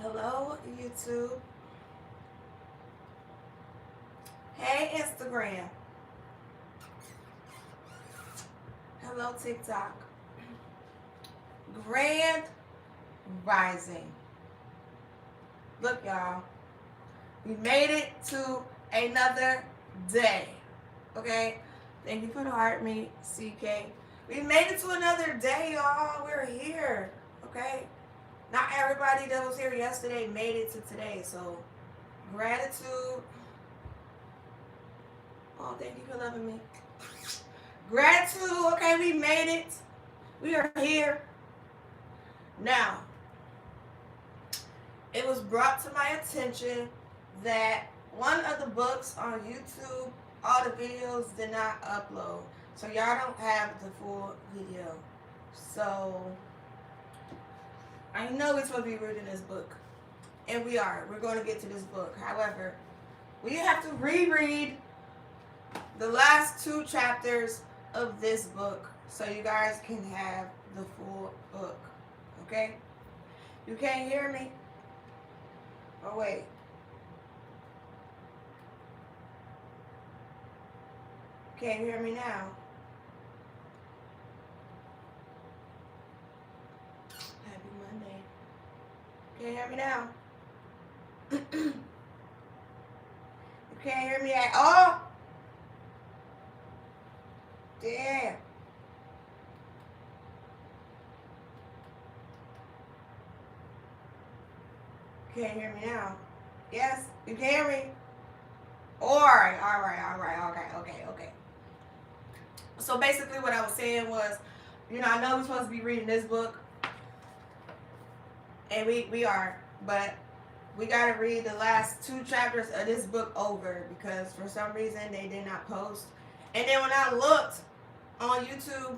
Hello, YouTube. Hey, Instagram. Hello, TikTok. Grand Rising. Look, y'all. We made it to another day. Okay? Thank you for the heart, me, CK. We made it to another day, y'all. We're here. Okay? Not everybody that was here yesterday made it to today. So, gratitude. Oh, thank you for loving me. Gratitude. Okay, we made it. We are here. Now, it was brought to my attention that one of the books on YouTube, all the videos did not upload. So y'all don't have the full video. So I know we're supposed to be reading this book. And we are. We're going to get to this book. However, we have to reread the last 2 chapters of this book so you guys can have the full book. Okay? You can't hear me? Oh, wait. Can't hear me now? Happy Monday. Can't hear me now? You can't hear me at all? Damn. Can't hear me now? Yes? You can hear me? Alright. Okay. So basically what I was saying was, I know we're supposed to be reading this book. And we are. But we got to read the last 2 chapters of this book over. Because for some reason they did not post. And then when I looked on YouTube,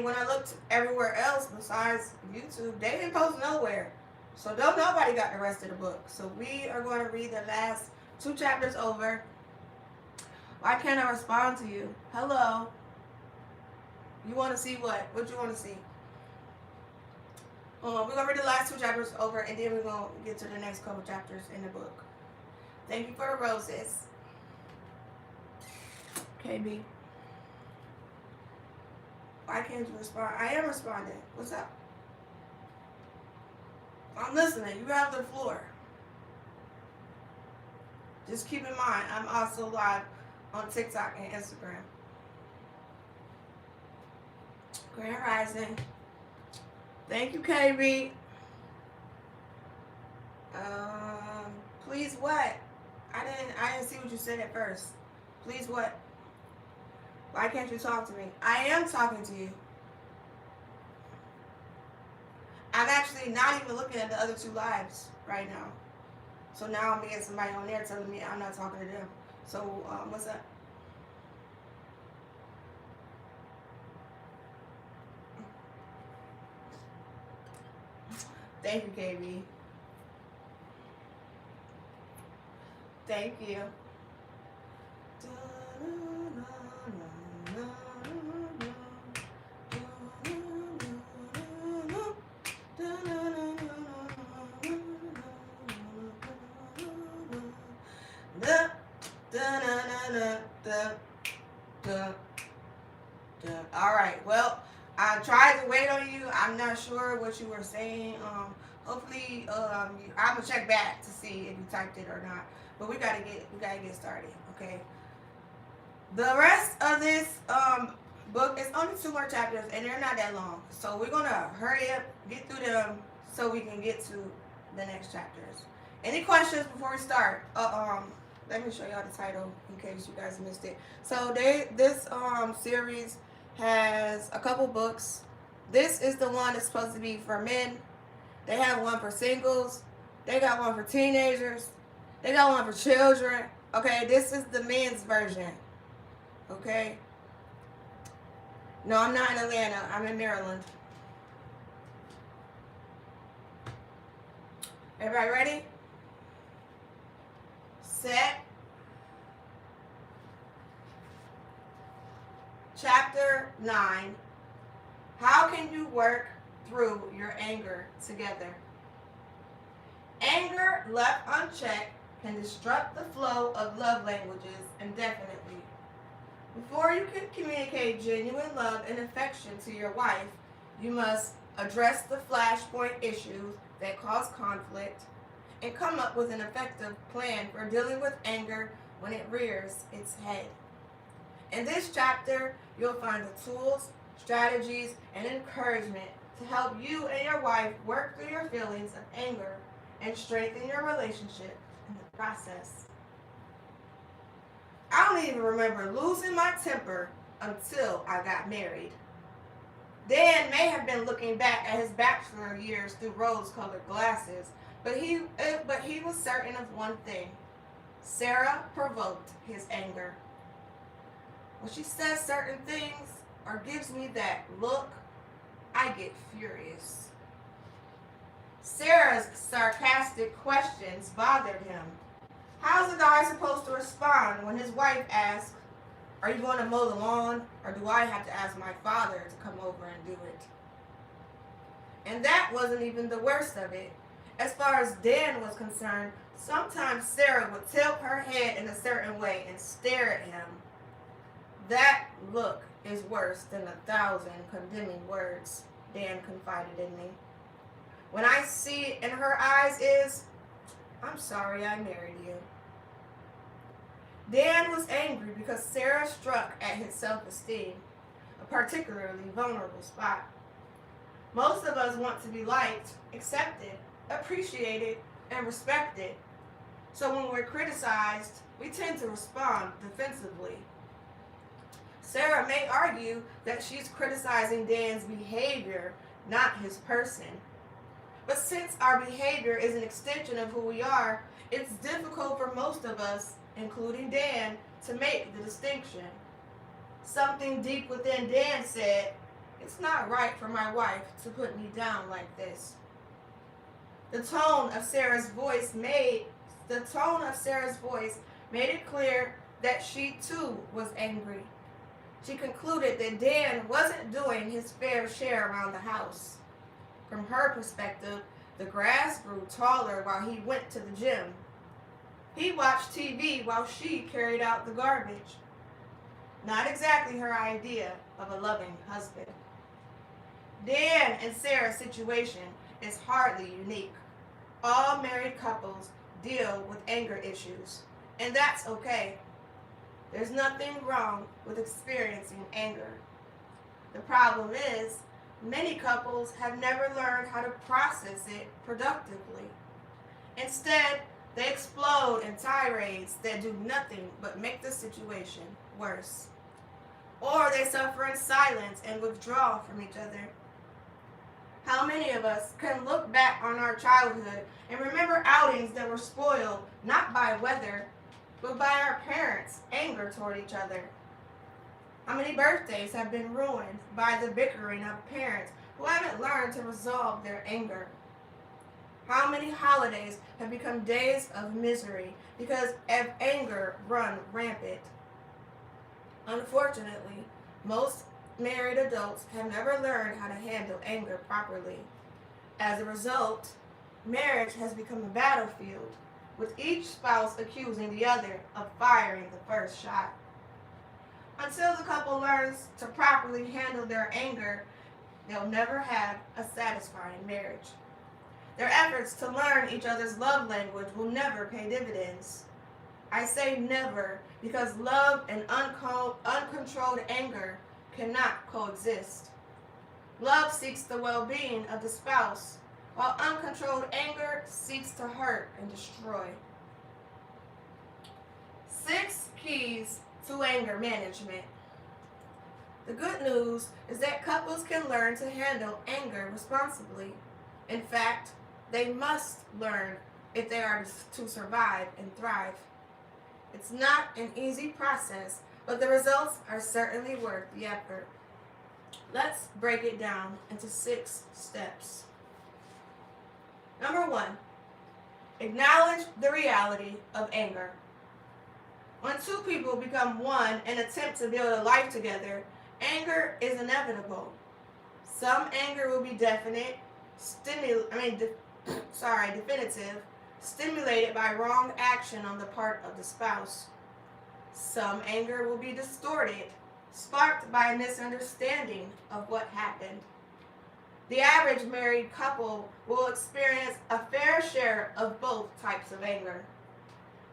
when I looked everywhere else besides YouTube, they didn't post nowhere. So nobody got the rest of the book. So we are going to read the last 2 chapters over. Why can't I respond to you? Hello. You want to see what? What you want to see? We're going to read the last 2 chapters over, and then we're going to get to the next couple chapters in the book. Thank you for the roses. KB. Why can't you respond? I am responding. What's up? I'm listening. You have the floor. Just keep in mind, I'm also live on TikTok and Instagram. Grand Rising. Thank you, KB. Please what? I didn't see what you said at first. Please what? Why can't you talk to me? I am talking to you. I'm actually not even looking at the other 2 lives right now. So now I'm getting somebody on there telling me I'm not talking to them. So, what's up? Thank you, KB. Thank you. All right. Well, I tried to wait on you. I'm not sure what you were saying. Hopefully, I'm gonna check back to see if you typed it or not. But we gotta get started. Okay. The rest of this book is only 2 more chapters, and they're not that long. So we're gonna hurry up, get through them, so we can get to the next chapters. Any questions before we start? Let me show y'all the title in case you guys missed it. So this series has a couple books. This is the one that's supposed to be for men. They have one for singles. They got one for teenagers. They got one for children. Okay, this is the men's version. Okay. No, I'm not in Atlanta. I'm in Maryland. Everybody ready? Set. Chapter 9. How can you work through your anger together? Anger left unchecked can disrupt the flow of love languages indefinitely. Before you can communicate genuine love and affection to your wife, you must address the flashpoint issues that cause conflict and come up with an effective plan for dealing with anger when it rears its head. In this chapter, you'll find the tools, strategies, and encouragement to help you and your wife work through your feelings of anger and strengthen your relationship in the process. I don't even remember losing my temper until I got married. Dan may have been looking back at his bachelor years through rose-colored glasses, but he was certain of one thing. Sarah provoked his anger. When she says certain things or gives me that look, I get furious. Sarah's sarcastic questions bothered him. How's a guy supposed to respond when his wife asks, "Are you going to mow the lawn, or do I have to ask my father to come over and do it?" And that wasn't even the worst of it. As far as Dan was concerned, sometimes Sarah would tilt her head in a certain way and stare at him. That look is worse than 1,000 condemning words, Dan confided in me. When I see it in her eyes is, "I'm sorry I married you." Dan was angry because Sarah struck at his self-esteem, a particularly vulnerable spot. Most of us want to be liked, accepted, appreciated, and respected. So when we're criticized, we tend to respond defensively. Sarah may argue that she's criticizing Dan's behavior, not his person. But since our behavior is an extension of who we are, it's difficult for most of us, including Dan, to make the distinction. Something deep within Dan said, "It's not right for my wife to put me down like this." The tone of Sarah's voice made it clear that she too was angry. She concluded that Dan wasn't doing his fair share around the house. From her perspective, the grass grew taller while he went to the gym. He watched TV while she carried out the garbage. Not exactly her idea of a loving husband. Dan and Sarah's situation is hardly unique. All married couples deal with anger issues, and that's okay. There's nothing wrong with experiencing anger. The problem is, many couples have never learned how to process it productively. Instead, they explode in tirades that do nothing but make the situation worse. Or they suffer in silence and withdraw from each other. How many of us can look back on our childhood and remember outings that were spoiled not by weather, but by our parents' anger toward each other? How many birthdays have been ruined by the bickering of parents who haven't learned to resolve their anger? How many holidays have become days of misery because of anger run rampant? Unfortunately, most married adults have never learned how to handle anger properly. As a result, marriage has become a battlefield, with each spouse accusing the other of firing the first shot. Until the couple learns to properly handle their anger, they'll never have a satisfying marriage. Their efforts to learn each other's love language will never pay dividends. I say never because love and uncontrolled anger cannot coexist. Love seeks the well-being of the spouse, while uncontrolled anger seeks to hurt and destroy. 6 keys to anger management. The good news is that couples can learn to handle anger responsibly. In fact, they must learn if they are to survive and thrive. It's not an easy process, but the results are certainly worth the effort. Let's break it down into 6 steps. Number 1, acknowledge the reality of anger. When 2 people become one and attempt to build a life together, anger is inevitable. Some anger will be definitive, stimulated by wrong action on the part of the spouse. Some anger will be distorted, sparked by a misunderstanding of what happened. The average married couple will experience a fair share of both types of anger.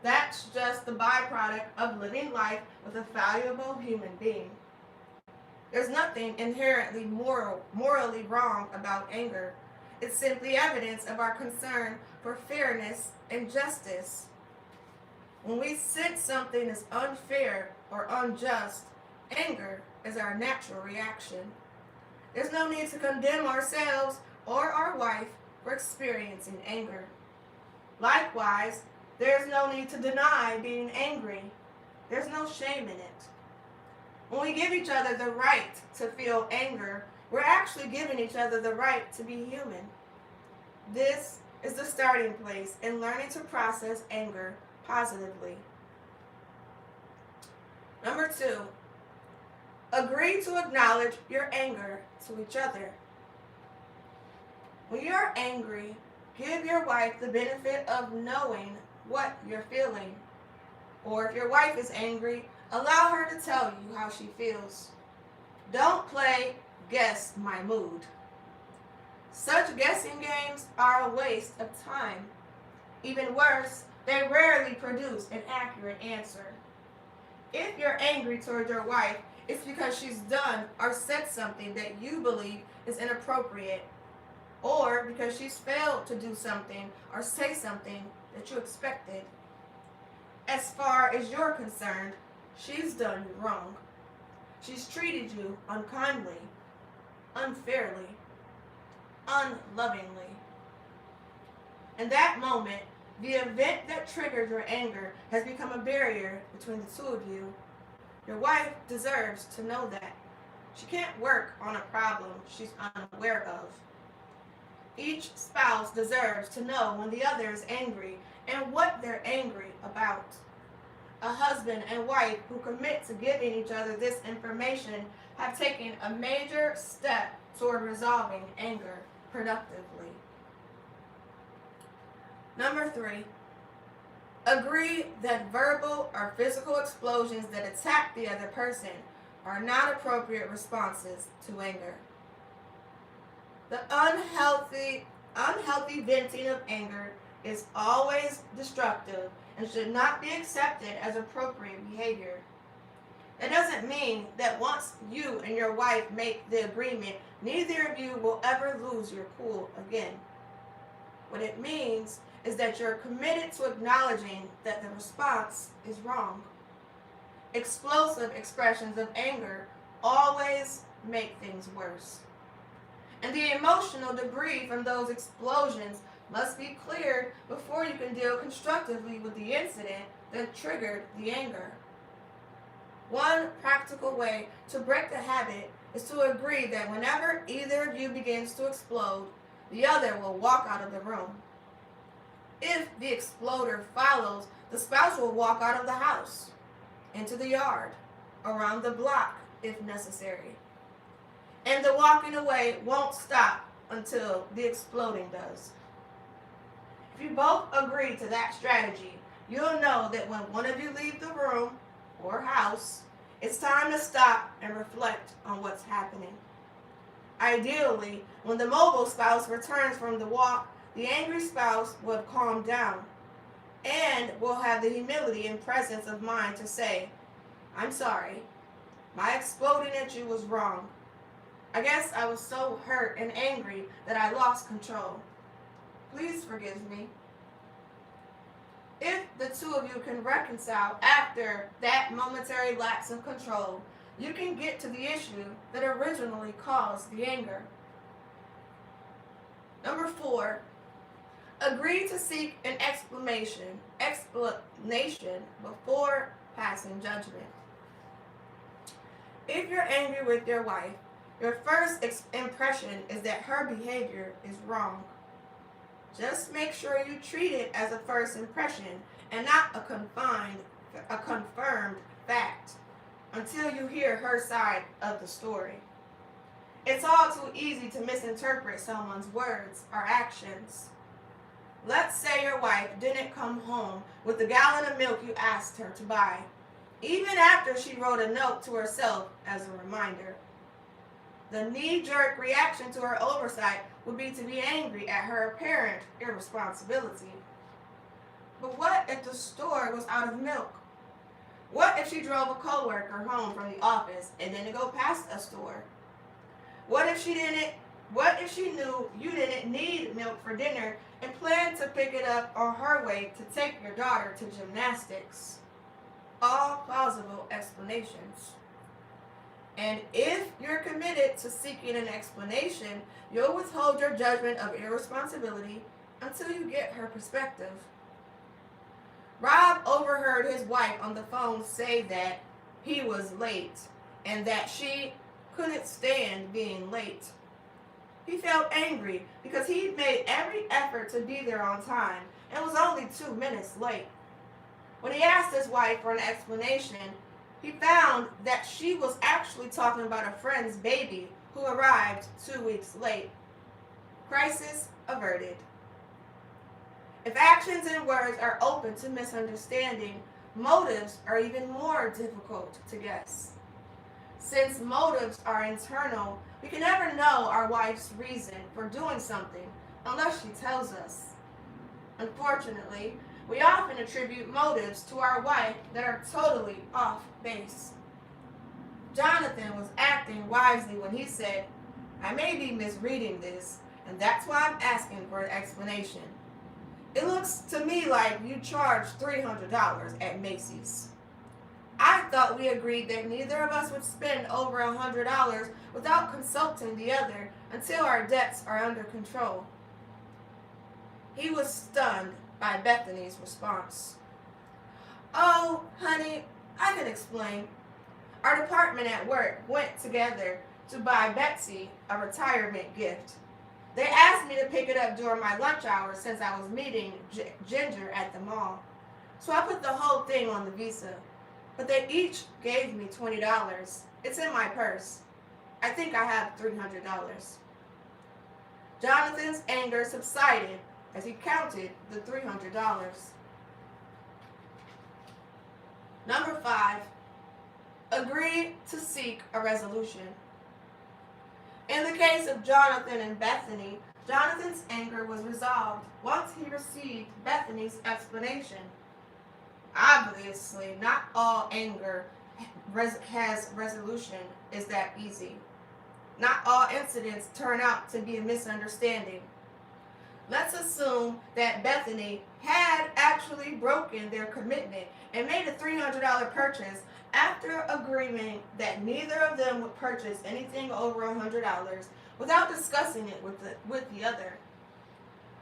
That's just the byproduct of living life with a valuable human being. There's nothing inherently morally wrong about anger. It's simply evidence of our concern for fairness and justice. When we sense something is unfair or unjust, anger is our natural reaction. There's no need to condemn ourselves or our wife for experiencing anger. Likewise, there's no need to deny being angry. There's no shame in it. When we give each other the right to feel anger, we're actually giving each other the right to be human. This is the starting place in learning to process anger positively. Number 2, agree to acknowledge your anger to each other. When you're angry, give your wife the benefit of knowing what you're feeling. Or if your wife is angry, allow her to tell you how she feels. Don't play guess my mood. Such guessing games are a waste of time. Even worse, they rarely produce an accurate answer. If you're angry toward your wife, it's because she's done or said something that you believe is inappropriate, or because she's failed to do something or say something that you expected. As far as you're concerned, she's done you wrong. She's treated you unkindly, unfairly, unlovingly. In that moment, the event that triggered your anger has become a barrier between the two of you. Your wife deserves to know that. She can't work on a problem she's unaware of. Each spouse deserves to know when the other is angry and what they're angry about. A husband and wife who commit to giving each other this information have taken a major step toward resolving anger productively. Number 3, agree that verbal or physical explosions that attack the other person are not appropriate responses to anger. The unhealthy venting of anger is always destructive and should not be accepted as appropriate behavior. It doesn't mean that once you and your wife make the agreement, neither of you will ever lose your cool again. What it means is that you're committed to acknowledging that the response is wrong. Explosive expressions of anger always make things worse. And the emotional debris from those explosions must be cleared before you can deal constructively with the incident that triggered the anger. One practical way to break the habit is to agree that whenever either of you begins to explode, the other will walk out of the room. If the exploder follows, the spouse will walk out of the house, into the yard, around the block if necessary. And the walking away won't stop until the exploding does. If you both agree to that strategy, you'll know that when one of you leaves the room or house, it's time to stop and reflect on what's happening. Ideally, when the mobile spouse returns from the walk, the angry spouse will have calmed down and will have the humility and presence of mind to say, "I'm sorry. My exploding at you was wrong. I guess I was so hurt and angry that I lost control. Please forgive me." If the two of you can reconcile after that momentary lapse of control, you can get to the issue that originally caused the anger. Number 4, agree to seek an explanation before passing judgment. If you're angry with your wife, your first impression is that her behavior is wrong. Just make sure you treat it as a first impression and not a confirmed fact until you hear her side of the story. It's all too easy to misinterpret someone's words or actions. Let's say your wife didn't come home with the gallon of milk you asked her to buy, even after she wrote a note to herself as a reminder. The knee-jerk reaction to her oversight would be to be angry at her apparent irresponsibility. But what if the store was out of milk? What if she drove a coworker home from the office and didn't go past a store? What if she knew you didn't need milk for dinner and planned to pick it up on her way to take your daughter to gymnastics? All plausible explanations. And if you're committed to seeking an explanation, you'll withhold your judgment of irresponsibility until you get her perspective. Rob overheard his wife on the phone say that he was late and that she couldn't stand being late. He felt angry because he'd made every effort to be there on time and was only 2 minutes late. When he asked his wife for an explanation, he found that she was actually talking about a friend's baby who arrived 2 weeks late. Crisis averted. If actions and words are open to misunderstanding, motives are even more difficult to guess. Since motives are internal, we can never know our wife's reason for doing something unless she tells us. Unfortunately, we often attribute motives to our wife that are totally off base. Jonathan was acting wisely when he said, "I may be misreading this, and that's why I'm asking for an explanation. It looks to me like you charged $300 at Macy's. I thought we agreed that neither of us would spend over $100 without consulting the other until our debts are under control." He was stunned by Bethany's response. "Oh, honey, I can explain. Our department at work went together to buy Betsy a retirement gift. They asked me to pick it up during my lunch hour since I was meeting Ginger at the mall. So I put the whole thing on the Visa. But they each gave me $20. It's in my purse. I think I have $300. Jonathan's anger subsided as he counted the $300. Number 5, agree to seek a resolution. In the case of Jonathan and Bethany, Jonathan's anger was resolved once he received Bethany's explanation. Obviously, not all anger has resolution is that easy. Not all incidents turn out to be a misunderstanding. Let's assume that Bethany had actually broken their commitment and made a $300 purchase after agreeing that neither of them would purchase anything over $100 without discussing it with the other.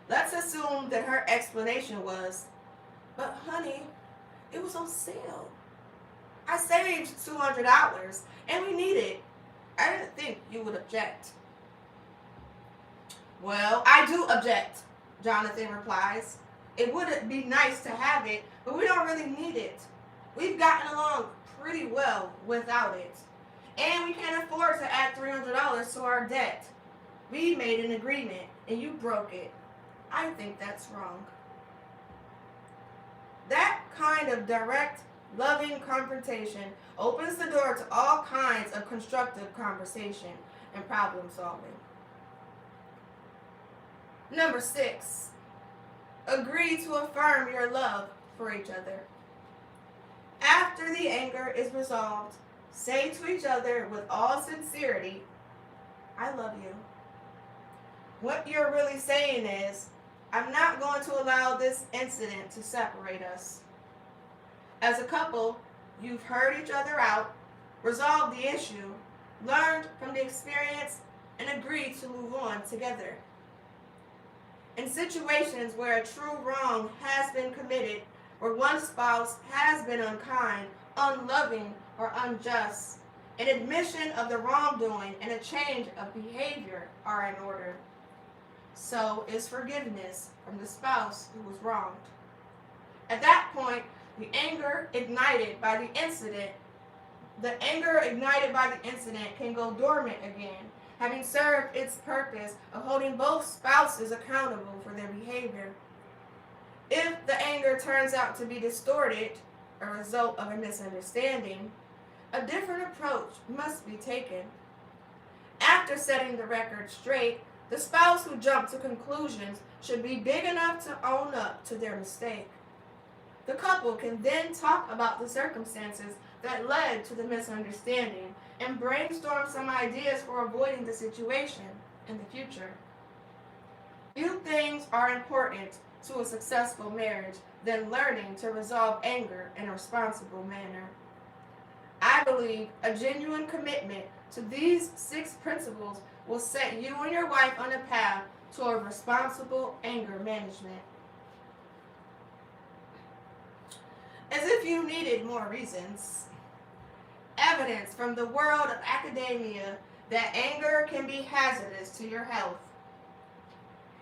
Let's assume that her explanation was, "But honey, it was on sale. I saved $200 and we need it. I didn't think you would object." "Well, I do object," Jonathan replies. "It would be nice to have it, but we don't really need it. We've gotten along pretty well without it. And we can't afford to add $300 to our debt. We made an agreement and you broke it. I think that's wrong." That kind of direct, loving confrontation opens the door to all kinds of constructive conversation and problem solving. Number 6, agree to affirm your love for each other. After the anger is resolved, say to each other with all sincerity, "I love you." What you're really saying is, "I'm not going to allow this incident to separate us." As a couple, you've heard each other out, resolved the issue, learned from the experience, and agreed to move on together. In situations where a true wrong has been committed, where one spouse has been unkind, unloving, or unjust, an admission of the wrongdoing and a change of behavior are in order. So is forgiveness from the spouse who was wronged. At that point, the anger ignited by the incident can go dormant again, having served its purpose of holding both spouses accountable for their behavior. If the anger turns out to be distorted, a result of a misunderstanding, a different approach must be taken. After setting the record straight, the spouse who jumped to conclusions should be big enough to own up to their mistake. The couple can then talk about the circumstances that led to the misunderstanding and brainstorm some ideas for avoiding the situation in the future. Few things are important to a successful marriage than learning to resolve anger in a responsible manner. I believe a genuine commitment to these 6 principles will set you and your wife on a path toward responsible anger management. As if you needed more reasons. Evidence from the world of academia that anger can be hazardous to your health.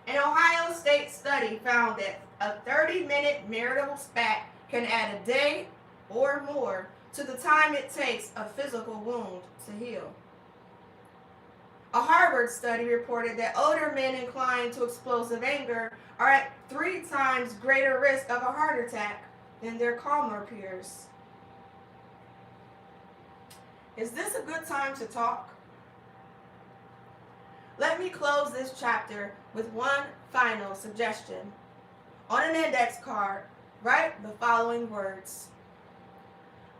An Ohio State study found that a 30-minute marital spat can add a day or more to the time it takes a physical wound to heal. A Harvard study reported that older men inclined to explosive anger are at 3 times greater risk of a heart attack than their calmer peers. Is this a good time to talk? Let me close this chapter with one final suggestion. On an index card, write the following words.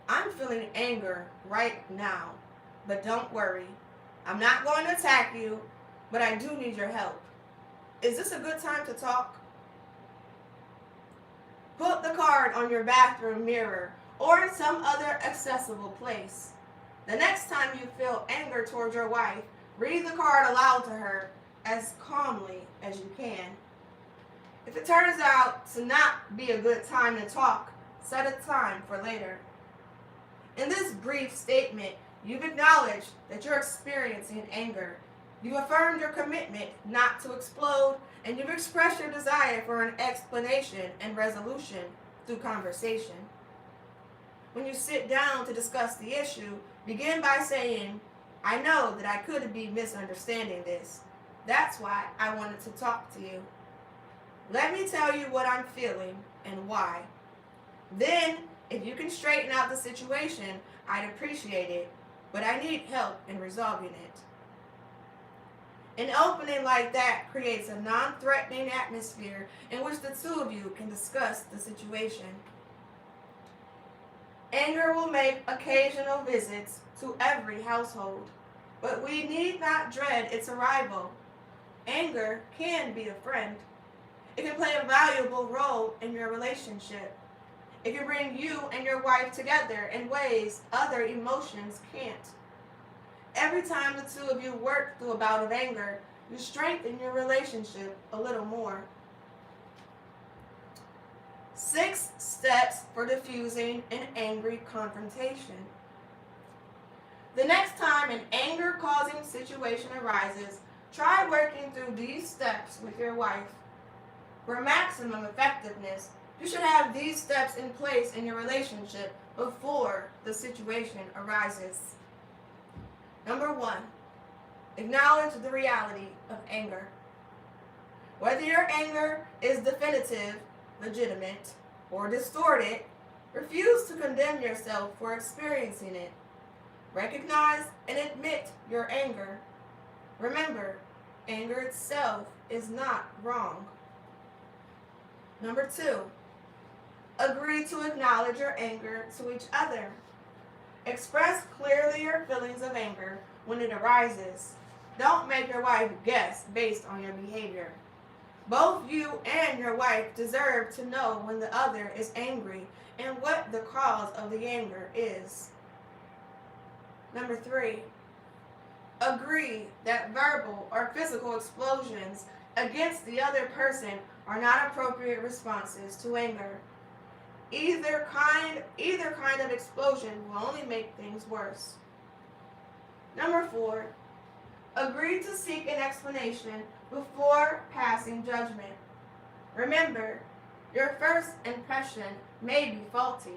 I'm feeling anger right now, but don't worry. I'm not going to attack you, but I do need your help. Is this a good time to talk? Put the card on your bathroom mirror or in some other accessible place. The next time you feel anger towards your wife, read the card aloud to her as calmly as you can. If it turns out to not be a good time to talk, set a time for later. In this brief statement, you've acknowledged that you're experiencing anger. You've affirmed your commitment not to explode, and you've expressed your desire for an explanation and resolution through conversation. When you sit down to discuss the issue, begin by saying, I know that I could be misunderstanding this. That's why I wanted to talk to you. Let me tell you what I'm feeling and why. Then, if you can straighten out the situation, I'd appreciate it, but I need help in resolving it. An opening like that creates a non-threatening atmosphere in which the two of you can discuss the situation. Anger will make occasional visits to every household, but we need not dread its arrival. Anger can be a friend. It can play a valuable role in your relationship. It can bring you and your wife together in ways other emotions can't. Every time the two of you work through a bout of anger, you strengthen your relationship a little more. 6 steps for diffusing an angry confrontation. The next time an anger-causing situation arises, try working through these steps with your wife. For maximum effectiveness, you should have these steps in place in your relationship before the situation arises. Number 1, acknowledge the reality of anger. Whether your anger is definitive, legitimate, or distorted, refuse to condemn yourself for experiencing it. Recognize and admit your anger. Remember, anger itself is not wrong. Number 2, agree to acknowledge your anger to each other. Express clearly your feelings of anger when it arises. Don't make your wife guess based on your behavior. Both you and your wife deserve to know when the other is angry and what the cause of the anger is. Number 3, agree that verbal or physical explosions against the other person are not appropriate responses to anger. Either kind of explosion will only make things worse. Number 4, agree to seek an explanation before passing judgment. Remember, your first impression may be faulty.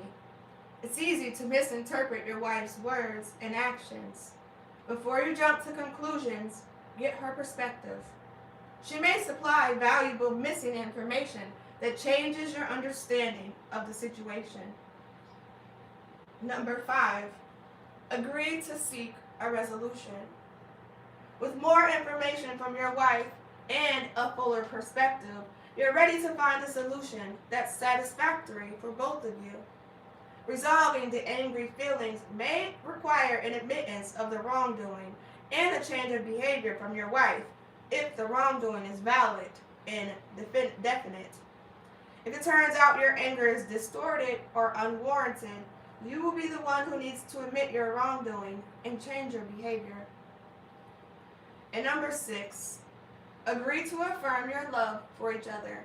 It's easy to misinterpret your wife's words and actions. Before you jump to conclusions, get her perspective. She may supply valuable missing information that changes your understanding of the situation. Number 5, agree to seek a resolution. With more information from your wife and a fuller perspective, you're ready to find a solution that's satisfactory for both of you. Resolving the angry feelings may require an admittance of the wrongdoing and a change of behavior from your wife if the wrongdoing is valid and definite. If it turns out your anger is distorted or unwarranted, you will be the one who needs to admit your wrongdoing and change your behavior. And number 6, agree to affirm your love for each other.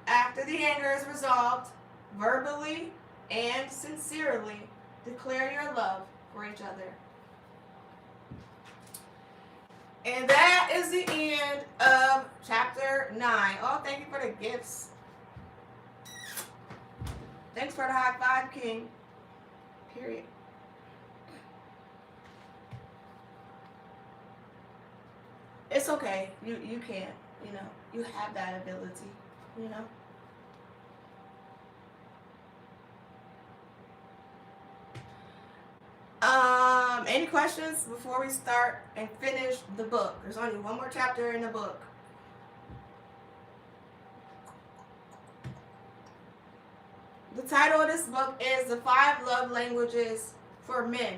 After the anger is resolved, verbally and sincerely declare your love for each other. And that is the end of chapter 9. Oh, thank you for the gifts. Thanks for the high five, King. Period. It's okay. You can, you have that ability, Any questions before we start and finish the book? There's only one more chapter in the book. The title of this book is The 5 Love Languages for Men.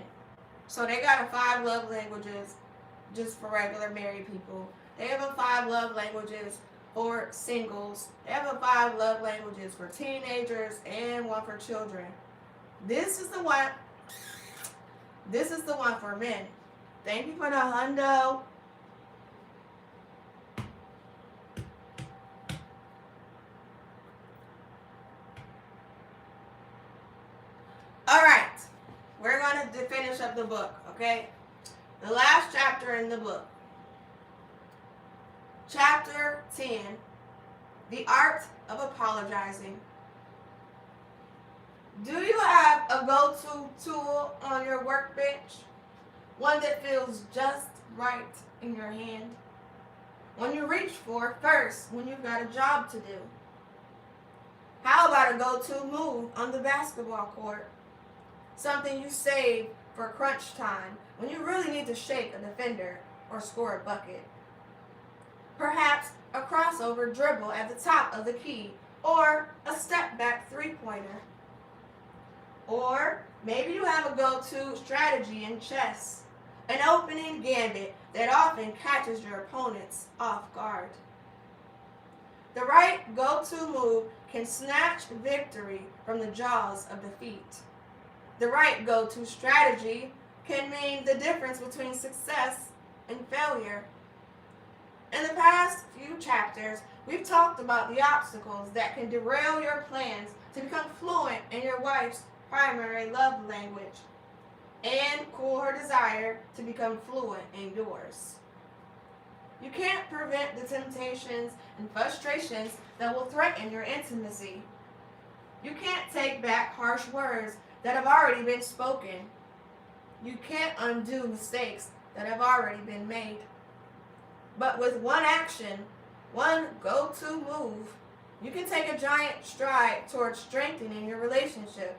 So they got a 5 love languages just for regular married people. They have a 5 love languages for singles. They have a 5 love languages for teenagers and one for children. This is the one for men. Thank you for the hundo. All right, we're going to finish up the book, okay? The last chapter in the book. Chapter 10, The Art of Apologizing. Do you have a go-to tool on your workbench? One that feels just right in your hand? One you reach for first when you've got a job to do? How about a go-to move on the basketball court? Something you save for crunch time when you really need to shake a defender or score a bucket. Perhaps a crossover dribble at the top of the key or a step-back three-pointer. Or maybe you have a go-to strategy in chess, an opening gambit that often catches your opponents off guard. The right go-to move can snatch victory from the jaws of defeat. The right go-to strategy can mean the difference between success and failure. In the past few chapters, we've talked about the obstacles that can derail your plans to become fluent in your wife's primary love language and cool her desire to become fluent in yours. You can't prevent the temptations and frustrations that will threaten your intimacy. You can't take back harsh words that have already been spoken. You can't undo mistakes that have already been made. But with one action, one go-to move, you can take a giant stride towards strengthening your relationship,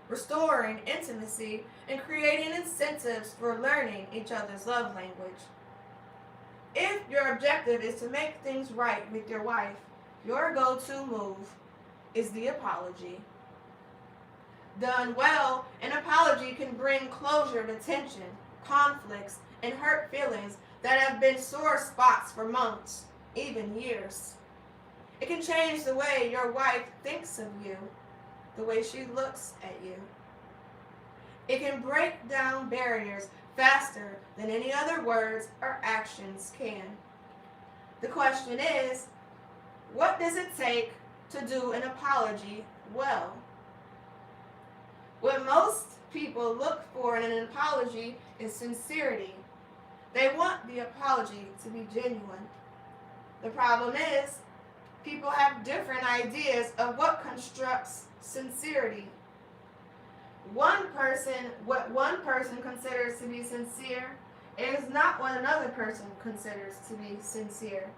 restoring intimacy, and creating incentives for learning each other's love language. If your objective is to make things right with your wife, your go-to move is the apology. Done well, an apology can bring closure to tension, conflicts, and hurt feelings that have been sore spots for months, even years. It can change the way your wife thinks of you, the way she looks at you. It can break down barriers faster than any other words or actions can. The question is, what does it take to do an apology well? What most people look for in an apology is sincerity. They want the apology to be genuine. The problem is, people have different ideas of what constructs sincerity. What one person considers to be sincere is not what another person considers to be sincere.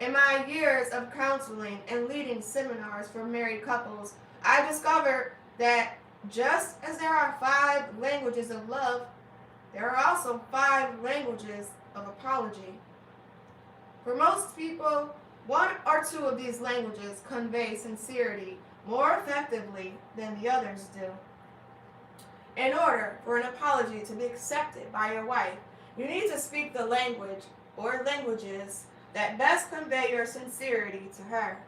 In my years of counseling and leading seminars for married couples, I discovered that just as there are 5 languages of love, there are also 5 languages of apology. For most people, 1 or 2 of these languages convey sincerity more effectively than the others do. In order for an apology to be accepted by your wife, you need to speak the language or languages that best convey your sincerity to her.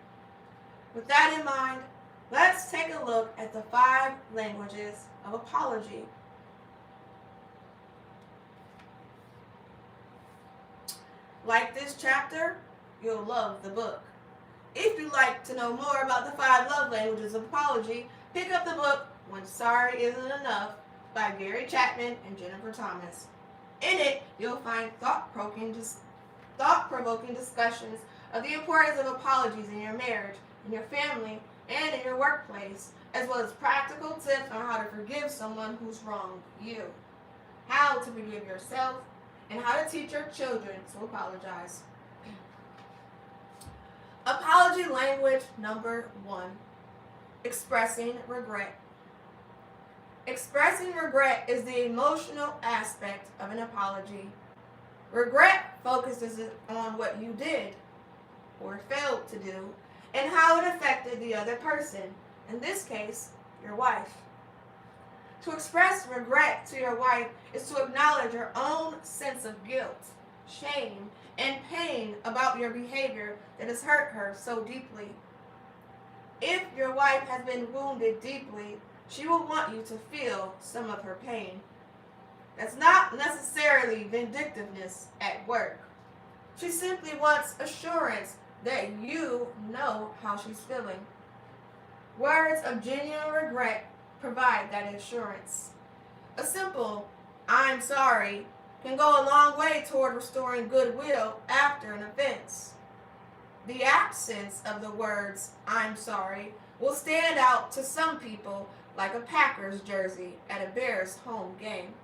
With that in mind, let's take a look at the 5 languages of apology. Like this chapter, you'll love the book. If you'd like to know more about the 5 love languages of apology, pick up the book When Sorry Isn't Enough by Gary Chapman and Jennifer Thomas. In it, you'll find thought-provoking discussions of the importance of apologies in your marriage, in your family, and in your workplace, as well as practical tips on how to forgive someone who's wronged you, how to forgive yourself, and how to teach your children to apologize. Apology language number 1, expressing regret. Expressing regret is the emotional aspect of an apology. Regret focuses on what you did or failed to do and how it affected the other person, in this case, your wife. To express regret to your wife is to acknowledge your own sense of guilt, shame, and pain about your behavior that has hurt her so deeply. If your wife has been wounded deeply, she will want you to feel some of her pain. That's not necessarily vindictiveness at work. She simply wants assurance that you know how she's feeling. Words of genuine regret provide that assurance. A simple, "I'm sorry," can go a long way toward restoring goodwill after an offense. The absence of the words, "I'm sorry," will stand out to some people like a Packers jersey at a Bears home game.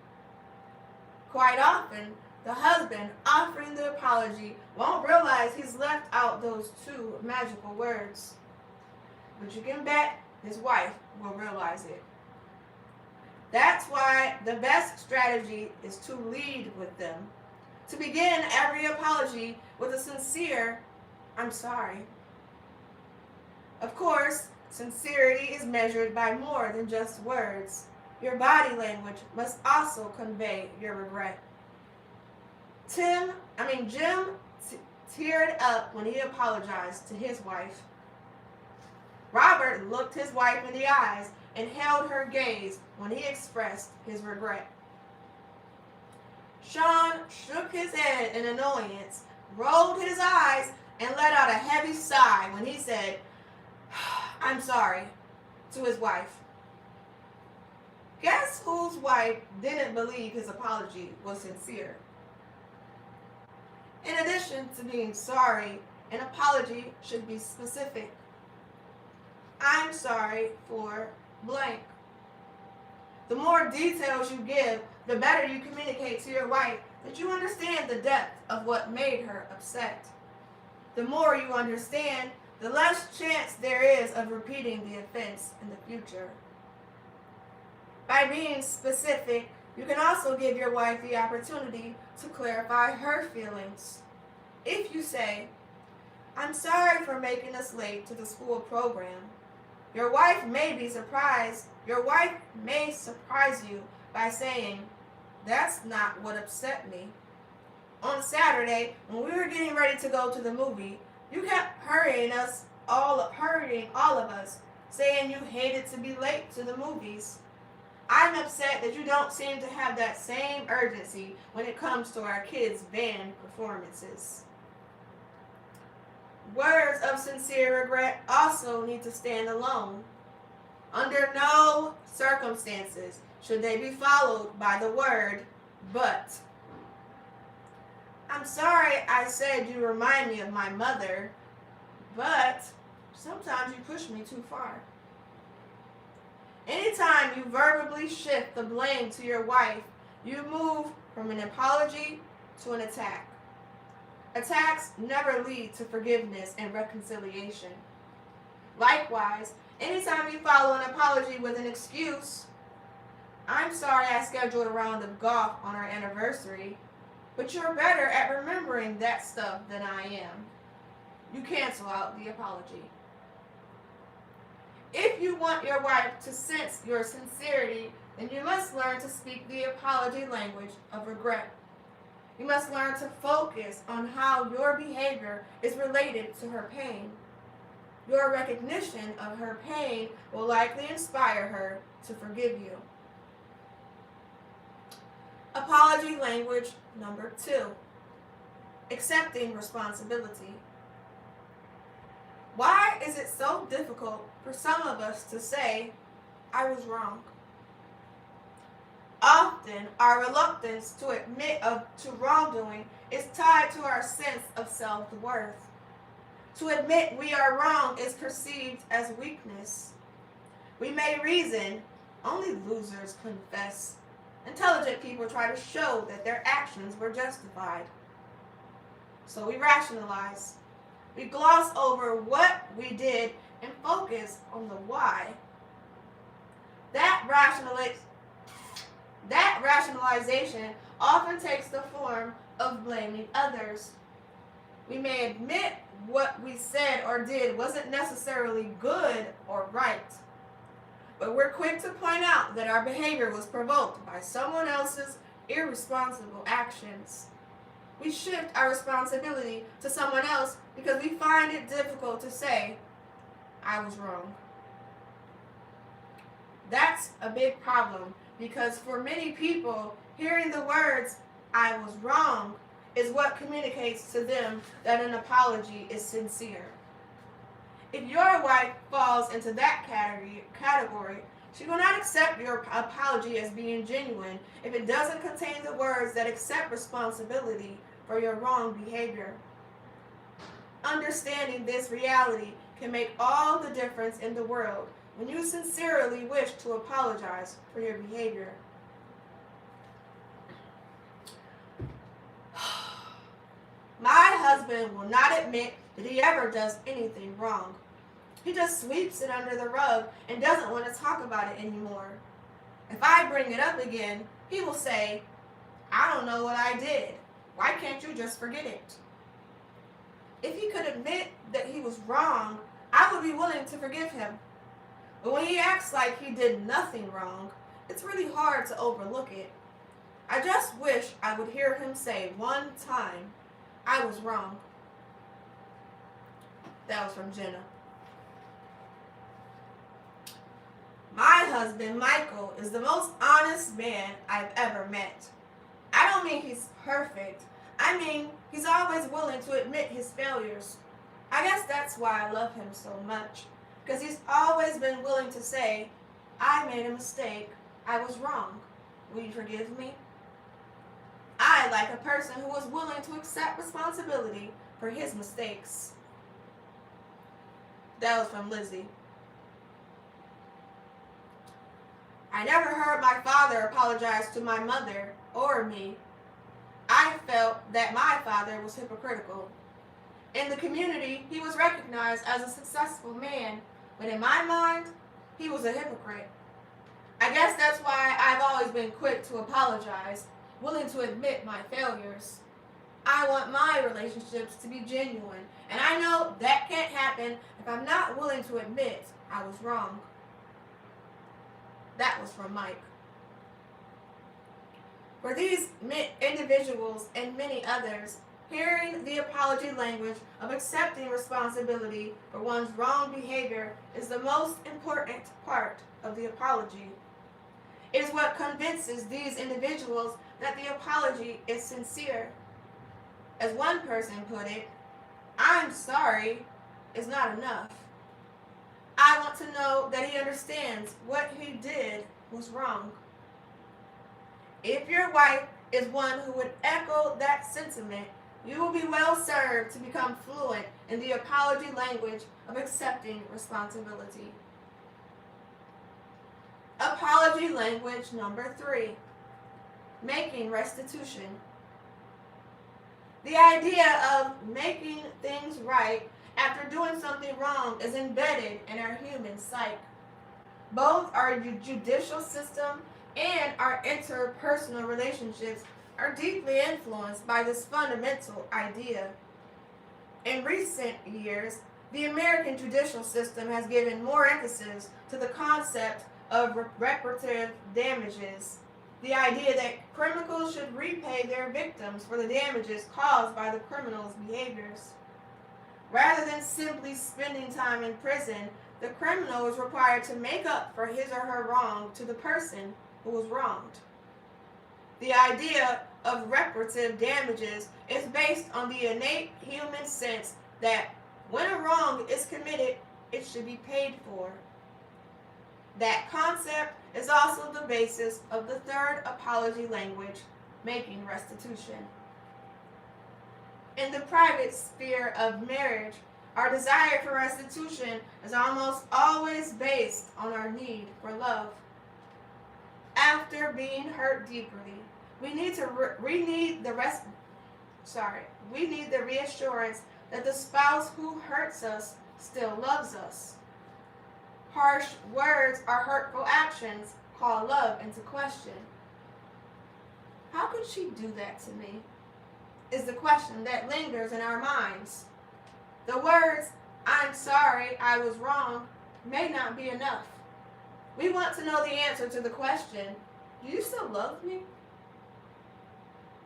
Quite often, the husband offering the apology won't realize he's left out those 2 magical words. But you can bet his wife will realize it. That's why the best strategy is to lead with them. To begin every apology with a sincere, "I'm sorry." Of course, sincerity is measured by more than just words. Your body language must also convey your regret. Jim teared up when he apologized to his wife. Robert looked his wife in the eyes and held her gaze when he expressed his regret. Sean shook his head in annoyance, rolled his eyes, and let out a heavy sigh when he said, "I'm sorry," to his wife. Guess whose wife didn't believe his apology was sincere? In addition to being sorry, an apology should be specific. "I'm sorry for blank." The more details you give, the better you communicate to your wife that you understand the depth of what made her upset. The more you understand, the less chance there is of repeating the offense in the future. By being specific, you can also give your wife the opportunity to clarify her feelings. If you say, "I'm sorry for making us late to the school program," your wife may surprise you by saying, "That's not what upset me. On Saturday, when we were getting ready to go to the movie, you kept hurrying all of us, saying you hated to be late to the movies. I'm upset that you don't seem to have that same urgency when it comes to our kids' band performances." Words of sincere regret also need to stand alone. Under no circumstances should they be followed by the word "but." "I'm sorry I said you remind me of my mother, but sometimes you push me too far." Anytime you verbally shift the blame to your wife, you move from an apology to an attack. Attacks never lead to forgiveness and reconciliation. Likewise, anytime you follow an apology with an excuse, I'm sorry I scheduled a round of golf on our anniversary, but you're better at remembering that stuff than I am. You cancel out the apology. If you want your wife to sense your sincerity, then you must learn to speak the apology language of regret. You must learn to focus on how your behavior is related to her pain. Your recognition of her pain will likely inspire her to forgive you. Apology language number 2, accepting responsibility. Why is it so difficult for some of us to say, I was wrong? Often, our reluctance to admit to wrongdoing is tied to our sense of self-worth. To admit we are wrong is perceived as weakness. We may reason, only losers confess. Intelligent people try to show that their actions were justified. So we rationalize. We gloss over what we did and focus on the why. That rationalization often takes the form of blaming others. We may admit what we said or did wasn't necessarily good or right, but we're quick to point out that our behavior was provoked by someone else's irresponsible actions. We shift our responsibility to someone else because we find it difficult to say, I was wrong. That's a big problem because for many people, hearing the words, I was wrong, is what communicates to them that an apology is sincere. If your wife falls into that category, she will not accept your apology as being genuine if it doesn't contain the words that accept responsibility for your wrong behavior. Understanding this reality can make all the difference in the world when you sincerely wish to apologize for your behavior. My husband will not admit that he ever does anything wrong. He just sweeps it under the rug and doesn't want to talk about it anymore. If I bring it up again, he will say, I don't know what I did. Why can't you just forget it? If he could admit that he was wrong, I would be willing to forgive him. But when he acts like he did nothing wrong, it's really hard to overlook it. I just wish I would hear him say one time, I was wrong. That was from Jenna. My husband, Michael, is the most honest man I've ever met. I don't mean he's perfect. I mean, he's always willing to admit his failures. I guess that's why I love him so much, because he's always been willing to say, I made a mistake. I was wrong. Will you forgive me? I like a person who is willing to accept responsibility for his mistakes. That was from Lizzie. I never heard my father apologize to my mother or me. I felt that my father was hypocritical. In the community, he was recognized as a successful man, but in my mind, he was a hypocrite. I guess that's why I've always been quick to apologize, willing to admit my failures. I want my relationships to be genuine, and I know that can't happen if I'm not willing to admit I was wrong. That was from Mike. For these individuals and many others, hearing the apology language of accepting responsibility for one's wrong behavior is the most important part of the apology. It is what convinces these individuals that the apology is sincere. As one person put it, I'm sorry is not enough. I want to know that he understands what he did was wrong. If your wife is one who would echo that sentiment, you will be well served to become fluent in the apology language of accepting responsibility. Apology language number 3, making restitution. The idea of making things right after doing something wrong is embedded in our human psyche. Both our judicial system and our interpersonal relationships are deeply influenced by this fundamental idea. In recent years, the American judicial system has given more emphasis to the concept of reparative damages, the idea that criminals should repay their victims for the damages caused by the criminal's behaviors. Rather than simply spending time in prison, the criminal is required to make up for his or her wrong to the person who was wronged. The idea of reparative damages is based on the innate human sense that when a wrong is committed, it should be paid for. That concept is also the basis of the third apology language, making restitution. In the private sphere of marriage, our desire for restitution is almost always based on our need for love. After being hurt deeply, we need the reassurance that the spouse who hurts us still loves us. Harsh words or hurtful actions call love into question. How could she do that to me? Is the question that lingers in our minds. The words, "I'm sorry, I was wrong," may not be enough. We want to know the answer to the question, "Do you still love me?"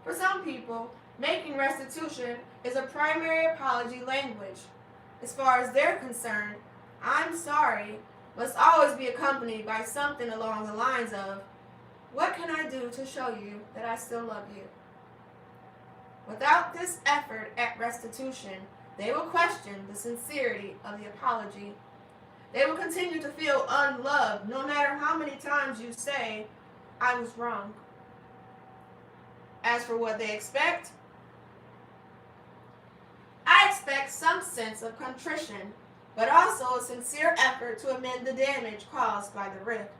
For some people, making restitution is a primary apology language. As far as they're concerned, "I'm sorry" must always be accompanied by something along the lines of, "What can I do to show you that I still love you?" Without this effort at restitution, they will question the sincerity of the apology. They will continue to feel unloved no matter how many times you say, "I was wrong." As for what they expect, I expect some sense of contrition, but also a sincere effort to amend the damage caused by the rift.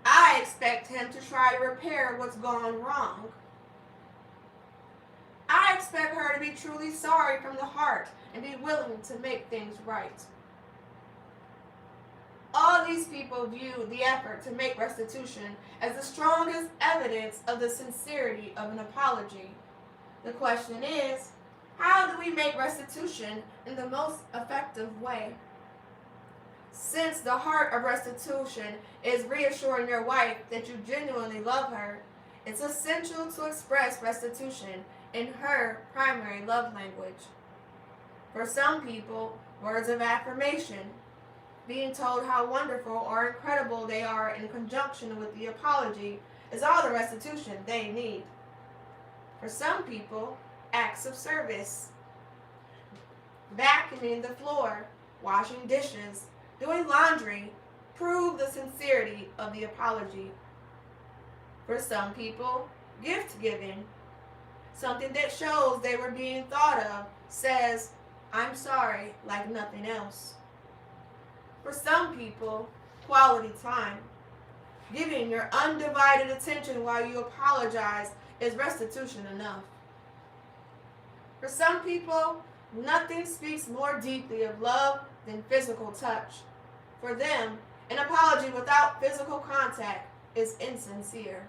I expect him to try to repair what's gone wrong. I expect her to be truly sorry from the heart and be willing to make things right. All these people view the effort to make restitution as the strongest evidence of the sincerity of an apology. The question is, how do we make restitution in the most effective way? Since the heart of restitution is reassuring your wife that you genuinely love her, it's essential to express restitution in her primary love language. For some people, words of affirmation, being told how wonderful or incredible they are in conjunction with the apology, is all the restitution they need. For some people, acts of service, vacuuming the floor, washing dishes, doing laundry, prove the sincerity of the apology. For some people, gift giving, something that shows they were being thought of, says, "I'm sorry," like nothing else. For some people, quality time, giving your undivided attention while you apologize, is restitution enough. For some people, nothing speaks more deeply of love than physical touch. For them, an apology without physical contact is insincere.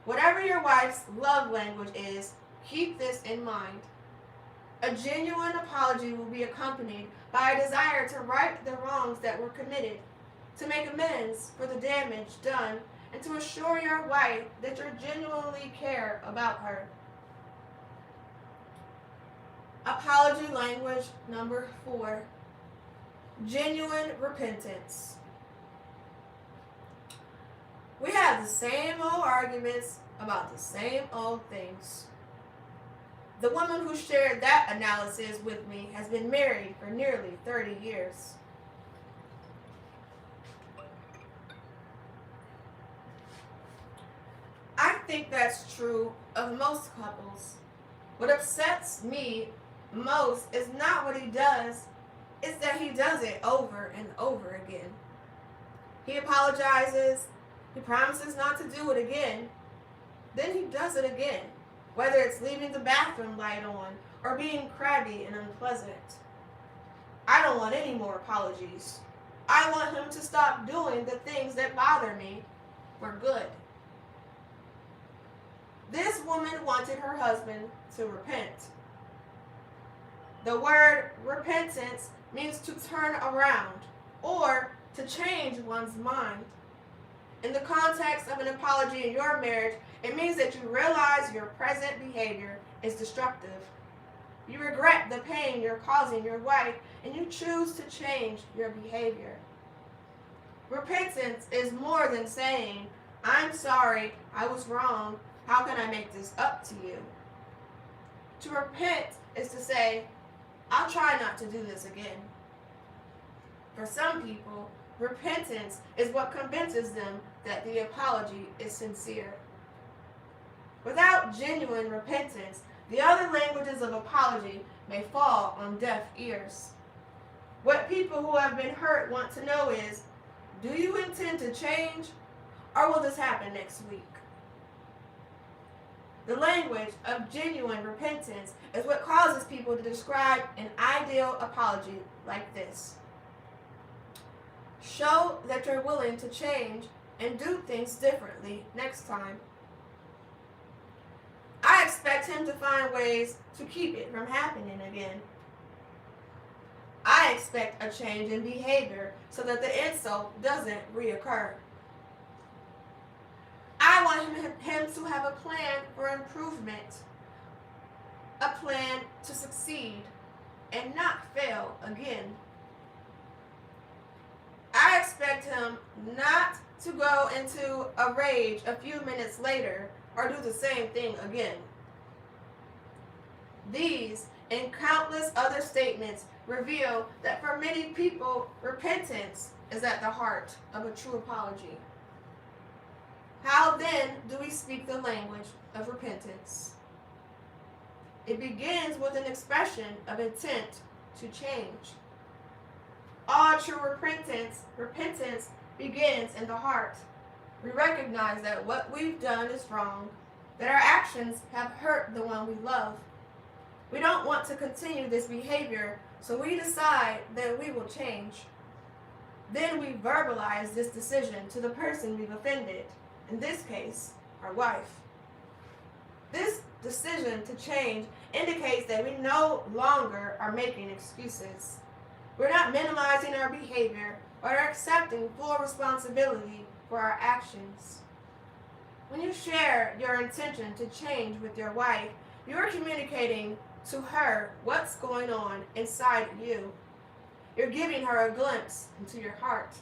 Whatever your wife's love language is, keep this in mind. A genuine apology will be accompanied by a desire to right the wrongs that were committed, to make amends for the damage done, and to assure your wife that you genuinely care about her. Apology language number 4, genuine repentance. We have the same old arguments about the same old things. The woman who shared that analysis with me has been married for nearly 30 years. I think that's true of most couples. What upsets me most is not what he does, it's that he does it over and over again. He apologizes, he promises not to do it again, then he does it again, whether it's leaving the bathroom light on or being crabby and unpleasant. I don't want any more apologies. I want him to stop doing the things that bother me for good. This woman wanted her husband to repent. The word repentance means to turn around or to change one's mind. In the context of an apology in your marriage, it means that you realize your present behavior is destructive. You regret the pain you're causing your wife, and you choose to change your behavior. Repentance is more than saying, I'm sorry, I was wrong, how can I make this up to you? To repent is to say, I'll try not to do this again. For some people, repentance is what convinces them that the apology is sincere. Without genuine repentance, the other languages of apology may fall on deaf ears. What people who have been hurt want to know is, do you intend to change, or will this happen next week? The language of genuine repentance is what causes people to describe an ideal apology like this. Show that you're willing to change and do things differently next time. I expect him to find ways to keep it from happening again. I expect a change in behavior so that the insult doesn't reoccur. I want him to have a plan for improvement, a plan to succeed and not fail again. I expect him not to go into a rage a few minutes later or do the same thing again. These and countless other statements reveal that for many people, repentance is at the heart of a true apology. How then do we speak the language of repentance? It begins with an expression of intent to change. All true repentance begins in the heart. We recognize that what we've done is wrong, that our actions have hurt the one we love. We don't want to continue this behavior, so we decide that we will change. Then we verbalize this decision to the person we've offended, in this case, our wife. This decision to change indicates that we no longer are making excuses. We're not minimizing our behavior, but are accepting full responsibility for our actions. When you share your intention to change with your wife, you're communicating to her what's going on inside you. You're giving her a glimpse into your heart.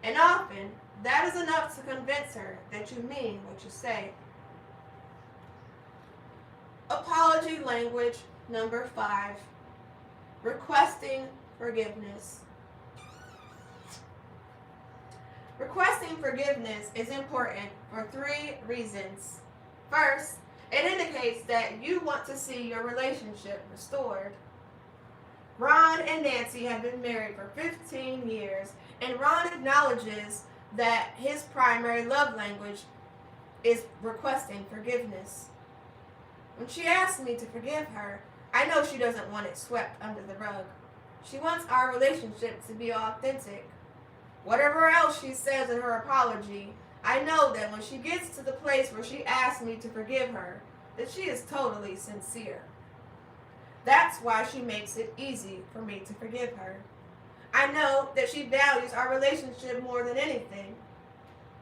And often, that is enough to convince her that you mean what you say. Apology language number 5, requesting forgiveness. Requesting forgiveness is important for 3 reasons. First, it indicates that you want to see your relationship restored. Ron and Nancy have been married for 15 years, and Ron acknowledges that his primary love language is requesting forgiveness. When she asks me to forgive her, I know she doesn't want it swept under the rug. She wants our relationship to be authentic. Whatever else she says in her apology, I know that when she gets to the place where she asks me to forgive her, that she is totally sincere. That's why she makes it easy for me to forgive her. I know that she values our relationship more than anything.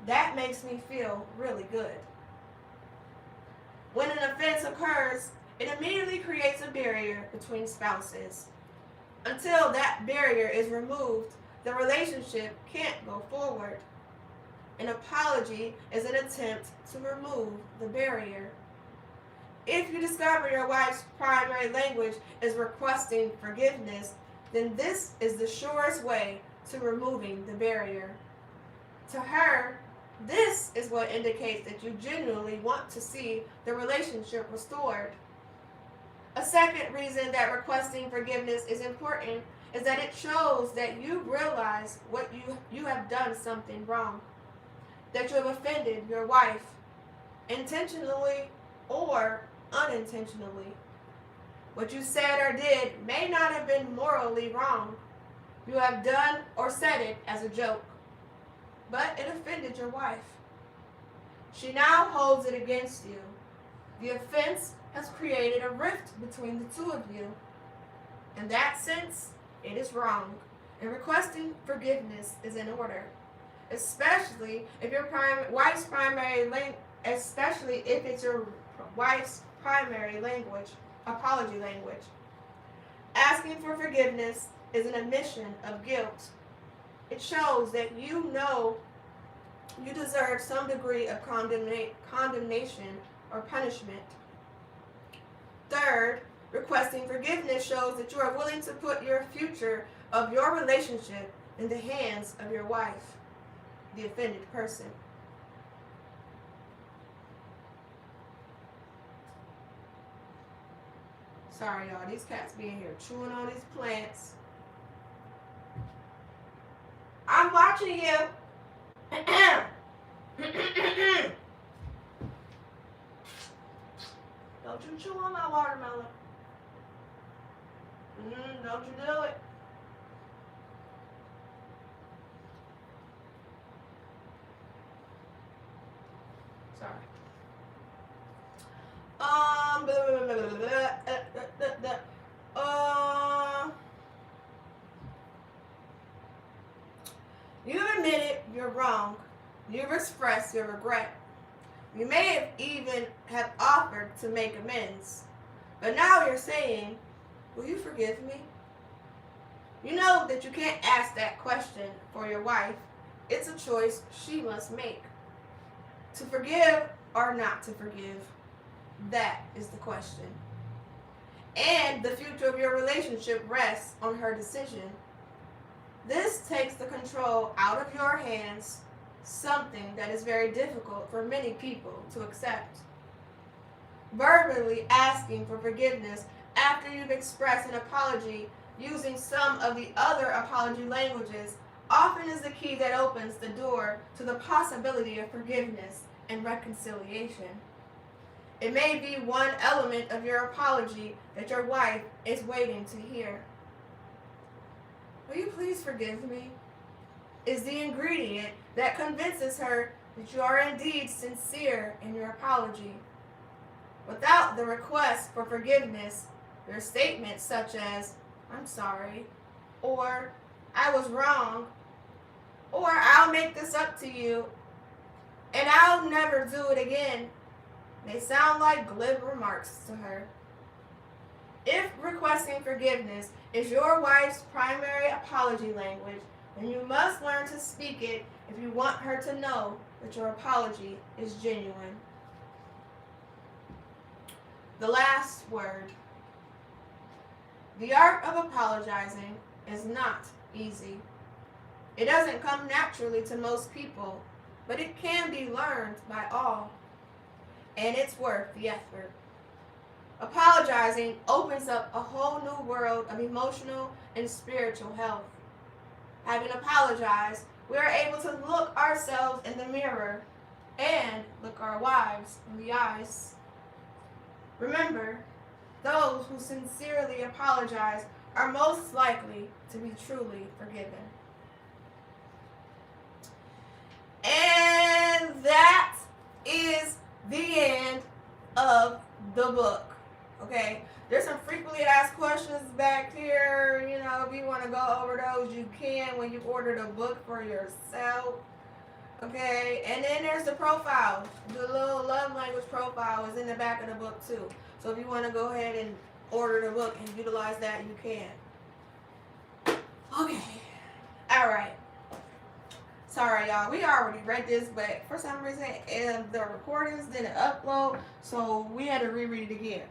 That makes me feel really good. When an offense occurs, it immediately creates a barrier between spouses. Until that barrier is removed, the relationship can't go forward. An apology is an attempt to remove the barrier. If you discover your wife's primary language is requesting forgiveness, then this is the surest way to removing the barrier. To her, this is what indicates that you genuinely want to see the relationship restored. A second reason that requesting forgiveness is important is that it shows that you realize you have done something wrong, that you have offended your wife, intentionally or unintentionally. What you said or did may not have been morally wrong. You have done or said it as a joke, but it offended your wife. She now holds it against you. The offense has created a rift between the two of you. In that sense, it is wrong, and requesting forgiveness is in order, especially if your wife's primary language, especially if it's your wife's primary language, apology language. Asking for forgiveness is an admission of guilt. It shows that you know you deserve some degree of condemnation or punishment. Third, requesting forgiveness shows that you are willing to put your future of your relationship in the hands of your wife, the offended person. Sorry, y'all. These cats be in here chewing on these plants. I'm watching you. Don't you chew on my watermelon. Don't you do it. Sorry. You've admitted you're wrong. You've expressed your regret. You may have even have offered to make amends. But now you're saying, will you forgive me? You know that you can't ask that question for your wife. It's a choice she must make. To forgive or not to forgive. That is the question. And the future of your relationship rests on her decision. This takes the control out of your hands, something that is very difficult for many people to accept. Verbally asking for forgiveness after you've expressed an apology using some of the other apology languages often is the key that opens the door to the possibility of forgiveness and reconciliation. It may be one element of your apology that your wife is waiting to hear. Will you please forgive me? Is the ingredient that convinces her that you are indeed sincere in your apology. Without the request for forgiveness, your statements such as, I'm sorry, or I was wrong, or I'll make this up to you, and I'll never do it again, may sound like glib remarks to her. If requesting forgiveness is your wife's primary apology language, then you must learn to speak it if you want her to know that your apology is genuine. The last word. The art of apologizing is not easy. It doesn't come naturally to most people, but it can be learned by all, and it's worth the effort. Apologizing opens up a whole new world of emotional and spiritual health. Having apologized, we are able to look ourselves in the mirror and look our wives in the eyes. Remember, those who sincerely apologize are most likely to be truly forgiven. And that is the end of the book. Okay, there's some frequently asked questions back here. You know, if you want to go over those, you can when you order the book for yourself. Okay, and then there's the profile. The little love language profile is in the back of the book too. So if you want to go ahead and order the book and utilize that, you can. Okay, all right. Sorry, y'all. We already read this, but for some reason, the recordings didn't upload, so we had to reread it again.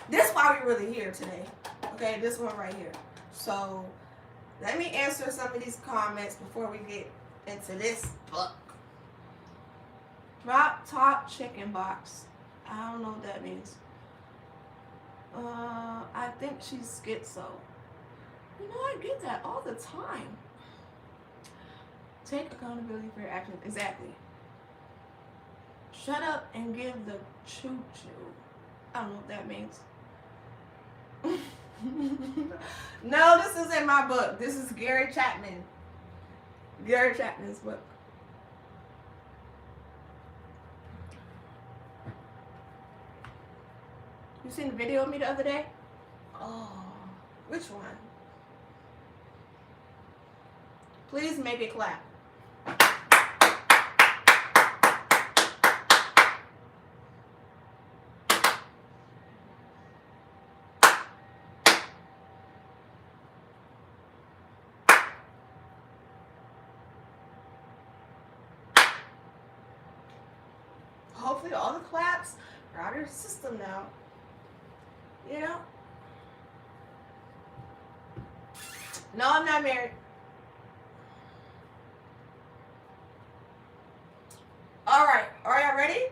This is why we're really here today. Okay, this one right here. So let me answer some of these comments before we get into this book. Drop top chicken box. I don't know what that means. I think she's schizo. You know, I get that all the time. Take accountability for your actions. Exactly. Shut up and give the choo-choo. I don't know what that means. No, this is in my book. This is Gary Chapman. Gary Chapman's book. You seen the video of me the other day? Oh, which one? Please make it clap. Hopefully all the claps are out of your system now. You know? No, I'm not married. All right. Are y'all ready?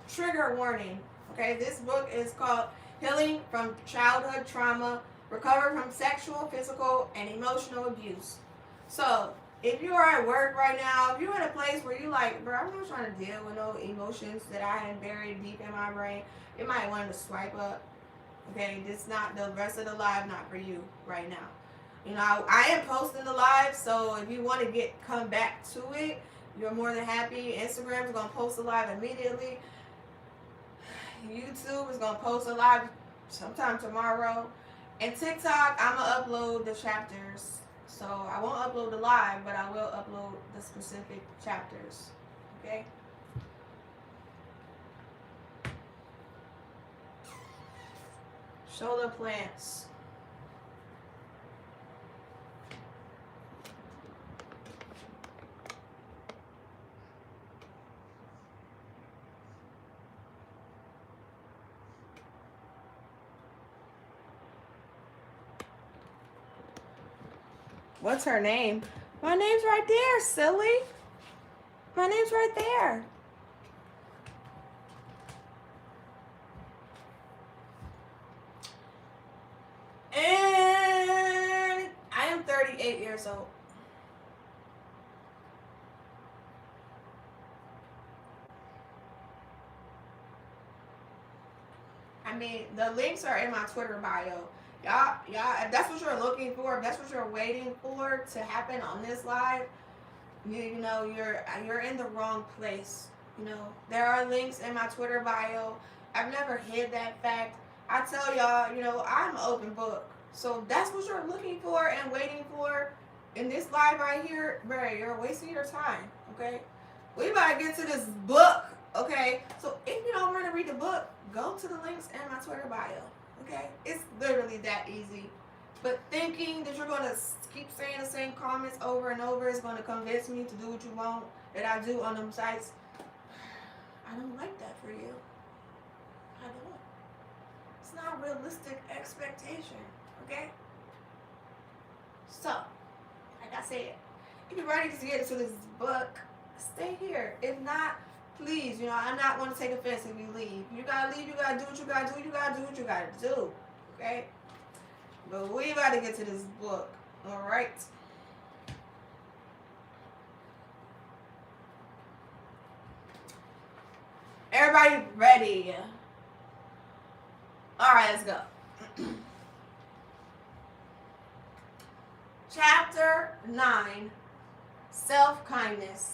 Trigger warning. Okay, this book is called Healing from Childhood Trauma, Recover from Sexual, Physical, and Emotional Abuse. So, if you are at work right now, if you're in a place where you like, bro, I'm not trying to deal with no emotions that I had buried deep in my brain, you might want to swipe up. Okay, this not the rest of the live, not for you right now. You know, I am posting the live, so if you want to come back to it, you're more than happy. Instagram is gonna post a live immediately. YouTube is gonna post a live sometime tomorrow, and TikTok, I'm gonna upload the chapters. So I won't upload the live, but I will upload the specific chapters. Okay. Shoulder plants. What's her name? My name's right there, silly. My name's right there. And I am 38 years old. I mean, the links are in my Twitter bio. Y'all, if that's what you're looking for, if that's what you're waiting for to happen on this live, you know, you're in the wrong place. You know, there are links in my Twitter bio. I've never hid that fact. I tell y'all, you know, I'm an open book. So that's what you're looking for and waiting for in this live right here, bro. You're wasting your time, okay? We about to get to this book, okay? So if you don't want to read the book, go to the links in my Twitter bio. Okay, it's literally that easy. But thinking that you're gonna keep saying the same comments over and over is gonna convince me to do what you want that I do on them sites. I don't like that for you. I don't. It's not a realistic expectation. Okay. So, like I said, if you're ready to get into this book, stay here. If not, please, you know, I'm not going to take offense if you leave. You got to leave, you got to do what you got to do, you got to do what you got to do, okay? But we about to get to this book, all right? Everybody ready? All right, let's go. Chapter 9, Self-Kindness.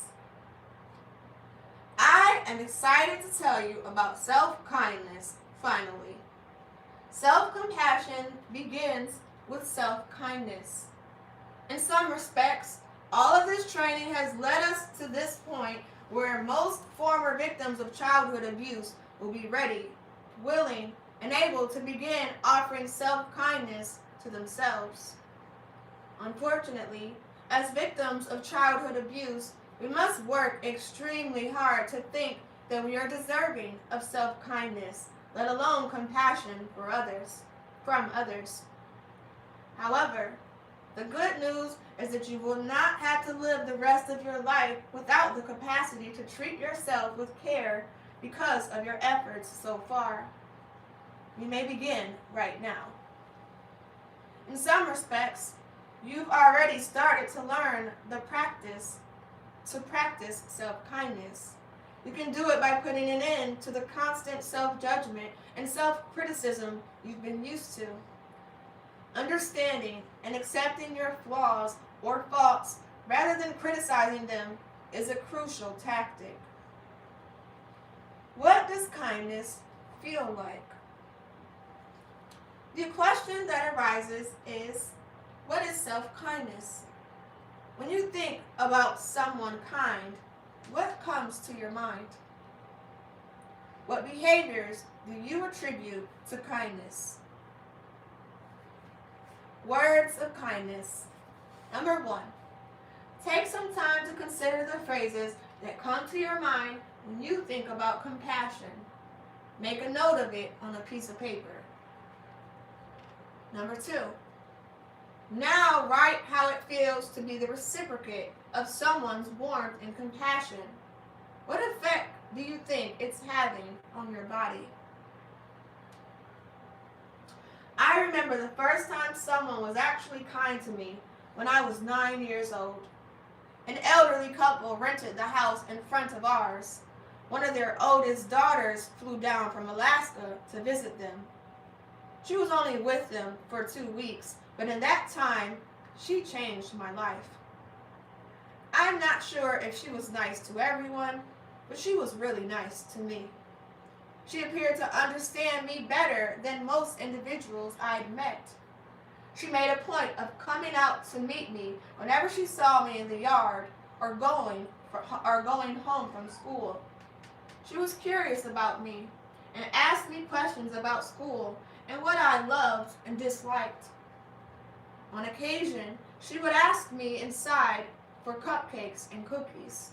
I am excited to tell you about self-kindness, finally. Self-compassion begins with self-kindness. In some respects, all of this training has led us to this point where most former victims of childhood abuse will be ready, willing, and able to begin offering self-kindness to themselves. Unfortunately, as victims of childhood abuse, we must work extremely hard to think that we are deserving of self-kindness, let alone compassion for others, from others. However, the good news is that you will not have to live the rest of your life without the capacity to treat yourself with care because of your efforts so far. You may begin right now. In some respects, you've already started to learn the practice to practice self-kindness. You can do it by putting an end to the constant self-judgment and self-criticism you've been used to. Understanding and accepting your flaws or faults rather than criticizing them is a crucial tactic. What does kindness feel like? The question that arises is, what is self-kindness? When you think about someone kind, what comes to your mind? What behaviors do you attribute to kindness? Words of kindness. Number 1. Take some time to consider the phrases that come to your mind when you think about compassion. Make a note of it on a piece of paper. Number 2. Now write how it feels to be the recipient of someone's warmth and compassion. What effect do you think it's having on your body? I remember the first time someone was actually kind to me when I was 9 years old. An elderly couple rented the house in front of ours. One of their oldest daughters flew down from Alaska to visit them. She was only with them for 2 weeks, but in that time, she changed my life. I'm not sure if she was nice to everyone, but she was really nice to me. She appeared to understand me better than most individuals I'd met. She made a point of coming out to meet me whenever she saw me in the yard or going home from school. She was curious about me and asked me questions about school and what I loved and disliked. On occasion, she would ask me inside for cupcakes and cookies.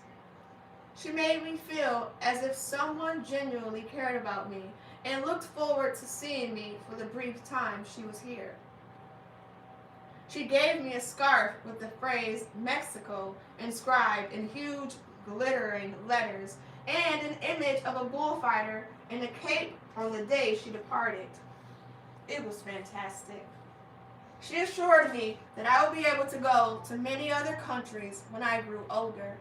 She made me feel as if someone genuinely cared about me and looked forward to seeing me for the brief time she was here. She gave me a scarf with the phrase Mexico inscribed in huge glittering letters and an image of a bullfighter in a cape on the day she departed. It was fantastic. She assured me that I would be able to go to many other countries when I grew older.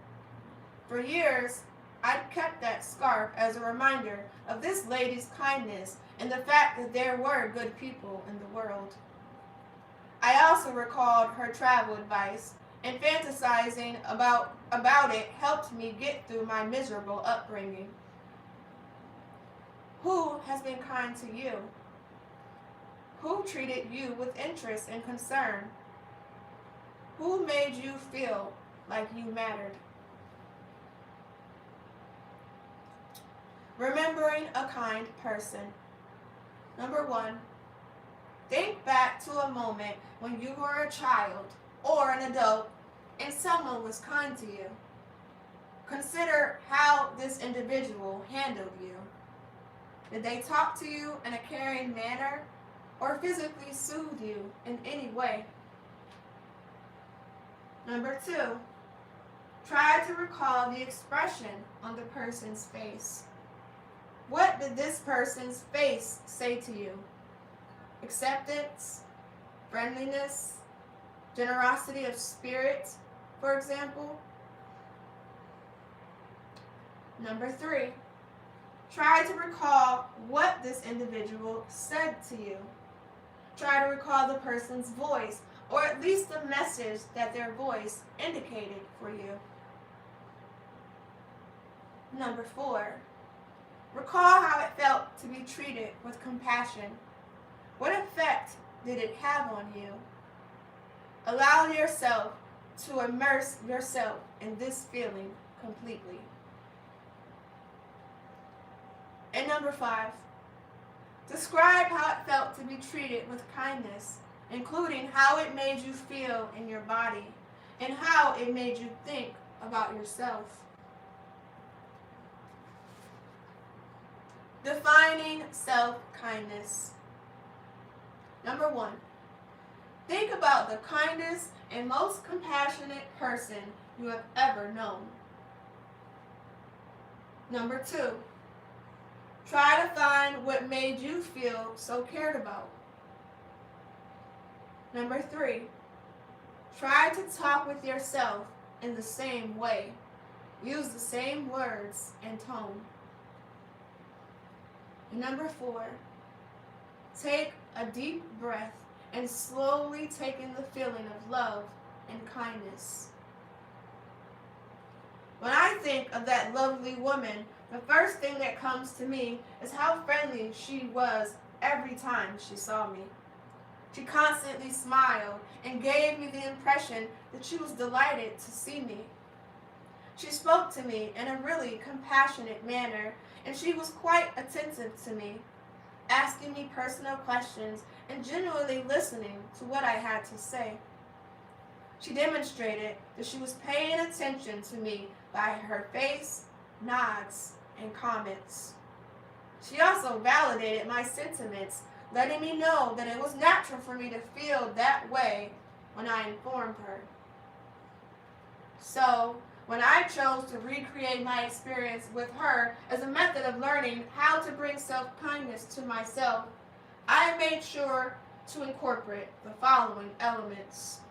For years, I'd kept that scarf as a reminder of this lady's kindness and the fact that there were good people in the world. I also recalled her travel advice, and fantasizing about it helped me get through my miserable upbringing. Who has been kind to you? Who treated you with interest and concern? Who made you feel like you mattered? Remembering a kind person. Number 1, think back to a moment when you were a child or an adult and someone was kind to you. Consider how this individual handled you. Did they talk to you in a caring manner or physically soothe you in any way? Number 2, try to recall the expression on the person's face. What did this person's face say to you? Acceptance, friendliness, generosity of spirit, for example? Number 3, try to recall what this individual said to you. Try to recall the person's voice, or at least the message that their voice indicated for you. Number 4, recall how it felt to be treated with compassion. What effect did it have on you? Allow yourself to immerse yourself in this feeling completely. And number 5, describe how it felt to be treated with kindness, including how it made you feel in your body and how it made you think about yourself. Defining self-kindness. Number 1, think about the kindest and most compassionate person you have ever known. Number 2, try to find what made you feel so cared about. Number 3, try to talk with yourself in the same way Use the same words and tone. And number 4, take a deep breath and slowly take in the feeling of love and kindness. When I think of that lovely woman, the first thing that comes to me is how friendly she was every time she saw me. She constantly smiled and gave me the impression that she was delighted to see me. She spoke to me in a really compassionate manner, and she was quite attentive to me, asking me personal questions and genuinely listening to what I had to say. She demonstrated that she was paying attention to me by her face, nods, and comments. She also validated my sentiments, letting me know that it was natural for me to feel that way when I informed her. So, when I chose to recreate my experience with her as a method of learning how to bring self-kindness to myself, I made sure to incorporate the following elements.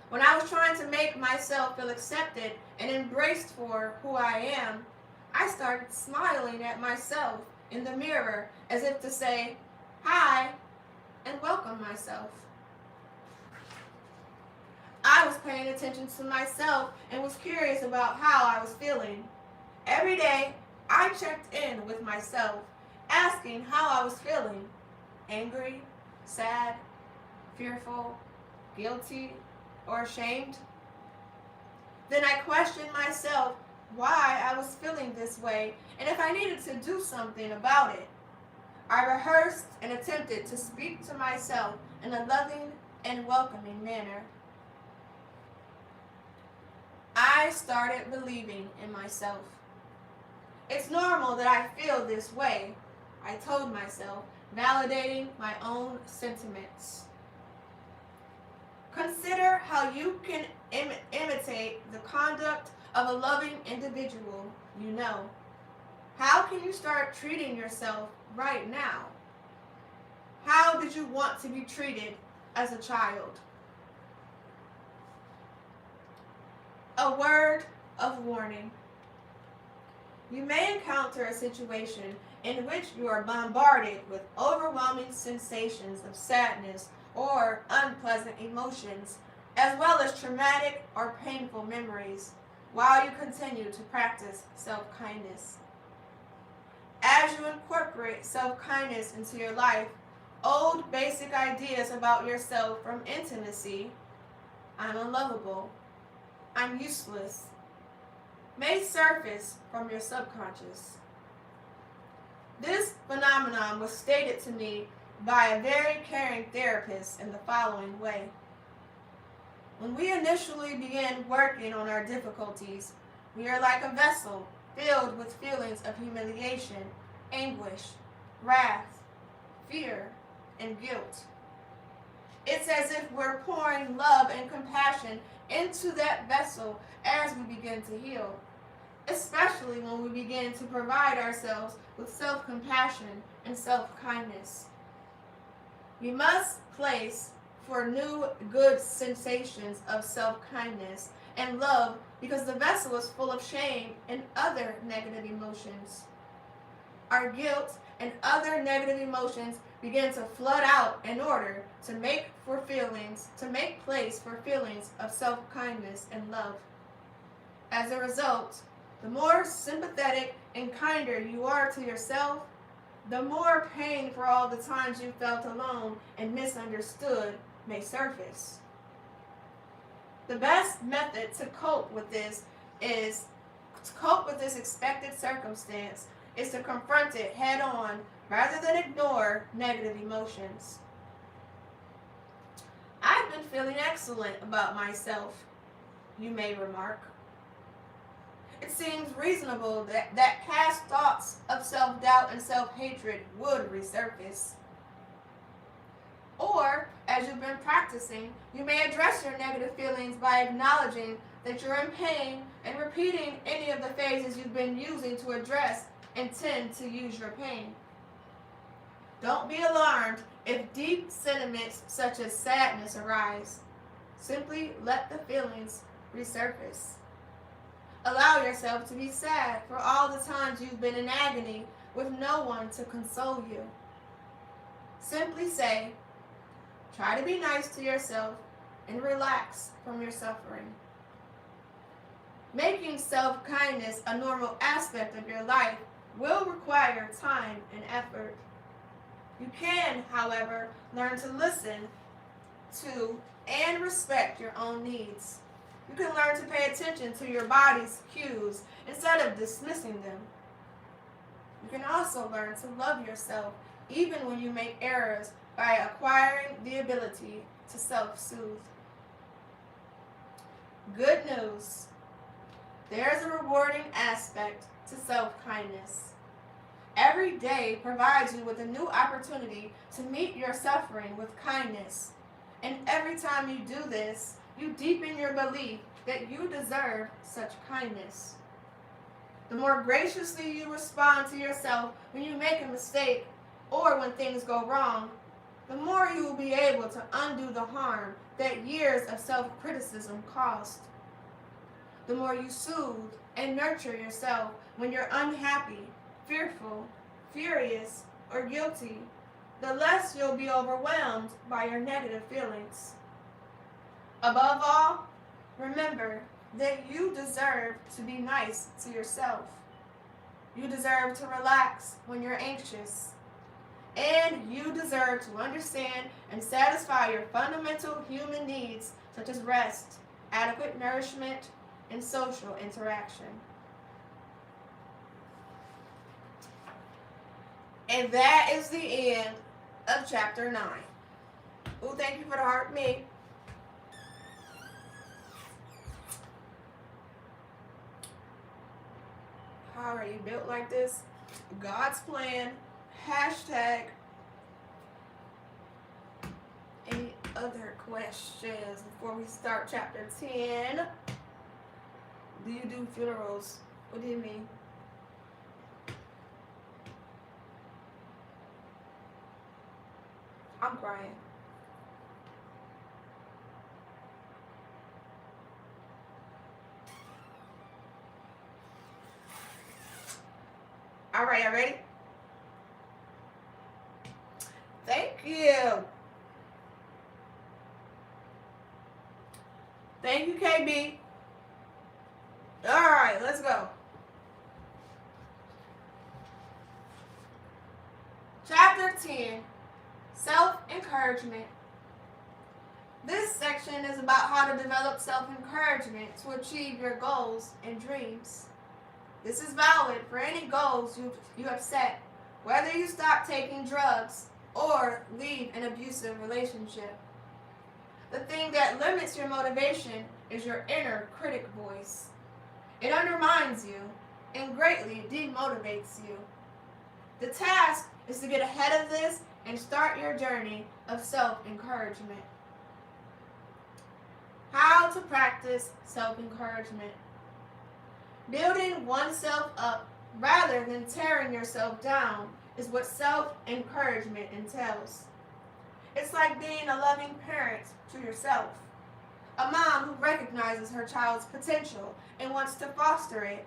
When I was trying to make myself feel accepted and embraced for who I am, I started smiling at myself in the mirror as if to say, "Hi," and welcome myself. I was paying attention to myself and was curious about how I was feeling. Every day, I checked in with myself, asking how I was feeling: angry, sad, fearful, guilty, or ashamed. Then I questioned myself why I was feeling this way and if I needed to do something about it. I rehearsed and attempted to speak to myself in a loving and welcoming manner. I started believing in myself. It's normal that I feel this way, I told myself, validating my own sentiments. Consider how you can imitate the conduct of a loving individual you know. How can you start treating yourself right now? How did you want to be treated as a child? A word of warning. You may encounter a situation in which you are bombarded with overwhelming sensations of sadness or unpleasant emotions, as well as traumatic or painful memories, while you continue to practice self-kindness. As you incorporate self-kindness into your life, old basic ideas about yourself from intimacy, "I'm unlovable," "I'm useless," may surface from your subconscious. This phenomenon was stated to me by a very caring therapist in the following way. When we initially begin working on our difficulties, we are like a vessel filled with feelings of humiliation, anguish, wrath, fear, and guilt. It's as if we're pouring love and compassion into that vessel as we begin to heal, especially when we begin to provide ourselves with self-compassion and self-kindness. We must place for new good sensations of self-kindness and love because the vessel is full of shame and other negative emotions. Our guilt and other negative emotions begin to flood out in order to make place for feelings of self-kindness and love. As a result, the more sympathetic and kinder you are to yourself, the more pain for all the times you felt alone and misunderstood may surface. The best method to cope with this expected circumstance is to confront it head on rather than ignore negative emotions. I've been feeling excellent about myself, you may remark. It seems reasonable that past thoughts of self-doubt and self-hatred would resurface. Or, as you've been practicing, you may address your negative feelings by acknowledging that you're in pain and repeating any of the phases you've been using to address and tend to use your pain. Don't be alarmed if deep sentiments such as sadness arise. Simply let the feelings resurface. Allow yourself to be sad for all the times you've been in agony with no one to console you. Simply say, try to be nice to yourself and relax from your suffering. Making self-kindness a normal aspect of your life will require time and effort. You can, however, learn to listen to and respect your own needs. You can learn to pay attention to your body's cues instead of dismissing them. You can also learn to love yourself even when you make errors by acquiring the ability to self-soothe. Good news. There's a rewarding aspect to self-kindness. Every day provides you with a new opportunity to meet your suffering with kindness. And every time you do this, you deepen your belief that you deserve such kindness. The more graciously you respond to yourself when you make a mistake or when things go wrong, the more you will be able to undo the harm that years of self-criticism caused. The more you soothe and nurture yourself when you're unhappy, fearful, furious, or guilty, the less you'll be overwhelmed by your negative feelings. Above all, remember that you deserve to be nice to yourself. You deserve to relax when you're anxious. And you deserve to understand and satisfy your fundamental human needs such as rest, adequate nourishment, and social interaction. And that is the end of chapter 9. Oh, thank you for the heart, me. How are you built like this? God's plan. Hashtag. Any other questions before we start chapter 10? Do you do funerals? What do you mean? I'm crying. All right, y'all ready? Thank you. Thank you, KB. All right, let's go. Chapter 10, Self-Encouragement. This section is about how to develop self-encouragement to achieve your goals and dreams. This is valid for any goals you have set, whether you stop taking drugs or leave an abusive relationship. The thing that limits your motivation is your inner critic voice. It undermines you and greatly demotivates you. The task is to get ahead of this and start your journey of self-encouragement. How to practice self-encouragement. Building oneself up rather than tearing yourself down is what self-encouragement entails. It's like being a loving parent to yourself. A mom who recognizes her child's potential and wants to foster it.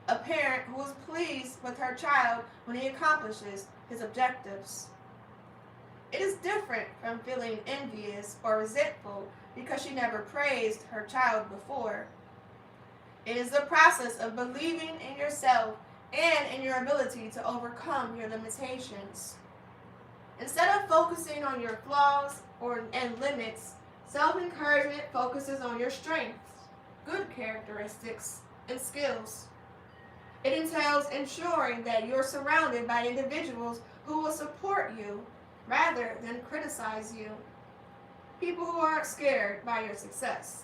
A parent who is pleased with her child when he accomplishes his objectives. It is different from feeling envious or resentful because she never praised her child before. It is the process of believing in yourself and in your ability to overcome your limitations. Instead of focusing on your flaws and limits, self-encouragement focuses on your strengths, good characteristics, and skills. It entails ensuring that you're surrounded by individuals who will support you rather than criticize you. People who aren't scared by your success.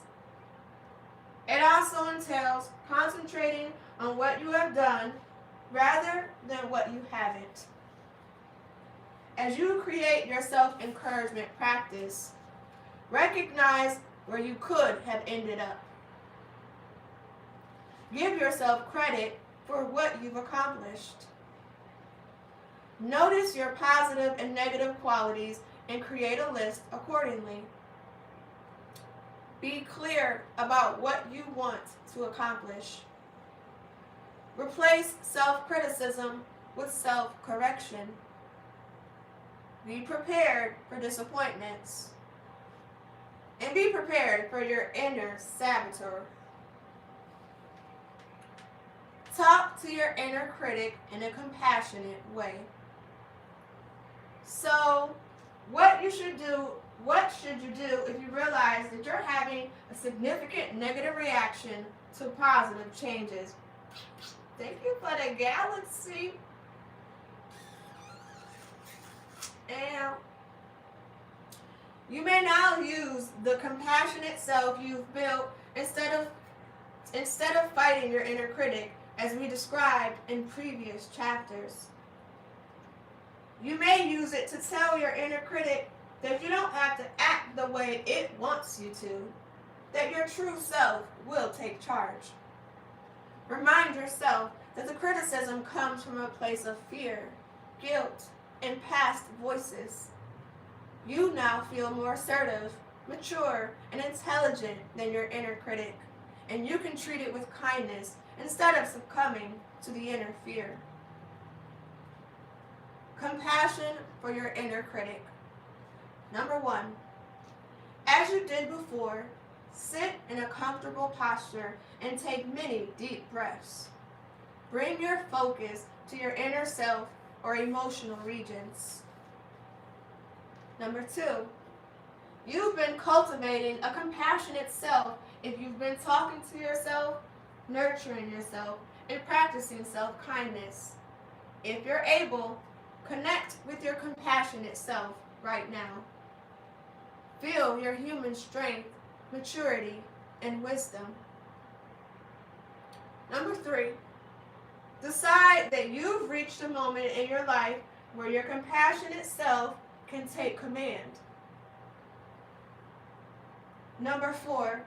It also entails concentrating on what you have done rather than what you haven't. As you create your self-encouragement practice, recognize where you could have ended up. Give yourself credit for what you've accomplished. Notice your positive and negative qualities and create a list accordingly. Be clear about what you want to accomplish. Replace self-criticism with self-correction. Be prepared for disappointments. And be prepared for your inner saboteur. Talk to your inner critic in a compassionate way. So, what should you do if you realize that you're having a significant negative reaction to positive changes? Thank you for the galaxy. And you may now use the compassionate self you've built instead of fighting your inner critic, as we described in previous chapters. You may use it to tell your inner critic that you don't have to act the way it wants you to, that your true self will take charge. Remind yourself that the criticism comes from a place of fear, guilt, and past voices. You now feel more assertive, mature, and intelligent than your inner critic, and you can treat it with kindness instead of succumbing to the inner fear. Compassion for your inner critic. Number 1, as you did before, sit in a comfortable posture and take many deep breaths. Bring your focus to your inner self or emotional regions. Number 2, you've been cultivating a compassionate self if you've been talking to yourself, nurturing yourself, and practicing self-kindness. If you're able, connect with your compassionate self right now. Feel your human strength, maturity, and wisdom. Number 3, decide that you've reached a moment in your life where your compassionate self can take command. Number 4,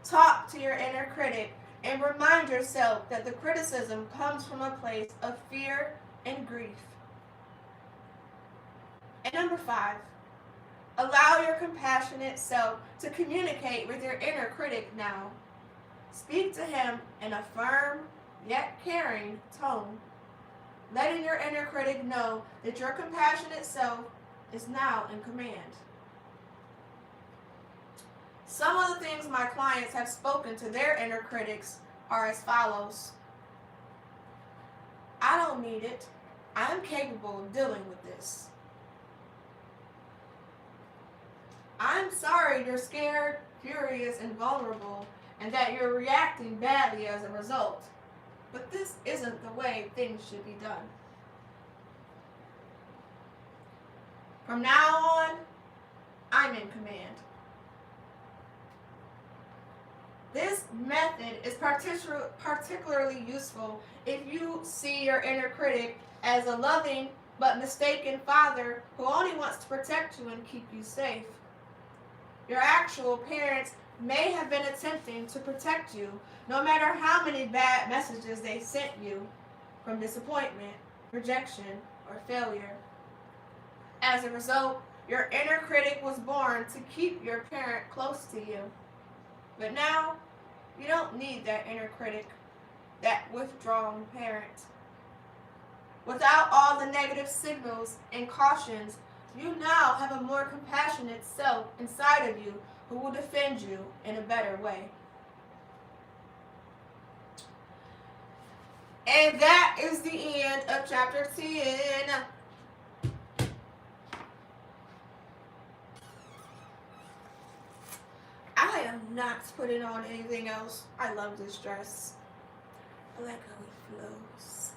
talk to your inner critic and remind yourself that the criticism comes from a place of fear and grief. And number 5, allow your compassionate self to communicate with your inner critic now. Speak to him in a firm yet caring tone, letting your inner critic know that your compassionate self is now in command. Some of the things my clients have spoken to their inner critics are as follows. I don't need it. I am capable of dealing with this. I'm sorry you're scared, furious, and vulnerable, and that you're reacting badly as a result. But this isn't the way things should be done. From now on, I'm in command. This method is particularly useful if you see your inner critic as a loving but mistaken father who only wants to protect you and keep you safe. Your actual parents may have been attempting to protect you, no matter how many bad messages they sent you from disappointment, rejection, or failure. As a result, your inner critic was born to keep your parent close to you. But now, you don't need that inner critic, that withdrawn parent. Without all the negative signals and cautions, you now have a more compassionate self inside of you who will defend you in a better way. And that is the end of chapter 10. I am not putting on anything else. I love this dress. I like how it flows.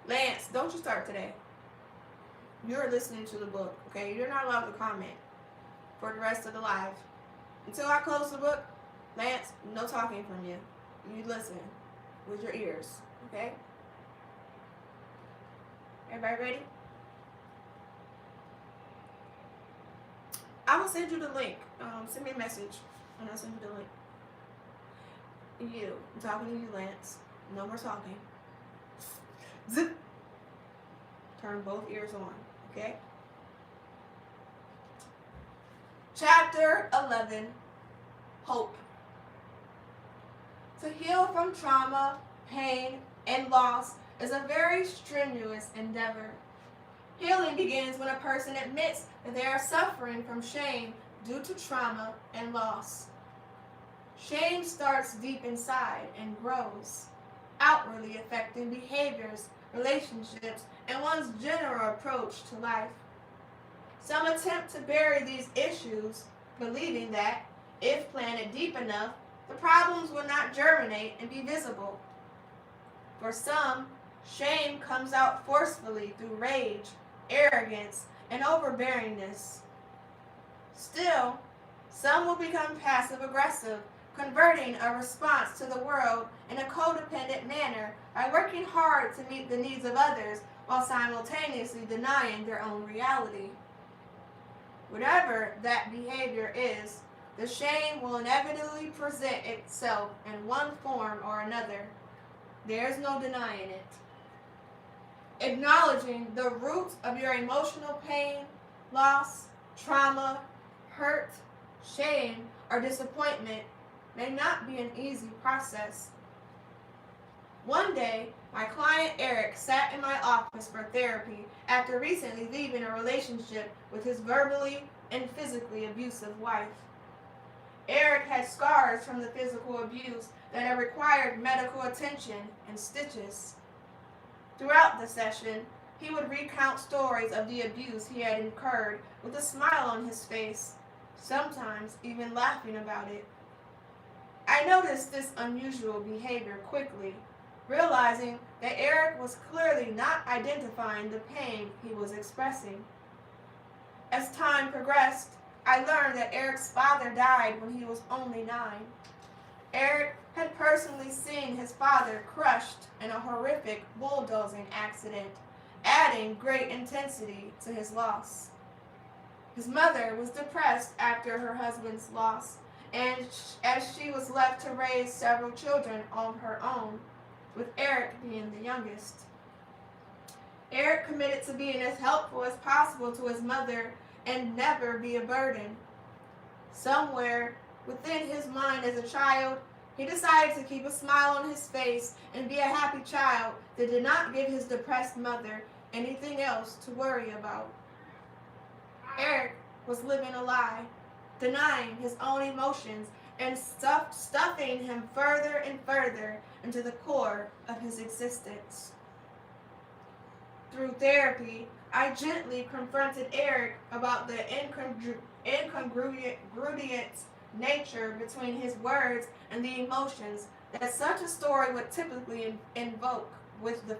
Lance, don't you start today. You're listening to the book, okay? You're not allowed to comment for the rest of the live. Until I close the book, Lance, no talking from you. You listen with your ears, okay? Everybody ready? I will send you the link. Send me a message, and I'll send you the link. You, I'm talking to you, Lance. No more talking. Zip. Turn both ears on, okay? Chapter 11, Hope. To heal from trauma, pain, and loss is a very strenuous endeavor. Healing begins when a person admits that they are suffering from shame due to trauma and loss. Shame starts deep inside and grows, outwardly affecting behaviors, relationships, and one's general approach to life. Some attempt to bury these issues, believing that, if planted deep enough, the problems will not germinate and be visible. For some, shame comes out forcefully through rage, arrogance, and overbearingness. Still, some will become passive-aggressive, converting a response to the world in a codependent manner by working hard to meet the needs of others while simultaneously denying their own reality. Whatever that behavior is, the shame will inevitably present itself in one form or another. There's no denying it. Acknowledging the roots of your emotional pain, loss, trauma, hurt, shame, or disappointment may not be an easy process. One day, my client Eric sat in my office for therapy after recently leaving a relationship with his verbally and physically abusive wife. Eric had scars from the physical abuse that had required medical attention and stitches. Throughout the session, he would recount stories of the abuse he had incurred with a smile on his face, sometimes even laughing about it. I noticed this unusual behavior quickly, realizing that Eric was clearly not identifying the pain he was expressing. As time progressed, I learned that Eric's father died when he was only 9. Eric had personally seen his father crushed in a horrific bulldozing accident, adding great intensity to his loss. His mother was depressed after her husband's loss, and as she was left to raise several children on her own, with Eric being the youngest. Eric committed to being as helpful as possible to his mother and never be a burden. Somewhere within his mind as a child, he decided to keep a smile on his face and be a happy child that did not give his depressed mother anything else to worry about. Eric was living a lie, denying his own emotions and stuffing him further and further into the core of his existence. Through therapy, I gently confronted Eric about the incongruent nature between his words and the emotions that such a story would typically invoke, with the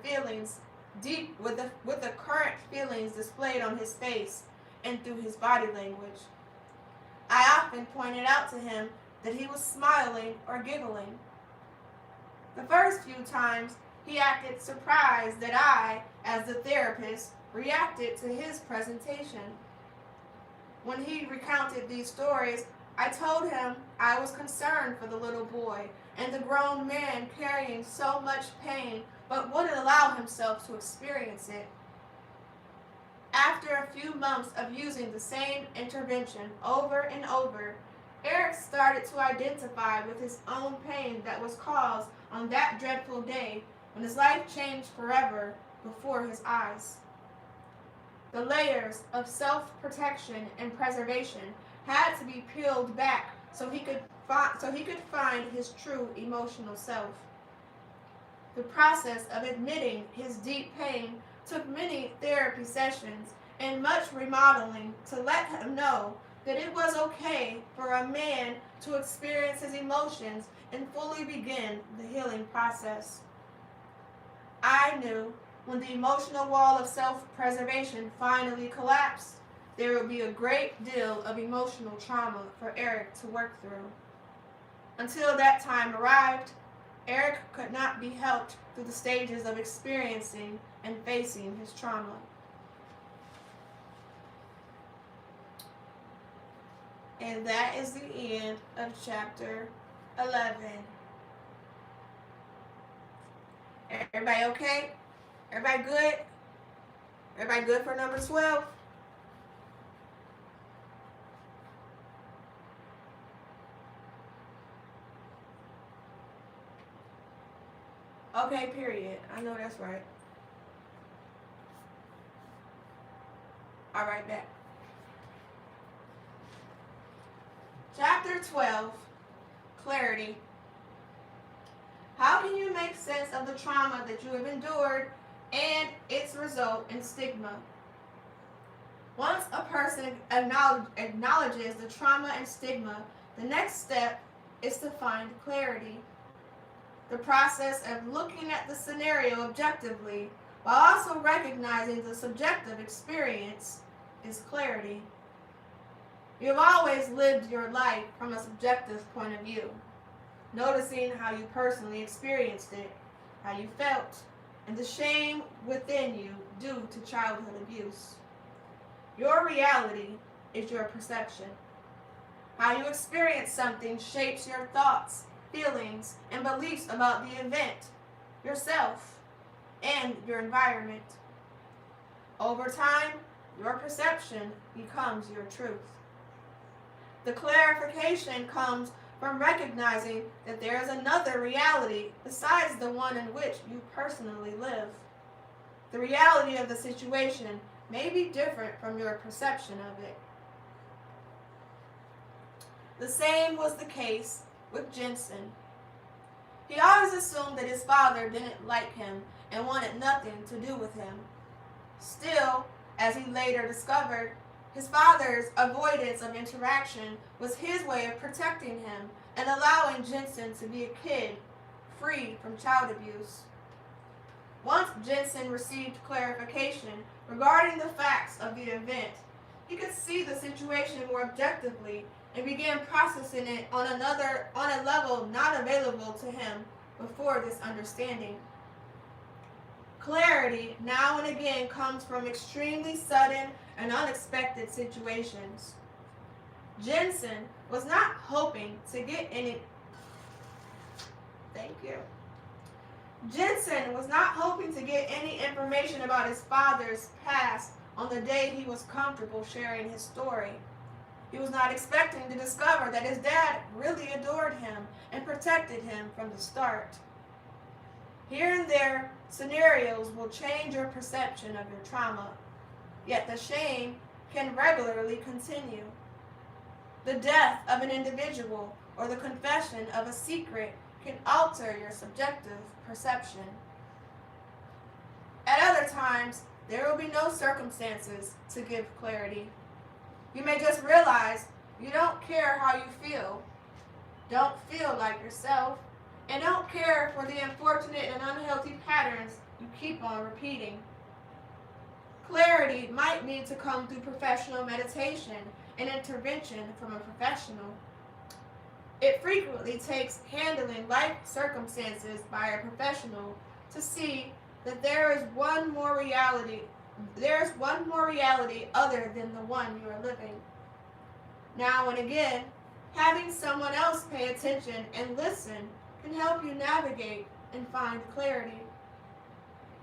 current feelings displayed on his face and through his body language. I often pointed out to him that he was smiling or giggling. The first few times, he acted surprised that I, as the therapist, reacted to his presentation. When he recounted these stories, I told him I was concerned for the little boy and the grown man carrying so much pain but wouldn't allow himself to experience it. After a few months of using the same intervention over and over, Eric started to identify with his own pain that was caused on that dreadful day when his life changed forever before his eyes. The layers of self-protection and preservation had to be peeled back so he could find his true emotional self. The process of admitting his deep pain took many therapy sessions and much remodeling to let him know that it was okay for a man to experience his emotions and fully begin the healing process. I knew when the emotional wall of self-preservation finally collapsed, there would be a great deal of emotional trauma for Eric to work through. Until that time arrived, Eric could not be helped through the stages of experiencing and facing his trauma. And that is the end of chapter 11. Everybody okay? Everybody good? Everybody good for number 12? Okay, period. I know that's right. All right, back. Chapter 12, Clarity. How can you make sense of the trauma that you have endured and its result in stigma? Once a person acknowledges the trauma and stigma, the next step is to find clarity. The process of looking at the scenario objectively while also recognizing the subjective experience is clarity. You have always lived your life from a subjective point of view, noticing how you personally experienced it, how you felt, and the shame within you due to childhood abuse. Your reality is your perception. How you experience something shapes your thoughts, feelings, and beliefs about the event, yourself, and your environment. Over time, your perception becomes your truth. The clarification comes from recognizing that there is another reality besides the one in which you personally live. The reality of the situation may be different from your perception of it. The same was the case with Jensen. He always assumed that his father didn't like him and wanted nothing to do with him. Still, as he later discovered, his father's avoidance of interaction was his way of protecting him and allowing Jensen to be a kid free from child abuse. Once Jensen received clarification regarding the facts of the event, he could see the situation more objectively and began processing it on a level not available to him before this understanding. Clarity now and again comes from extremely sudden and unexpected situations. Jensen was not hoping to get any Jensen was not hoping to get any information about his father's past on the day he was comfortable sharing his story. He was not expecting to discover that his dad really adored him and protected him from the start. Here and there, scenarios will change your perception of your trauma, yet the shame can regularly continue. The death of an individual or the confession of a secret can alter your subjective perception. At other times, there will be no circumstances to give clarity. You may just realize you don't care how you feel, don't feel like yourself, and don't care for the unfortunate and unhealthy patterns you keep on repeating. Clarity might need to come through professional meditation and intervention from a professional. It frequently takes handling life circumstances by a professional to see that there is one more reality other than the one you are living. Now and again, having someone else pay attention and listen can help you navigate and find clarity.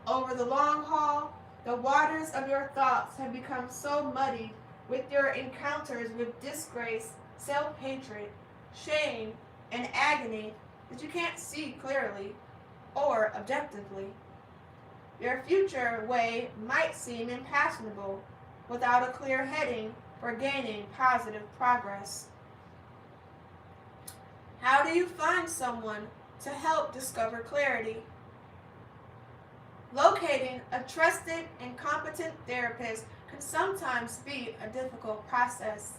Over the long haul, the waters of your thoughts have become so muddied with your encounters with disgrace, self-hatred, shame, and agony that you can't see clearly or objectively. Your future way might seem impassable without a clear heading for gaining positive progress. How do you find someone to help discover clarity? Locating a trusted and competent therapist can sometimes be a difficult process.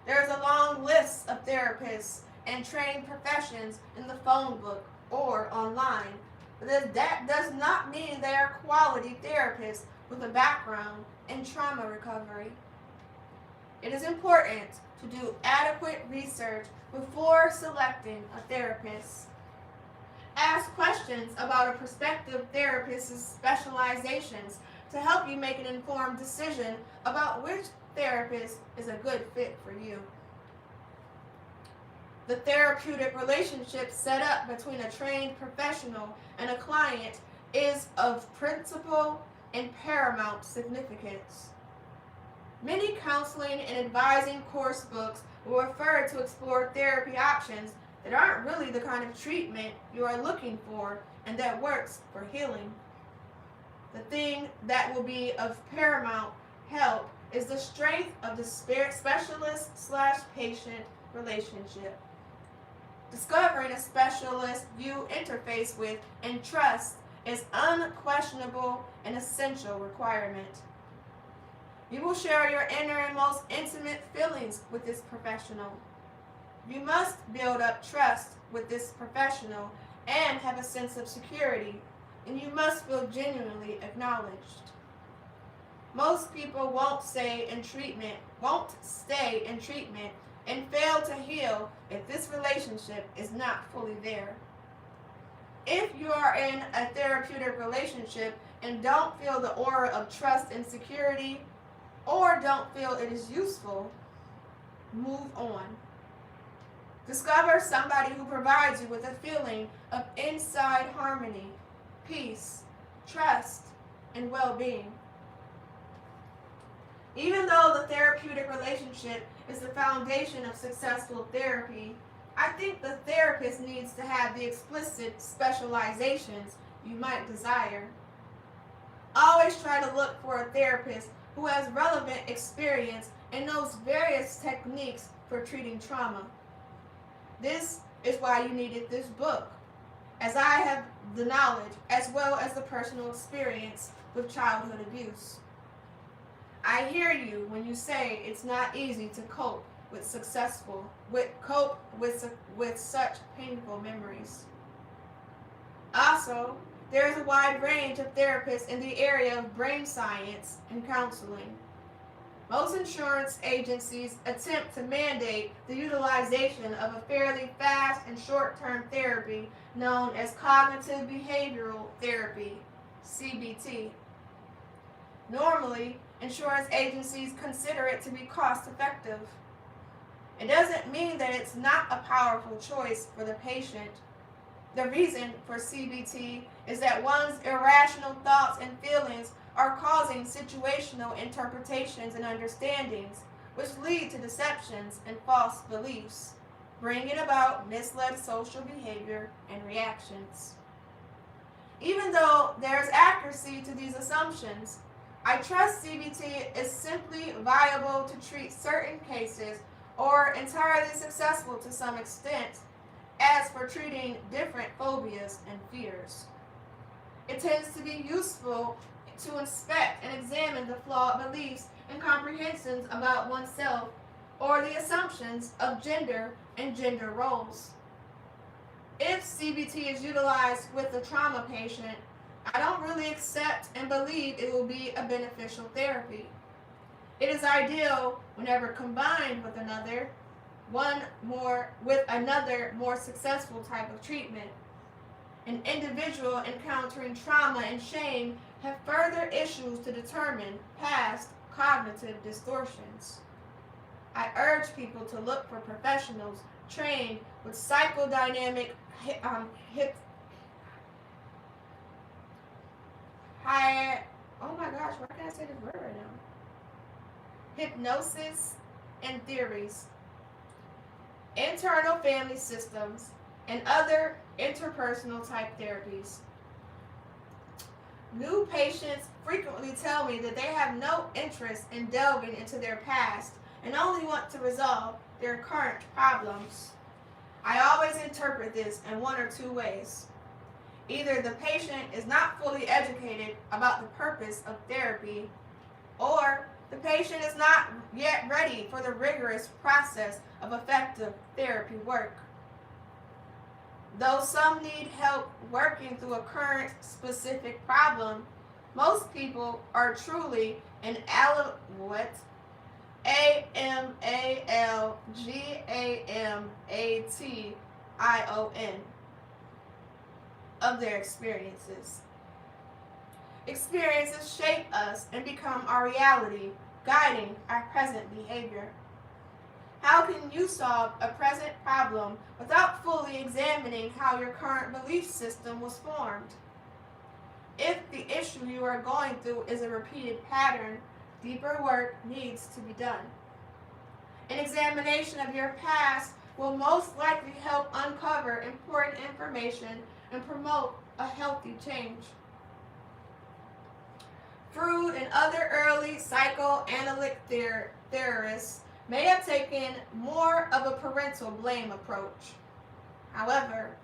There is a long list of therapists and trained professions in the phone book or online, but that does not mean they are quality therapists with a background in trauma recovery. It is important to do adequate research before selecting a therapist. Ask questions about a prospective therapist's specializations to help you make an informed decision about which therapist is a good fit for you. The therapeutic relationship set up between a trained professional and a client is of principal and paramount significance. Many counseling and advising course books will refer to explore therapy options that aren't really the kind of treatment you are looking for and that works for healing. The thing that will be of paramount help is the strength of the specialist/patient relationship. Discovering a specialist you interface with and trust is unquestionable and essential requirement. You will share your inner and most intimate feelings with this professional. You must build up trust with this professional and have a sense of security, and you must feel genuinely acknowledged. Most people won't stay in treatment and fail to heal if this relationship is not fully there. If you are in a therapeutic relationship and don't feel the aura of trust and security, or don't feel it is useful, move on. Discover somebody who provides you with a feeling of inside harmony, peace, trust, and well-being. Even though the therapeutic relationship is the foundation of successful therapy, I think the therapist needs to have the explicit specializations you might desire. Always try to look for a therapist who has relevant experience and knows various techniques for treating trauma. This is why you needed this book, as I have the knowledge as well as the personal experience with childhood abuse. I hear you when you say it's not easy to cope with such painful memories. Also, there is a wide range of therapists in the area of brain science and counseling. Most insurance agencies attempt to mandate the utilization of a fairly fast and short-term therapy known as cognitive behavioral therapy, CBT. Normally, insurance agencies consider it to be cost-effective. It doesn't mean that it's not a powerful choice for the patient. The reason for CBT is that one's irrational thoughts and feelings are causing situational interpretations and understandings, which lead to deceptions and false beliefs, bringing about misled social behavior and reactions. Even though there is accuracy to these assumptions, I trust CBT is simply viable to treat certain cases or entirely successful to some extent, as for treating different phobias and fears. It tends to be useful to inspect and examine the flawed beliefs and comprehensions about oneself or the assumptions of gender and gender roles. If CBT is utilized with a trauma patient, I don't really accept and believe it will be a beneficial therapy. It is ideal whenever combined with another more successful type of treatment. An individual encountering trauma and shame have further issues to determine past cognitive distortions. I urge people to look for professionals trained with psychodynamic hypnosis and theories, internal family systems, and other interpersonal type therapies. New patients frequently tell me that they have no interest in delving into their past and only want to resolve their current problems. I always interpret this in one or two ways. Either the patient is not fully educated about the purpose of therapy, or the patient is not yet ready for the rigorous process of effective therapy work. Though some need help working through a current specific problem, most people are truly amalgamation of their experiences. Experiences shape us and become our reality, guiding our present behavior. How can you solve a present problem without fully examining how your current belief system was formed? If the issue you are going through is a repeated pattern, deeper work needs to be done. An examination of your past will most likely help uncover important information and promote a healthy change. Freud and other early psychoanalytic theorists may have taken more of a parental blame approach. However,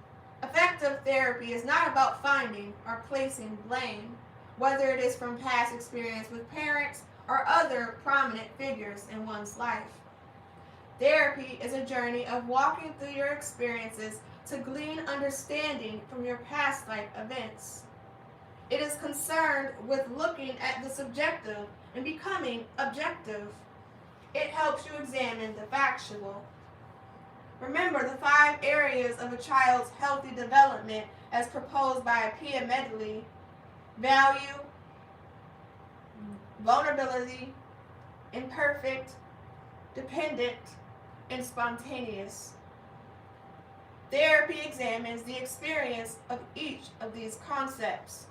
effective therapy is not about finding or placing blame, whether it is from past experience with parents or other prominent figures in one's life. Therapy is a journey of walking through your experiences to glean understanding from your past life events. It is concerned with looking at the subjective and becoming objective. It helps you examine the factual. Remember the 5 areas of a child's healthy development as proposed by Pia Medley: value, vulnerability, imperfect, dependent, and spontaneous. Therapy examines the experience of each of these concepts.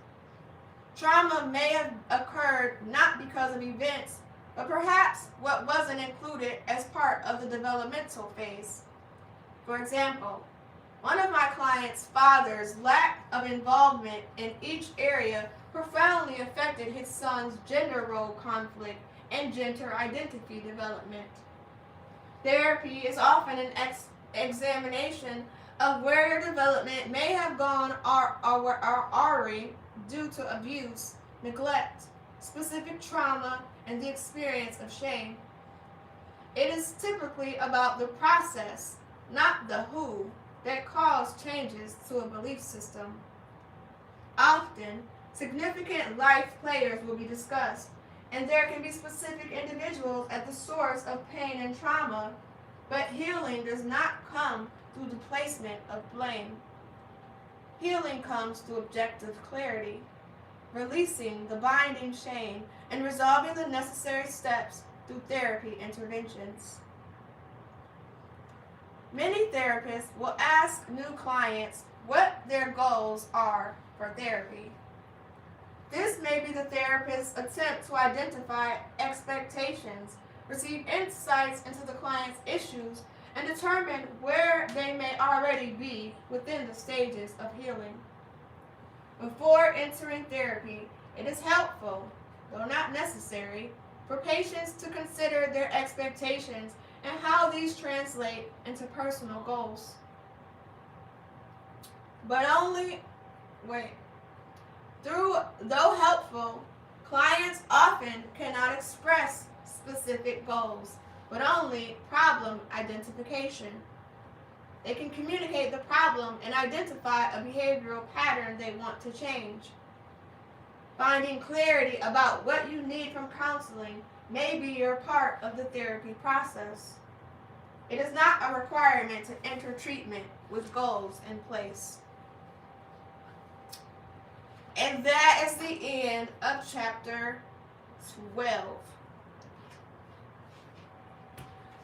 Trauma may have occurred not because of events, but perhaps what wasn't included as part of the developmental phase. For example, one of my clients' father's lack of involvement in each area profoundly affected his son's gender role conflict and gender identity development. Therapy is often an examination of where your development may have gone awry due to abuse, neglect, specific trauma, and the experience of shame. It is typically about the process, not the who, that cause changes to a belief system. Often, significant life players will be discussed, and there can be specific individuals at the source of pain and trauma, but healing does not come through the placement of blame. Healing comes through objective clarity, releasing the binding shame and resolving the necessary steps through therapy interventions. Many therapists will ask new clients what their goals are for therapy. This may be the therapist's attempt to identify expectations, receive insights into the client's issues, and determine where they may already be within the stages of healing. Before entering therapy, it is helpful, though not necessary, for patients to consider their expectations and how these translate into personal goals. Though helpful, clients often cannot express specific goals, but only problem identification. They can communicate the problem and identify a behavioral pattern they want to change. Finding clarity about what you need from counseling may be your part of the therapy process. It is not a requirement to enter treatment with goals in place. And that is the end of chapter 12.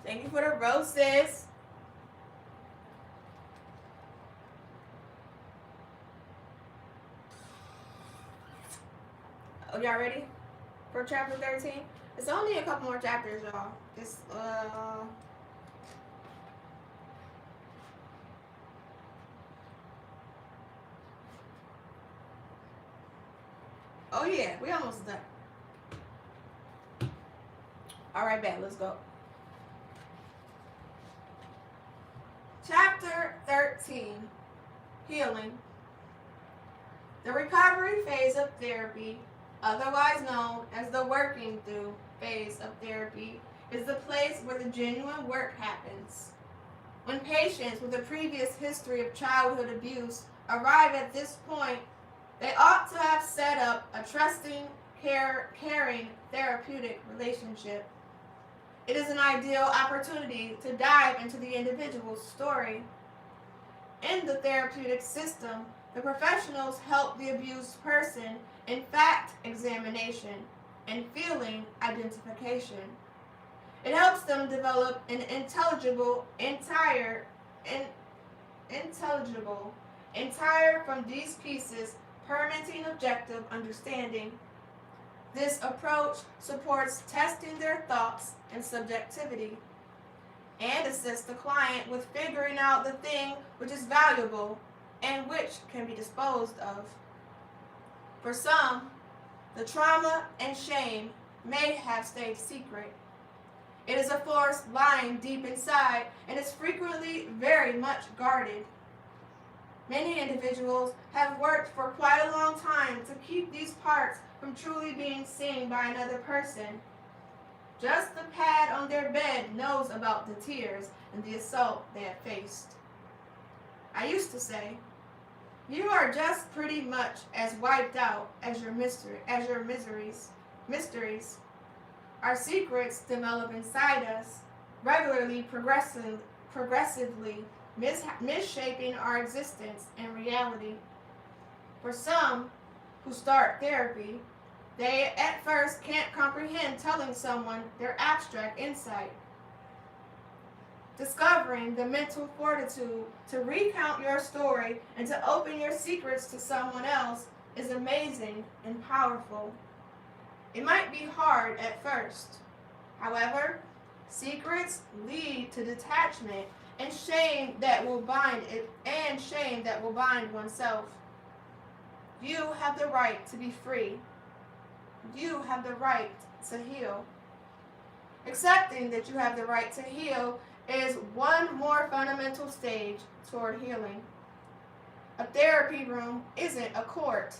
Thank you for the roses. Oh, y'all ready for chapter 13? It's only a couple more chapters, y'all. It's oh yeah, we almost done. All right, bet. Let's go. Chapter 13, Healing. The recovery phase of therapy, otherwise known as the working through phase of therapy, is the place where the genuine work happens. When patients with a previous history of childhood abuse arrive at this point, they ought to have set up a trusting, caring, therapeutic relationship. It is an ideal opportunity to dive into the individual's story. In the therapeutic system, the professionals help the abused person in fact examination and feeling identification. It helps them develop an entire from these pieces permitting objective understanding. This approach supports testing their thoughts and subjectivity, and assists the client with figuring out the thing which is valuable and which can be disposed of. For some, the trauma and shame may have stayed secret. It is a force lying deep inside and is frequently very much guarded. Many individuals have worked for quite a long time to keep these parts from truly being seen by another person. Just the pad on their bed knows about the tears and the assault they have faced. I used to say, you are just pretty much as wiped out as your mysteries. Our secrets develop inside us, regularly progressively misshaping our existence and reality. For some who start therapy, they at first can't comprehend telling someone their abstract insight. Discovering the mental fortitude to recount your story and to open your secrets to someone else is amazing and powerful. It might be hard at first. However, secrets lead to detachment and shame that will bind oneself. You have the right to be free. You have the right to heal. Accepting that you have the right to heal is one more fundamental stage toward healing. A therapy room isn't a court,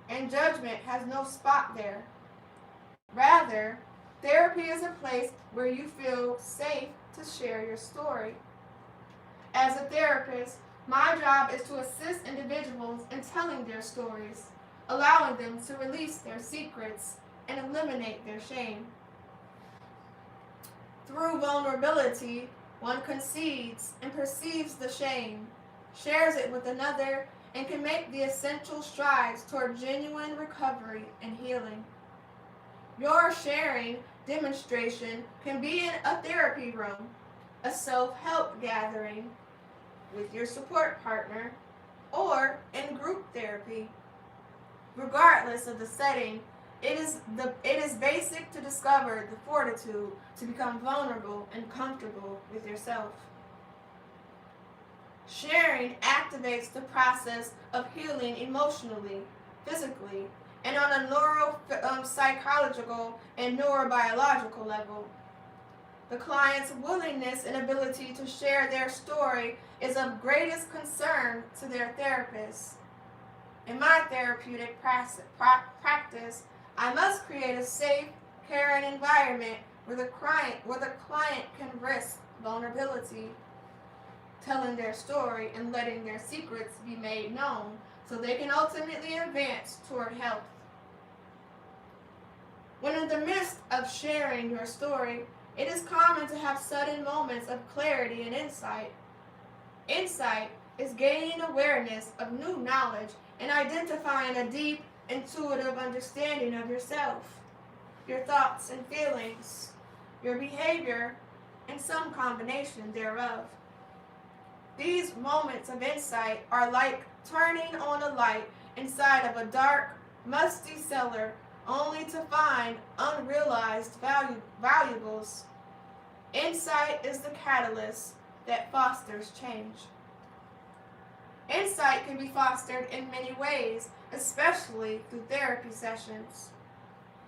and judgment has no spot there. Rather, therapy is a place where you feel safe to share your story. As a therapist, my job is to assist individuals in telling their stories, allowing them to release their secrets and eliminate their shame. Through vulnerability, one concedes and perceives the shame, shares it with another, and can make the essential strides toward genuine recovery and healing. Your sharing demonstration can be in a therapy room, a self-help gathering with your support partner, or in group therapy. Regardless of the setting, it is basic to discover the fortitude to become vulnerable and comfortable with yourself. Sharing activates the process of healing emotionally, physically, and on a neuropsychological and neurobiological level. The client's willingness and ability to share their story is of greatest concern to their therapist. In my therapeutic practice, I must create a safe, caring environment where the client can risk vulnerability, telling their story and letting their secrets be made known so they can ultimately advance toward health. When in the midst of sharing your story, it is common to have sudden moments of clarity and insight. Insight is gaining awareness of new knowledge and identifying a deep, intuitive understanding of yourself, your thoughts and feelings, your behavior, and some combination thereof. These moments of insight are like turning on a light inside of a dark, musty cellar only to find unrealized valuables. Insight is the catalyst that fosters change. Insight can be fostered in many ways, especially through therapy sessions.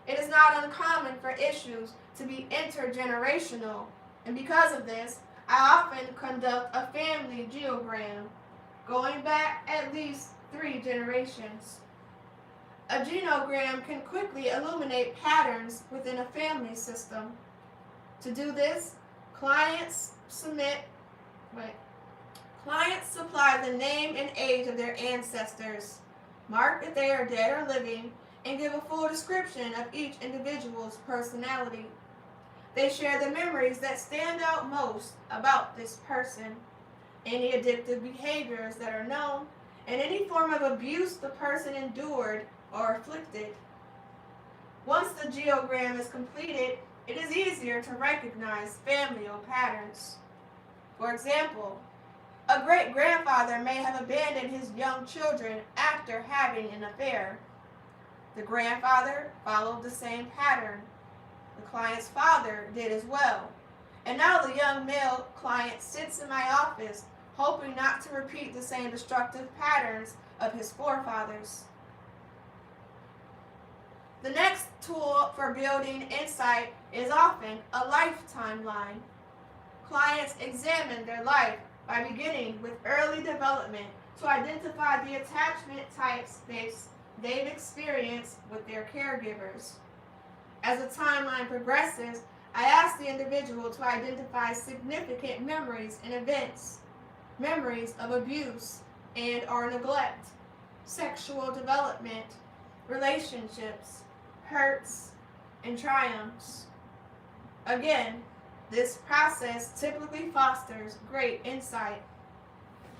It is not uncommon for issues to be intergenerational, and because of this, I often conduct a family geogram, going back at least 3 generations. A genogram can quickly illuminate patterns within a family system. To do this, clients supply the name and age of their ancestors, mark if they are dead or living, and give a full description of each individual's personality. They share the memories that stand out most about this person, any addictive behaviors that are known, and any form of abuse the person endured or afflicted. Once the geogram is completed, it is easier to recognize familial patterns. For example, A great-grandfather may have abandoned his young children after having an affair. The grandfather followed the same pattern. The client's father did as well. And now the young male client sits in my office, hoping not to repeat the same destructive patterns of his forefathers. The next tool for building insight is often a life timeline. Clients examine their life by beginning with early development to identify the attachment types they've experienced with their caregivers. As the timeline progresses, I ask the individual to identify significant memories and events, memories of abuse and or neglect, sexual development, relationships, hurts, and triumphs. Again, this process typically fosters great insight.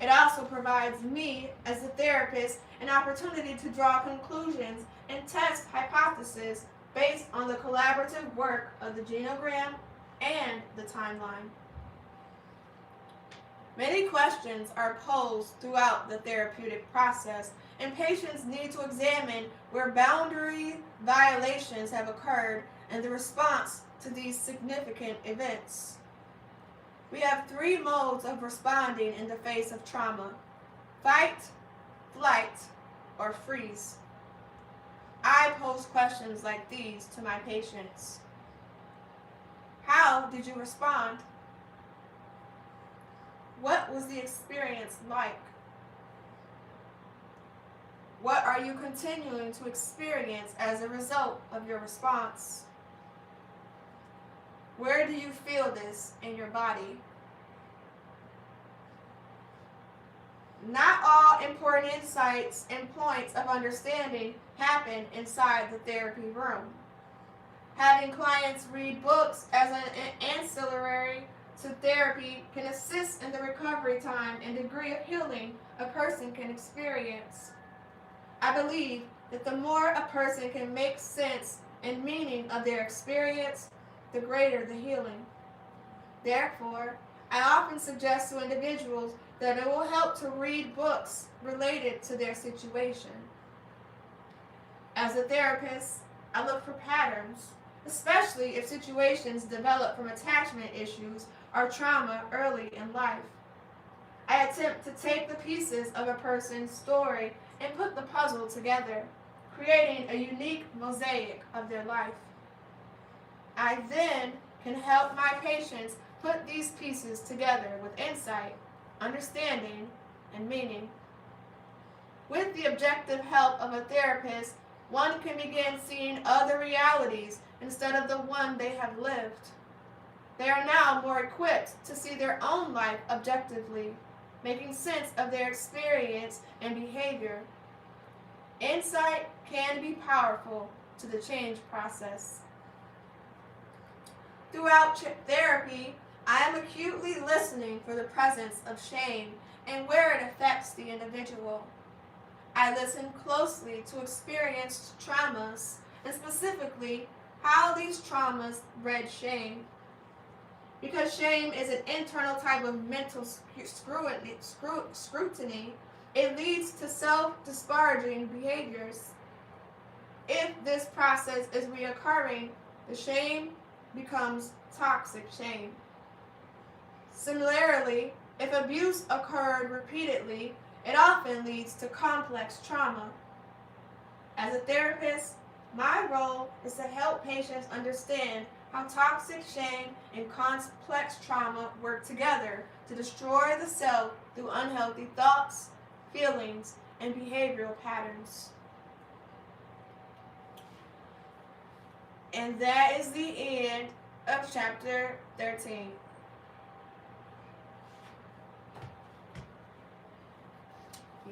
It also provides me, as a therapist, an opportunity to draw conclusions and test hypotheses based on the collaborative work of the genogram and the timeline. Many questions are posed throughout the therapeutic process, and patients need to examine where boundary violations have occurred and the response to these significant events. We have 3 modes of responding in the face of trauma: fight, flight, or freeze. I pose questions like these to my patients. How did you respond? What was the experience like? What are you continuing to experience as a result of your response? Where do you feel this in your body? Not all important insights and points of understanding happen inside the therapy room. Having clients read books as an ancillary to therapy can assist in the recovery time and degree of healing a person can experience. I believe that the more a person can make sense and meaning of their experience, the greater the healing. Therefore, I often suggest to individuals that it will help to read books related to their situation. As a therapist, I look for patterns, especially if situations develop from attachment issues or trauma early in life. I attempt to take the pieces of a person's story and put the puzzle together, creating a unique mosaic of their life. I then can help my patients put these pieces together with insight, understanding, and meaning. With the objective help of a therapist, one can begin seeing other realities instead of the one they have lived. They are now more equipped to see their own life objectively, making sense of their experience and behavior. Insight can be powerful to the change process. Throughout therapy, I am acutely listening for the presence of shame and where it affects the individual. I listen closely to experienced traumas and specifically how these traumas bred shame. Because shame is an internal type of mental scrutiny, it leads to self-disparaging behaviors. If this process is reoccurring, the shame becomes toxic shame. Similarly, if abuse occurred repeatedly, it often leads to complex trauma. As a therapist, my role is to help patients understand how toxic shame and complex trauma work together to destroy the self through unhealthy thoughts, feelings, and behavioral patterns. And that is the end of chapter 13.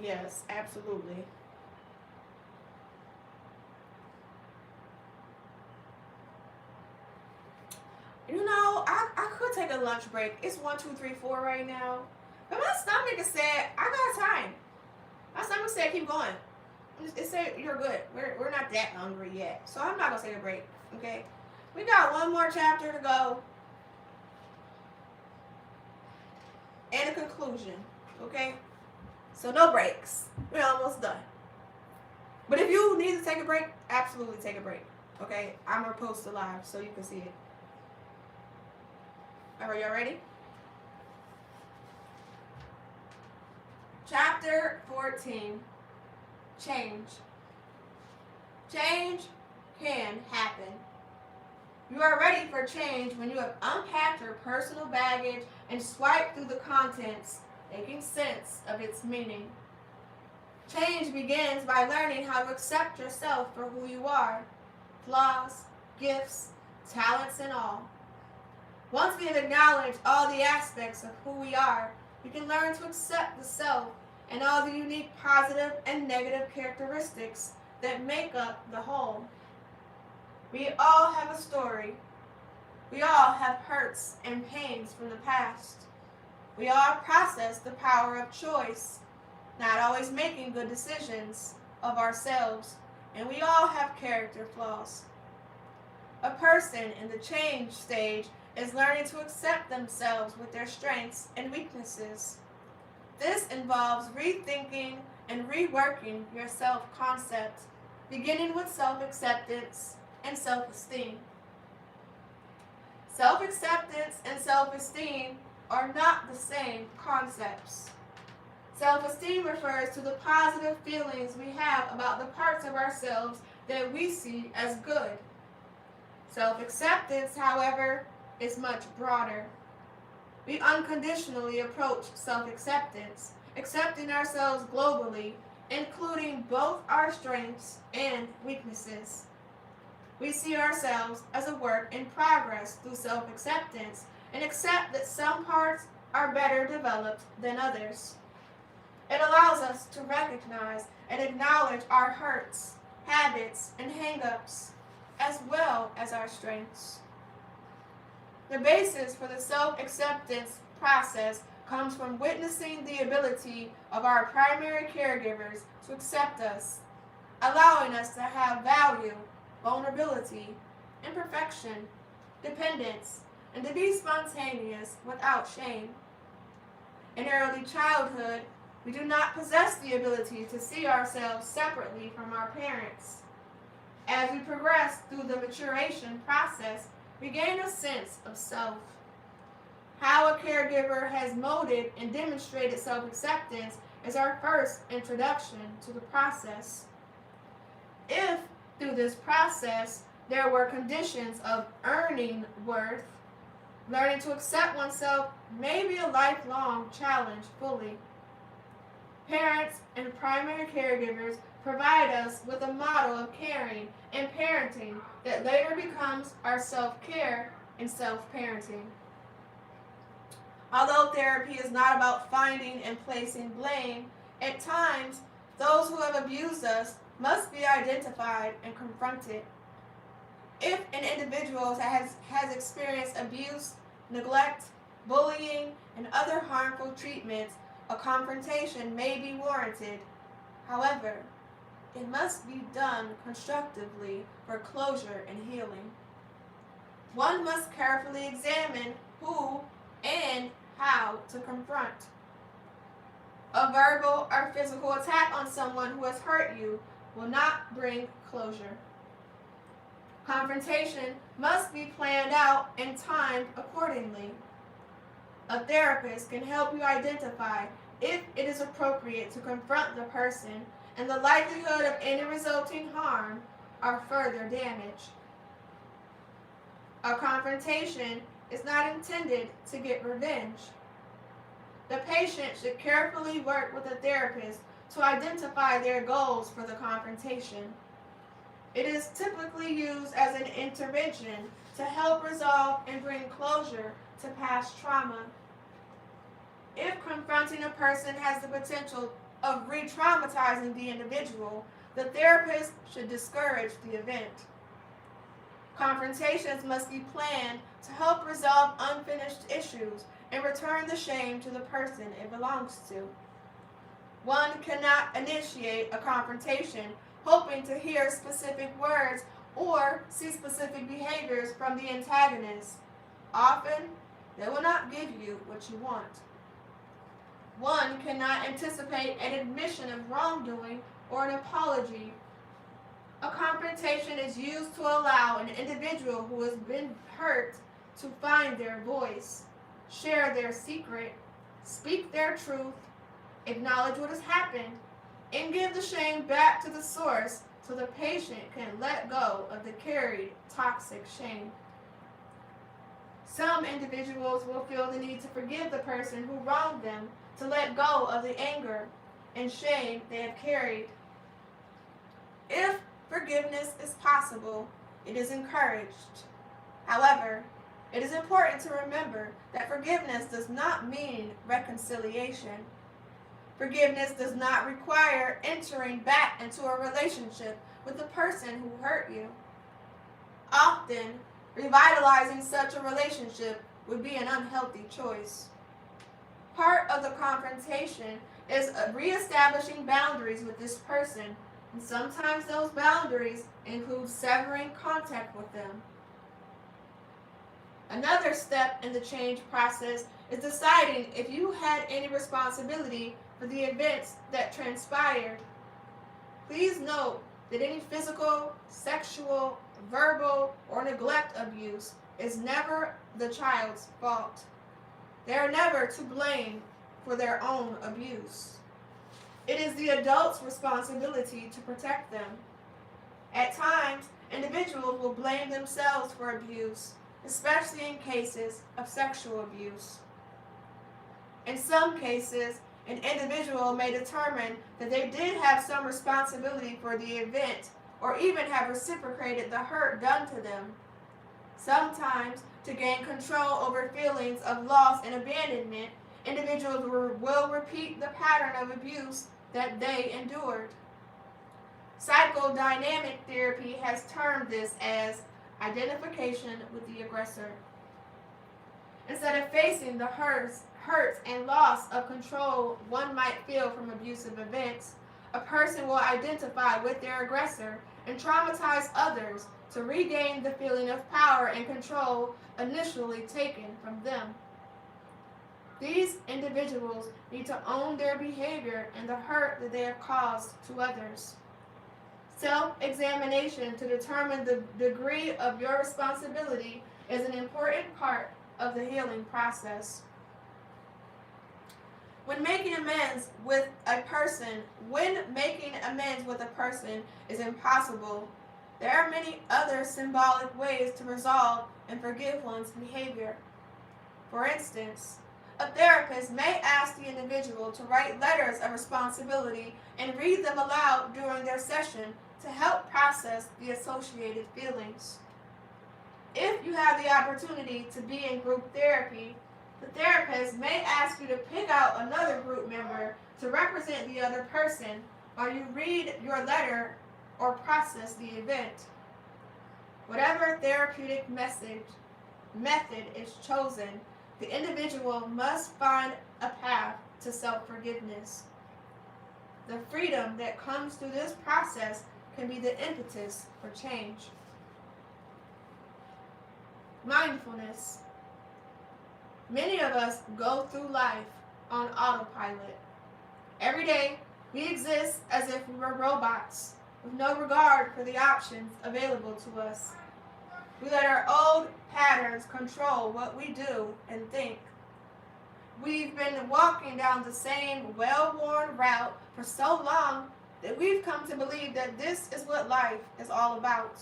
Yes, absolutely. You know, I could take a lunch break. It's 1, 2, 3, 4 right now. But my stomach is said, I got time. My stomach said keep going. It said you're good. We're not that hungry yet. So I'm not going to take a break. Okay? We got one more chapter to go. And a conclusion. Okay? So no breaks. We're almost done. But if you need to take a break, absolutely take a break. Okay? I'm going to post it live so you can see it. Are y'all ready? Chapter 14. Change. Change can happen. You are ready for change when you have unpacked your personal baggage and swiped through the contents, making sense of its meaning. Change begins by learning how to accept yourself for who you are, flaws, gifts, talents, and all. Once we have acknowledged all the aspects of who we are, we can learn to accept the self and all the unique positive and negative characteristics that make up the whole. We all have a story. We all have hurts and pains from the past. We all process the power of choice, not always making good decisions of ourselves, and we all have character flaws. A person in the change stage is learning to accept themselves with their strengths and weaknesses. This involves rethinking and reworking your self-concept, beginning with self-acceptance and self-esteem. Self-acceptance and self-esteem are not the same concepts. Self-esteem refers to the positive feelings we have about the parts of ourselves that we see as good. Self-acceptance, however, is much broader. We unconditionally approach self-acceptance, accepting ourselves globally, including both our strengths and weaknesses. We see ourselves as a work in progress through self-acceptance and accept that some parts are better developed than others. It allows us to recognize and acknowledge our hurts, habits, and hang-ups, as well as our strengths. The basis for the self-acceptance process comes from witnessing the ability of our primary caregivers to accept us, allowing us to have value, vulnerability, imperfection, dependence, and to be spontaneous without shame. In early childhood, we do not possess the ability to see ourselves separately from our parents. As we progress through the maturation process, we gain a sense of self. How a caregiver has molded and demonstrated self-acceptance is our first introduction to the process. If, through this process, there were conditions of earning worth, learning to accept oneself may be a lifelong challenge fully. Parents and primary caregivers provide us with a model of caring and parenting that later becomes our self-care and self-parenting. Although therapy is not about finding and placing blame, at times, those who have abused us must be identified and confronted. If an individual has experienced abuse, neglect, bullying, and other harmful treatments, a confrontation may be warranted. However, it must be done constructively for closure and healing. One must carefully examine who and how to confront. A verbal or physical attack on someone who has hurt you will not bring closure. Confrontation must be planned out and timed accordingly. A therapist can help you identify if it is appropriate to confront the person and the likelihood of any resulting harm or further damage. A confrontation is not intended to get revenge. The patient should carefully work with a therapist to identify their goals for the confrontation. It is typically used as an intervention to help resolve and bring closure to past trauma. If confronting a person has the potential of re-traumatizing the individual, the therapist should discourage the event. Confrontations must be planned to help resolve unfinished issues and return the shame to the person it belongs to. One cannot initiate a confrontation hoping to hear specific words or see specific behaviors from the antagonist. Often, they will not give you what you want. One cannot anticipate an admission of wrongdoing or an apology. A confrontation is used to allow an individual who has been hurt to find their voice, share their secret, speak their truth, acknowledge what has happened, and give the shame back to the source so the patient can let go of the carried toxic shame. Some individuals will feel the need to forgive the person who wronged them, to let go of the anger and shame they have carried. If forgiveness is possible, it is encouraged. However, it is important to remember that forgiveness does not mean reconciliation. Forgiveness does not require entering back into a relationship with the person who hurt you. Often, revitalizing such a relationship would be an unhealthy choice. Part of the confrontation is reestablishing boundaries with this person, and sometimes those boundaries include severing contact with them. Another step in the change process is deciding if you had any responsibility for the events that transpired. Please note that any physical, sexual, verbal, or neglect abuse is never the child's fault. They are never to blame for their own abuse. It is the adult's responsibility to protect them. At times, individuals will blame themselves for abuse, especially in cases of sexual abuse. In some cases, an individual may determine that they did have some responsibility for the event or even have reciprocated the hurt done to them. Sometimes, to gain control over feelings of loss and abandonment, individuals will repeat the pattern of abuse that they endured. Psychodynamic therapy has termed this as identification with the aggressor. Instead of facing the hurts and loss of control one might feel from abusive events, a person will identify with their aggressor and traumatize others to regain the feeling of power and control initially taken from them. These individuals need to own their behavior and the hurt that they have caused to others. Self-examination to determine the degree of your responsibility is an important part of the healing process. When making amends with a person is impossible, there are many other symbolic ways to resolve and forgive one's behavior. For instance, a therapist may ask the individual to write letters of responsibility and read them aloud during their session to help process the associated feelings. If you have the opportunity to be in group therapy, the therapist may ask you to pick out another group member to represent the other person while you read your letter or process the event. Whatever therapeutic method is chosen, the individual must find a path to self-forgiveness. The freedom that comes through this process can be the impetus for change. Mindfulness. Many of us go through life on autopilot. Every day, we exist as if we were robots, with no regard for the options available to us. We let our old patterns control what we do and think. We've been walking down the same well-worn route for so long that we've come to believe that this is what life is all about.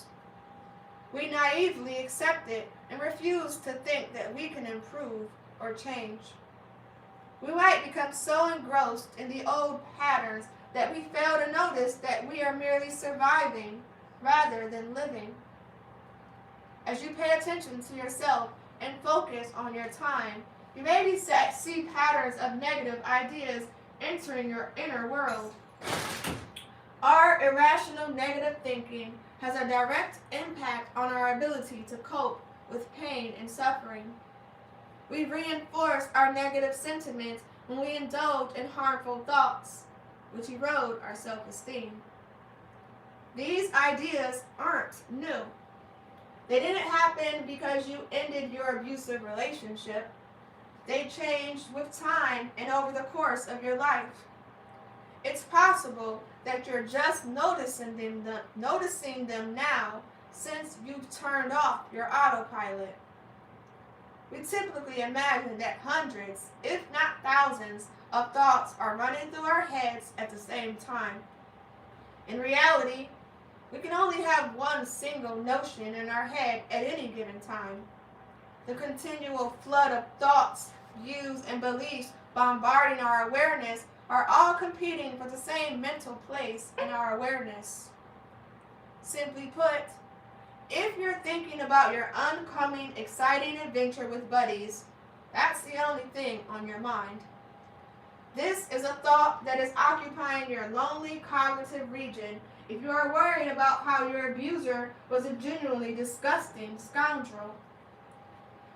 We naively accept it and refuse to think that we can improve or change. We might become so engrossed in the old patterns that we fail to notice that we are merely surviving rather than living. As you pay attention to yourself and focus on your time, you may see patterns of negative ideas entering your inner world. Our irrational negative thinking has a direct impact on our ability to cope with pain and suffering. We reinforce our negative sentiments when we indulge in harmful thoughts, which erode our self-esteem. These ideas aren't new. They didn't happen because you ended your abusive relationship. They change with time and over the course of your life. It's possible that you're just noticing them now since you've turned off your autopilot. We typically imagine that hundreds, if not thousands, of thoughts are running through our heads at the same time. In reality, we can only have one single notion in our head at any given time. The continual flood of thoughts, views, and beliefs bombarding our awareness are all competing for the same mental place in our awareness. Simply put, if you're thinking about your oncoming exciting adventure with buddies, that's the only thing on your mind. This is a thought that is occupying your lonely cognitive region if you are worried about how your abuser was a genuinely disgusting scoundrel.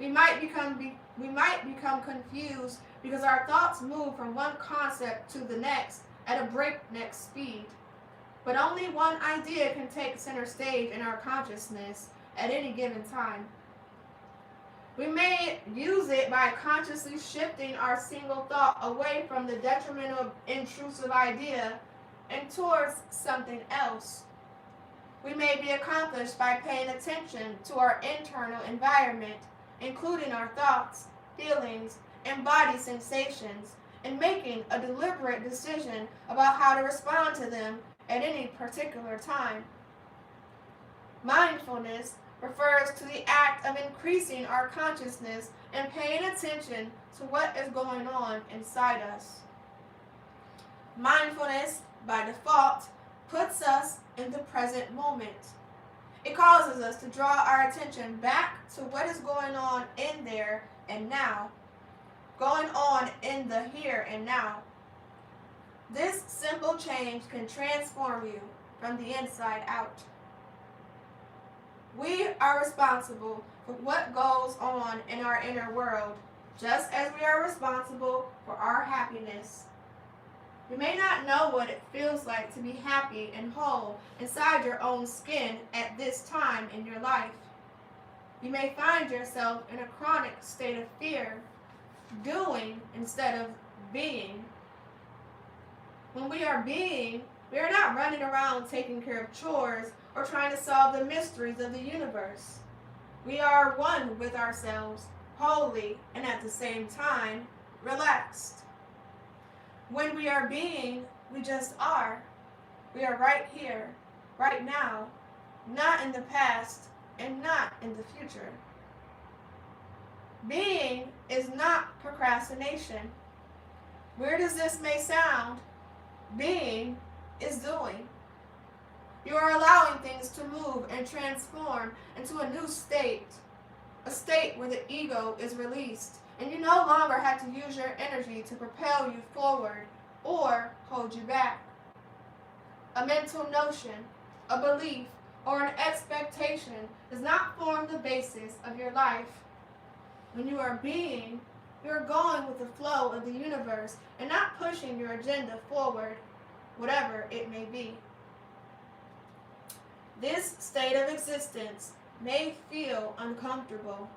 We might become confused because our thoughts move from one concept to the next at a breakneck speed. But only one idea can take center stage in our consciousness at any given time. We may use it by consciously shifting our single thought away from the detrimental, intrusive idea and towards something else. We may be accomplished by paying attention to our internal environment, including our thoughts, feelings, and body sensations, and making a deliberate decision about how to respond to them at any particular time. Mindfulness refers to the act of increasing our consciousness and paying attention to what is going on inside us. Mindfulness, by default, puts us in the present moment. It causes us to draw our attention back to what is going on in there and now, going on in the here and now. This simple change can transform you from the inside out. We are responsible for what goes on in our inner world, just as we are responsible for our happiness. You may not know what it feels like to be happy and whole inside your own skin at this time in your life. You may find yourself in a chronic state of fear, doing instead of being. When we are being, we are not running around taking care of chores or trying to solve the mysteries of the universe. We are one with ourselves, wholly, and at the same time, relaxed. When we are being, we just are. We are right here, right now, not in the past and not in the future. Being is not procrastination. Weird as this may sound, being is doing. You are allowing things to move and transform into a new state, a state where the ego is released, and you no longer have to use your energy to propel you forward or hold you back. A mental notion, a belief, or an expectation does not form the basis of your life. When you are being, you are going with the flow of the universe and not pushing your agenda forward, whatever it may be. This state of existence may feel uncomfortable.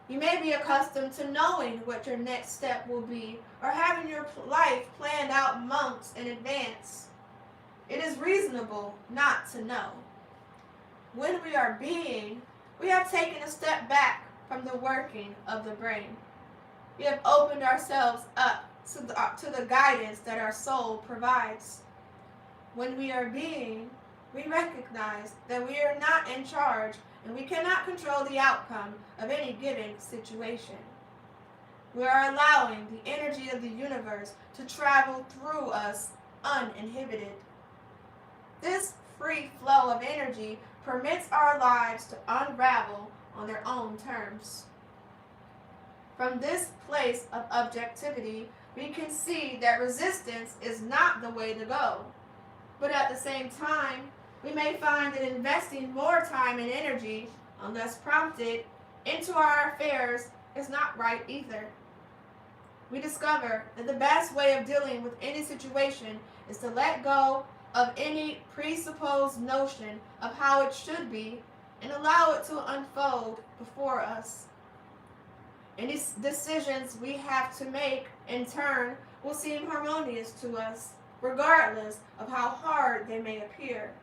You may be accustomed to knowing what your next step will be or having your life planned out months in advance. It is reasonable not to know. When we are being, we have taken a step back from the working of the brain. We have opened ourselves up to the guidance that our soul provides. When we are being, we recognize that we are not in charge and we cannot control the outcome of any given situation. We are allowing the energy of the universe to travel through us uninhibited. This free flow of energy permits our lives to unravel on their own terms. From this place of objectivity, we can see that resistance is not the way to go. But at the same time, we may find that investing more time and energy, unless prompted, into our affairs is not right either. We discover that the best way of dealing with any situation is to let go of any presupposed notion of how it should be and allow it to unfold before us. Any decisions we have to make, in turn, will seem harmonious to us, regardless of how hard they may appear.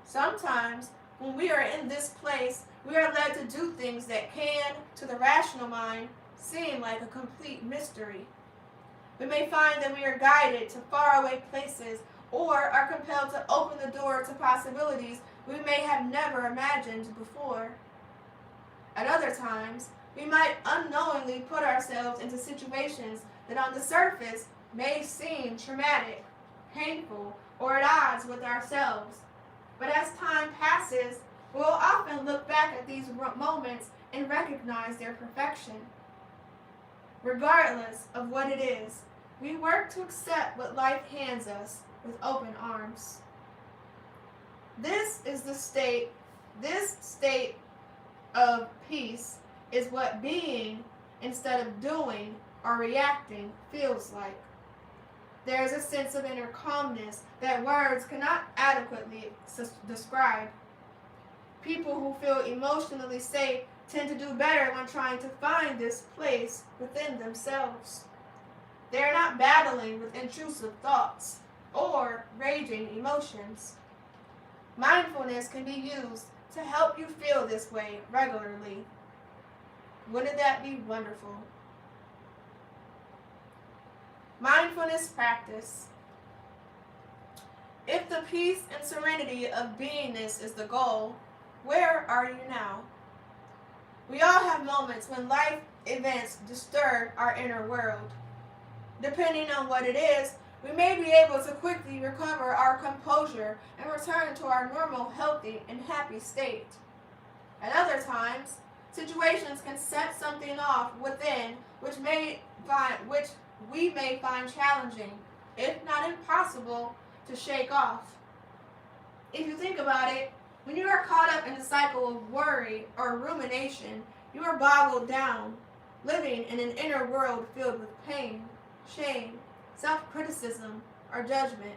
Sometimes, when we are in this place, we are led to do things that can, to the rational mind, seem like a complete mystery. We may find that we are guided to faraway places or are compelled to open the door to possibilities we may have never imagined before. At other times, we might unknowingly put ourselves into situations that on the surface may seem traumatic, painful, or at odds with ourselves. But as time passes, we will often look back at these moments and recognize their perfection. Regardless of what it is, we work to accept what life hands us with open arms. This state of peace is what being instead of doing or reacting feels like. There is a sense of inner calmness that words cannot adequately describe. People who feel emotionally safe tend to do better when trying to find this place within themselves. They are not battling with intrusive thoughts or raging emotions. Mindfulness can be used to help you feel this way regularly. Wouldn't that be wonderful? Mindfulness practice. If the peace and serenity of beingness is the goal, where are you now? We all have moments when life events disturb our inner world. Depending on what it is, we may be able to quickly recover our composure and return to our normal, healthy, and happy state. At other times, situations can set something off within which we may find challenging, if not impossible, to shake off. If you think about it, when you are caught up in a cycle of worry or rumination, you are boggled down, living in an inner world filled with pain, shame, self-criticism, or judgment.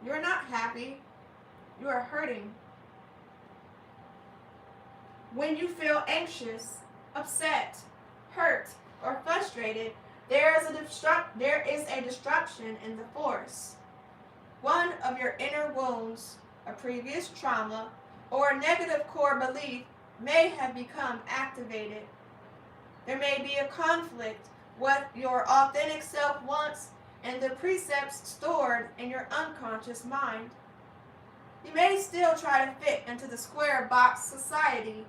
You are not happy. You are hurting. When you feel anxious, upset, hurt, or frustrated, there is a destruction in the force. One of your inner wounds, a previous trauma, or a negative core belief may have become activated. There may be a conflict with your authentic self wants and the precepts stored in your unconscious mind. You may still try to fit into the square box society,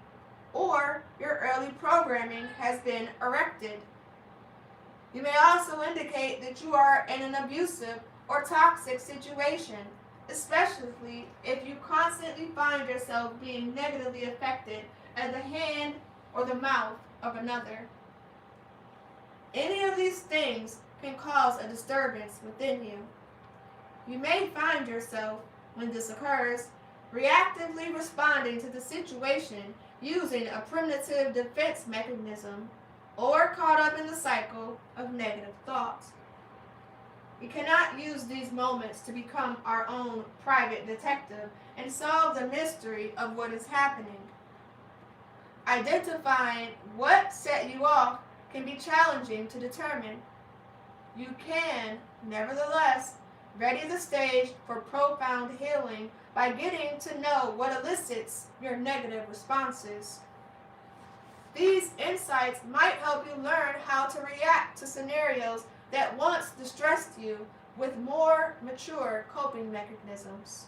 or your early programming has been erected. You may also indicate that you are in an abusive or toxic situation, especially if you constantly find yourself being negatively affected at the hand or the mouth of another. Any of these things can cause a disturbance within you. You may find yourself, when this occurs, reactively responding to the situation using a primitive defense mechanism, or caught up in the cycle of negative thoughts. We cannot use these moments to become our own private detective and solve the mystery of what is happening. Identifying what set you off can be challenging to determine. You can, nevertheless, ready the stage for profound healing by getting to know what elicits your negative responses. These insights might help you learn how to react to scenarios that once distressed you with more mature coping mechanisms.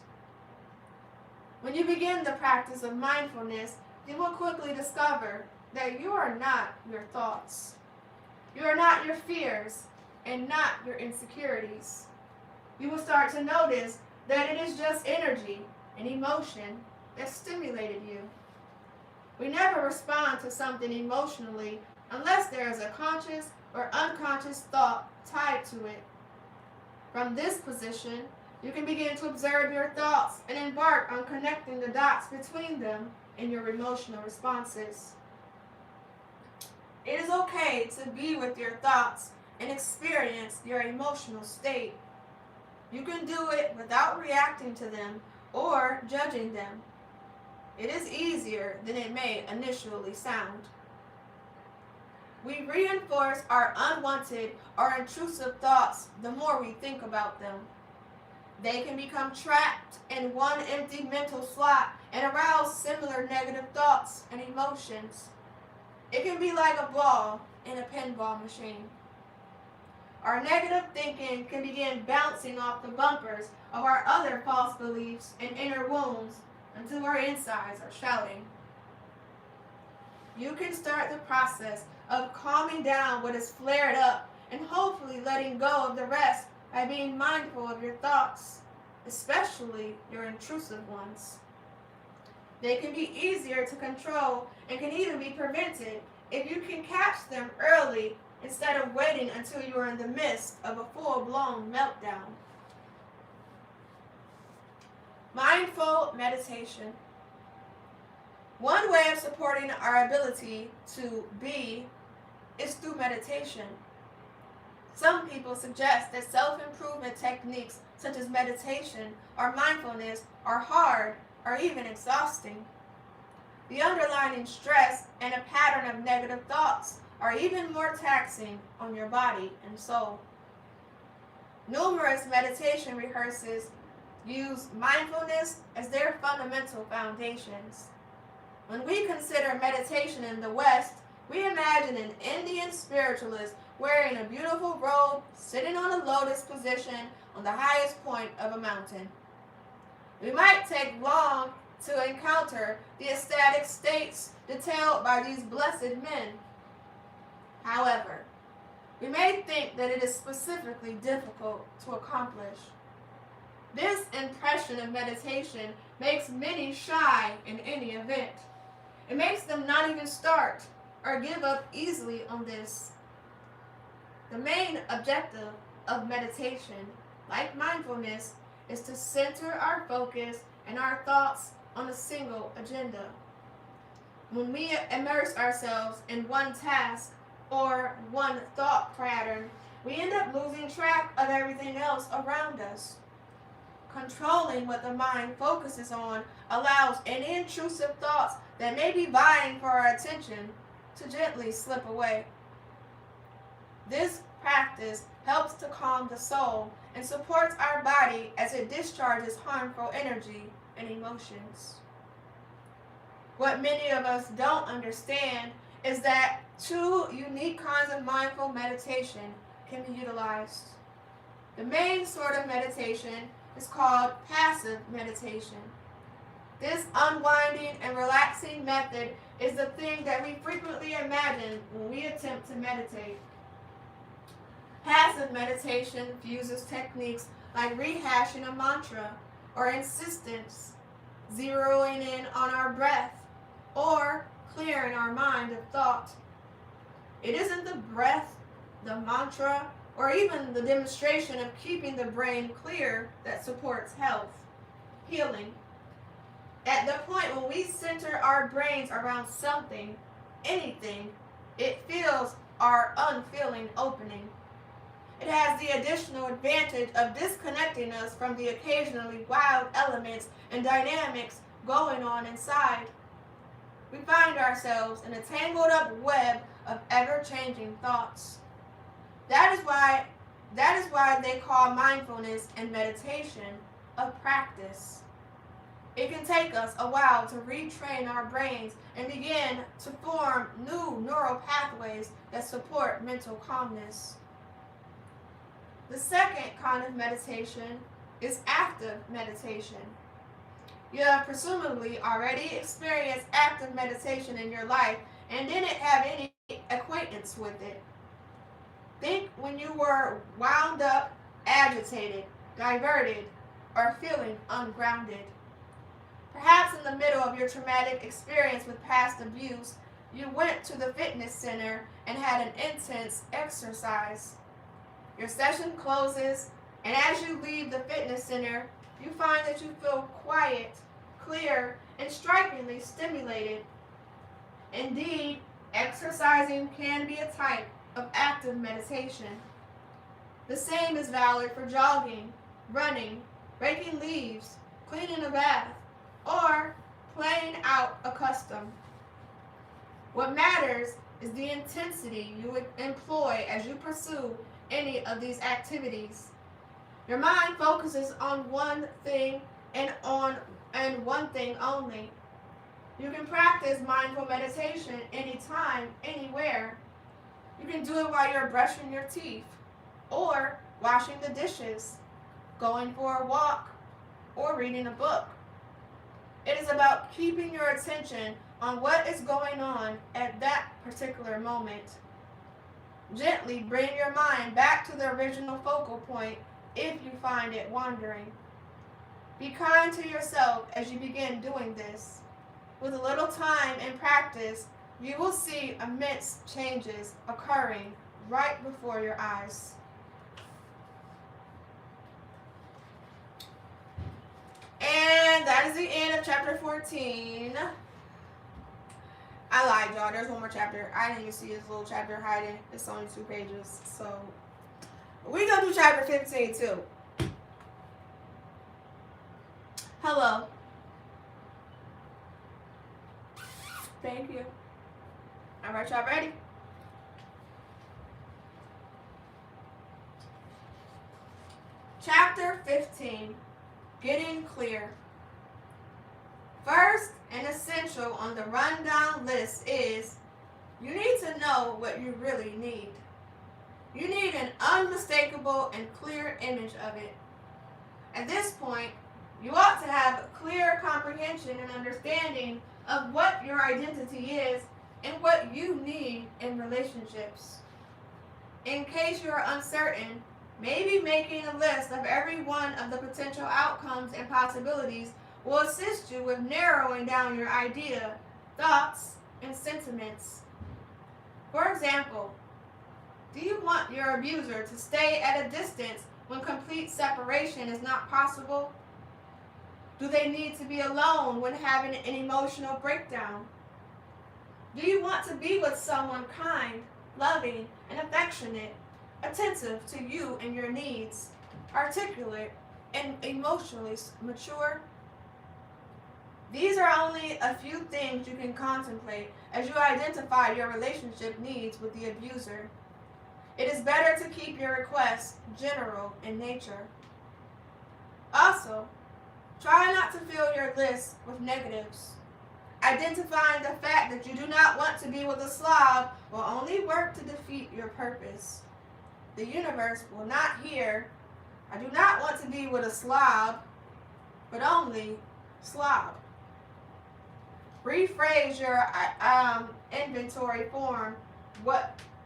When you begin the practice of mindfulness, you will quickly discover that you are not your thoughts. You are not your fears and not your insecurities. You will start to notice that it is just energy and emotion that stimulated you. We never respond to something emotionally unless there is a conscious or unconscious thought tied to it. From this position, you can begin to observe your thoughts and embark on connecting the dots between them in your emotional responses. It is okay to be with your thoughts and experience your emotional state. You can do it without reacting to them or judging them. It is easier than it may initially sound. We reinforce our unwanted or intrusive thoughts the more we think about them. They can become trapped in one empty mental slot and arouse similar negative thoughts and emotions. It can be like a ball in a pinball machine. Our negative thinking can begin bouncing off the bumpers of our other false beliefs and inner wounds until our insides are shouting. You can start the process of calming down what is flared up and hopefully letting go of the rest by being mindful of your thoughts, especially your intrusive ones. They can be easier to control and can even be prevented if you can catch them early instead of waiting until you are in the midst of a full-blown meltdown. Mindful meditation. One way of supporting our ability to be is through meditation. Some people suggest that self-improvement techniques such as meditation or mindfulness are hard or even exhausting. The underlying stress and a pattern of negative thoughts are even more taxing on your body and soul. Numerous meditation rehearsers use mindfulness as their fundamental foundations. When we consider meditation in the West, we imagine an Indian spiritualist wearing a beautiful robe, sitting on a lotus position on the highest point of a mountain. We might take long to encounter the ecstatic states detailed by these blessed men. However, we may think that it is specifically difficult to accomplish. This impression of meditation makes many shy in any event. It makes them not even start or give up easily on this. The main objective of meditation, like mindfulness, is to center our focus and our thoughts on a single agenda. When we immerse ourselves in one task or one thought pattern, we end up losing track of everything else around us. Controlling what the mind focuses on allows any intrusive thoughts that may be vying for our attention to gently slip away. This practice helps to calm the soul and supports our body as it discharges harmful energy and emotions. What many of us don't understand is that two unique kinds of mindful meditation can be utilized. The main sort of meditation is called passive meditation. This unwinding and relaxing method is the thing that we frequently imagine when we attempt to meditate. Passive meditation uses techniques like rehashing a mantra or insistence, zeroing in on our breath, or clearing our mind of thought. It isn't the breath, the mantra, or even the demonstration of keeping the brain clear that supports health, healing. At the point when we center our brains around something, anything, it fills our unfeeling opening. It has the additional advantage of disconnecting us from the occasionally wild elements and dynamics going on inside. We find ourselves in a tangled up web of ever-changing thoughts. That is why they call mindfulness and meditation a practice. It can take us a while to retrain our brains and begin to form new neural pathways that support mental calmness. The second kind of meditation is active meditation. You have presumably already experienced active meditation in your life and didn't have any acquaintance with it. Think when you were wound up, agitated, diverted, or feeling ungrounded. Perhaps in the middle of your traumatic experience with past abuse, you went to the fitness center and had an intense exercise. Your session closes, and as you leave the fitness center, you find that you feel quiet, clear, and strikingly stimulated. Indeed, exercising can be a type of active meditation. The same is valid for jogging, running, raking leaves, cleaning a bath, or playing out a custom. What matters is the intensity you would employ as you pursue any of these activities. Your mind focuses on one thing and one thing only. You can practice mindful meditation anytime, anywhere. You can do it while you're brushing your teeth, or washing the dishes, going for a walk, or reading a book. It is about keeping your attention on what is going on at that particular moment. Gently bring your mind back to the original focal point if you find it wandering. Be kind to yourself as you begin doing this. With a little time and practice, you will see immense changes occurring right before your eyes. And that is the end of chapter 14. I lied, y'all. There's one more chapter. I didn't even see this little chapter hiding. It's only 2 pages. So, we're going to do chapter 15 too. Hello. Thank you. All right, y'all ready? Chapter 15, Getting Clear. First and essential on the rundown list is you need to know what you really need. You need an unmistakable and clear image of it. At this point, you ought to have a clear comprehension and understanding of what your identity is and what you need in relationships. In case you are uncertain, maybe making a list of every one of the potential outcomes and possibilities will assist you with narrowing down your idea, thoughts, and sentiments. For example, do you want your abuser to stay at a distance when complete separation is not possible? Do they need to be alone when having an emotional breakdown? Do you want to be with someone kind, loving, and affectionate, attentive to you and your needs, articulate, and emotionally mature? These are only a few things you can contemplate as you identify your relationship needs with the abuser. It is better to keep your requests general in nature. Also, try not to fill your list with negatives. Identifying the fact that you do not want to be with a Slav will only work to defeat your purpose. The universe will not hear, I do not want to be with a Slav, but only Slav. Rephrase your inventory form.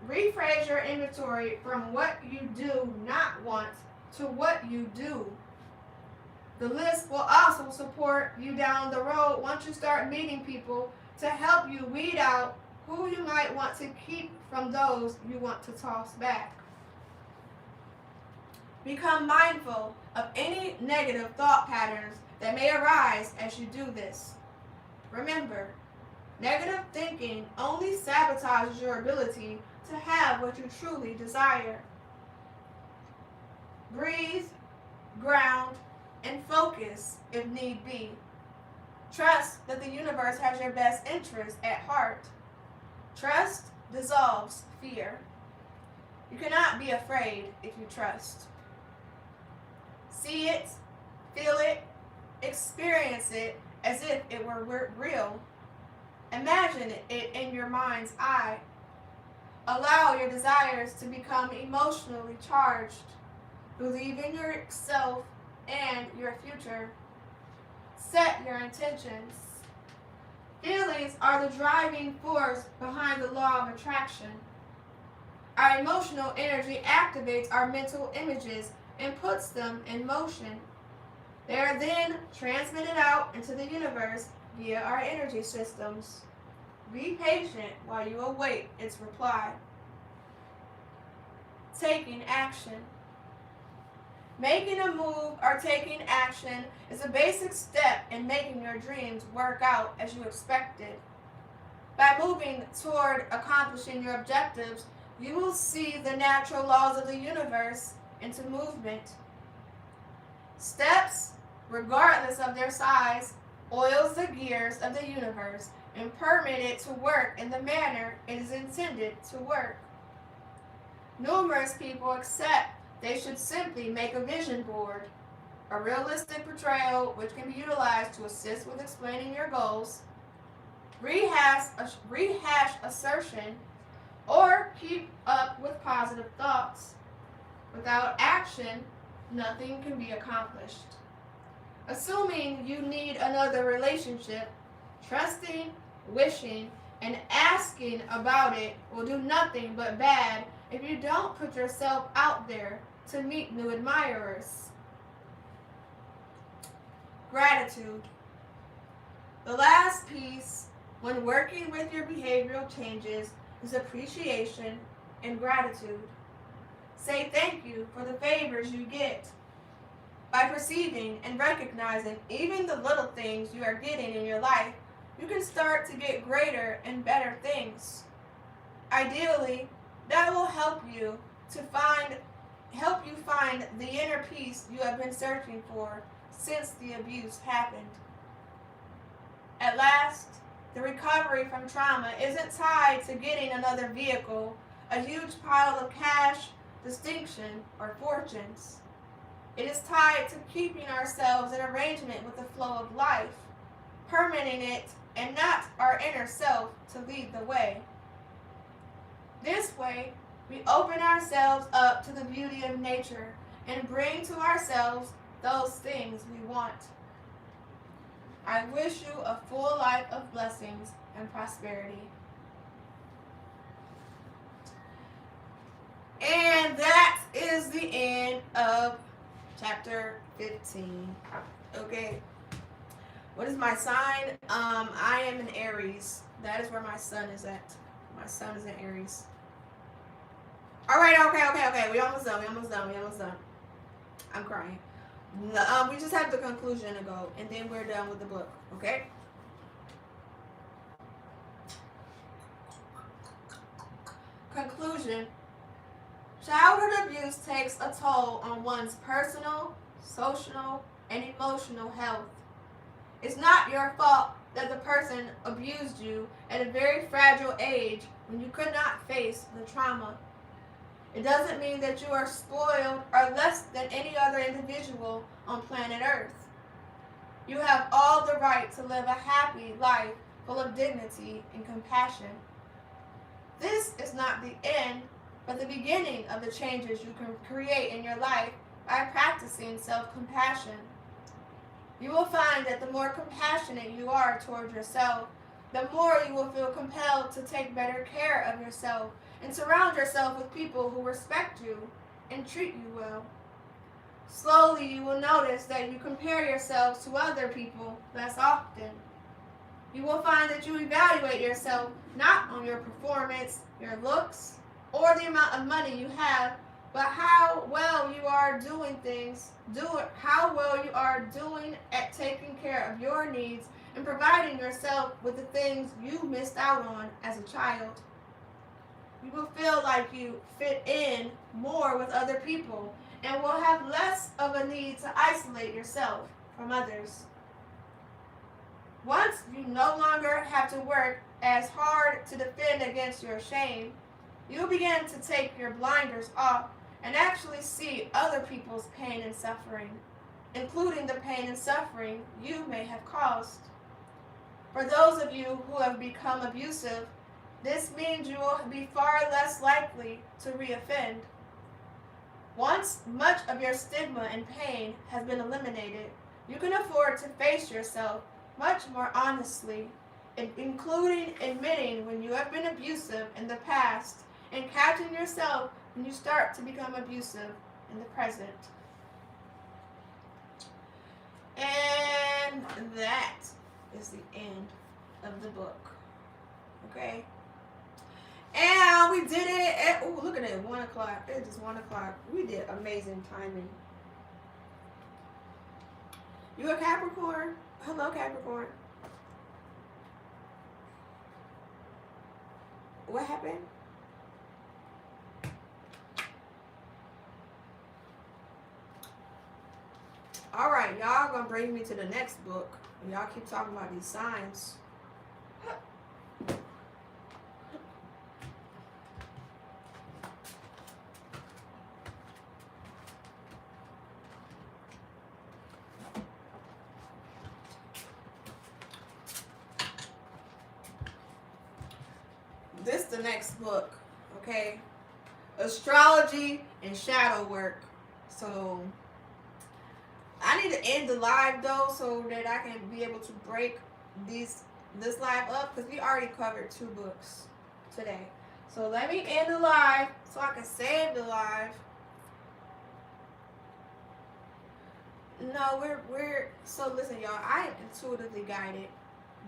Rephrase your inventory from what you do not want to what you do. The list will also support you down the road once you start meeting people to help you weed out who you might want to keep from those you want to toss back. Become mindful of any negative thought patterns that may arise as you do this. Remember, negative thinking only sabotages your ability to have what you truly desire. Breathe, ground, and focus if need be. Trust that the universe has your best interest at heart. Trust dissolves fear. You cannot be afraid if you trust. See it, feel it, experience it as if it were real. Imagine it in your mind's eye. Allow your desires to become emotionally charged. Believe in yourself and your future. Set your intentions. Feelings are the driving force behind the law of attraction. Our emotional energy activates our mental images and puts them in motion. They are then transmitted out into the universe via our energy systems. Be patient while you await its reply. Taking action. Making a move or taking action is a basic step in making your dreams work out as you expected. By moving toward accomplishing your objectives, you will see the natural laws of the universe into movement. Steps, regardless of their size, oils the gears of the universe and permit it to work in the manner it is intended to work. Numerous people accept they should simply make a vision board, a realistic portrayal which can be utilized to assist with explaining your goals, rehash assertion, or keep up with positive thoughts. Without action, nothing can be accomplished. Assuming you need another relationship, trusting, wishing, and asking about it will do nothing but bad if you don't put yourself out there to meet new admirers. Gratitude. The last piece when working with your behavioral changes is appreciation and gratitude. Say thank you for the favors you get. By perceiving and recognizing even the little things you are getting in your life, you can start to get greater and better things. Ideally, that will help you find the inner peace you have been searching for since the abuse happened. At last, the recovery from trauma isn't tied to getting another vehicle, a huge pile of cash, distinction, or fortunes. It is tied to keeping ourselves in arrangement with the flow of life, permitting it and not our inner self to lead the way. This way, we open ourselves up to the beauty of nature and bring to ourselves those things we want. I wish you a full life of blessings and prosperity. And that is the end of chapter 15. Okay. What is my sign? I am in Aries. That is where my sun is at. My sun is in Aries. All right, okay. We almost done. I'm crying. We just have the conclusion to go, and then we're done with the book, okay? Conclusion. Childhood abuse takes a toll on one's personal, social, and emotional health. It's not your fault that the person abused you at a very fragile age when you could not face the trauma. It doesn't mean that you are spoiled or less than any other individual on planet Earth. You have all the right to live a happy life full of dignity and compassion. This is not the end, but the beginning of the changes you can create in your life by practicing self-compassion. You will find that the more compassionate you are toward yourself, the more you will feel compelled to take better care of yourself and surround yourself with people who respect you and treat you well. Slowly, you will notice that you compare yourselves to other people less often. You will find that you evaluate yourself not on your performance, your looks, or the amount of money you have, but how well you are doing at taking care of your needs and providing yourself with the things you missed out on as a child. You will feel like you fit in more with other people and will have less of a need to isolate yourself from others. Once you no longer have to work as hard to defend against your shame, you'll begin to take your blinders off and actually see other people's pain and suffering, including the pain and suffering you may have caused. For those of you who have become abusive, this means you will be far less likely to reoffend. Once much of your stigma and pain has been eliminated, you can afford to face yourself much more honestly, including admitting when you have been abusive in the past and catching yourself when you start to become abusive in the present. And that is the end of the book. Okay? And we did it at, oh, look at it, 1 o'clock. It's just 1 o'clock. We did amazing timing. You a Capricorn? Hello, Capricorn. What happened? All right, y'all gonna bring me to the next book. Y'all keep talking about these signs. the next book. Okay, astrology and shadow work. So I need to end the live though, so that I can be able to break this live up, because we already covered 2 books today. So let me end the live so I can save the live. No, we're so listen, y'all. I am intuitively guided.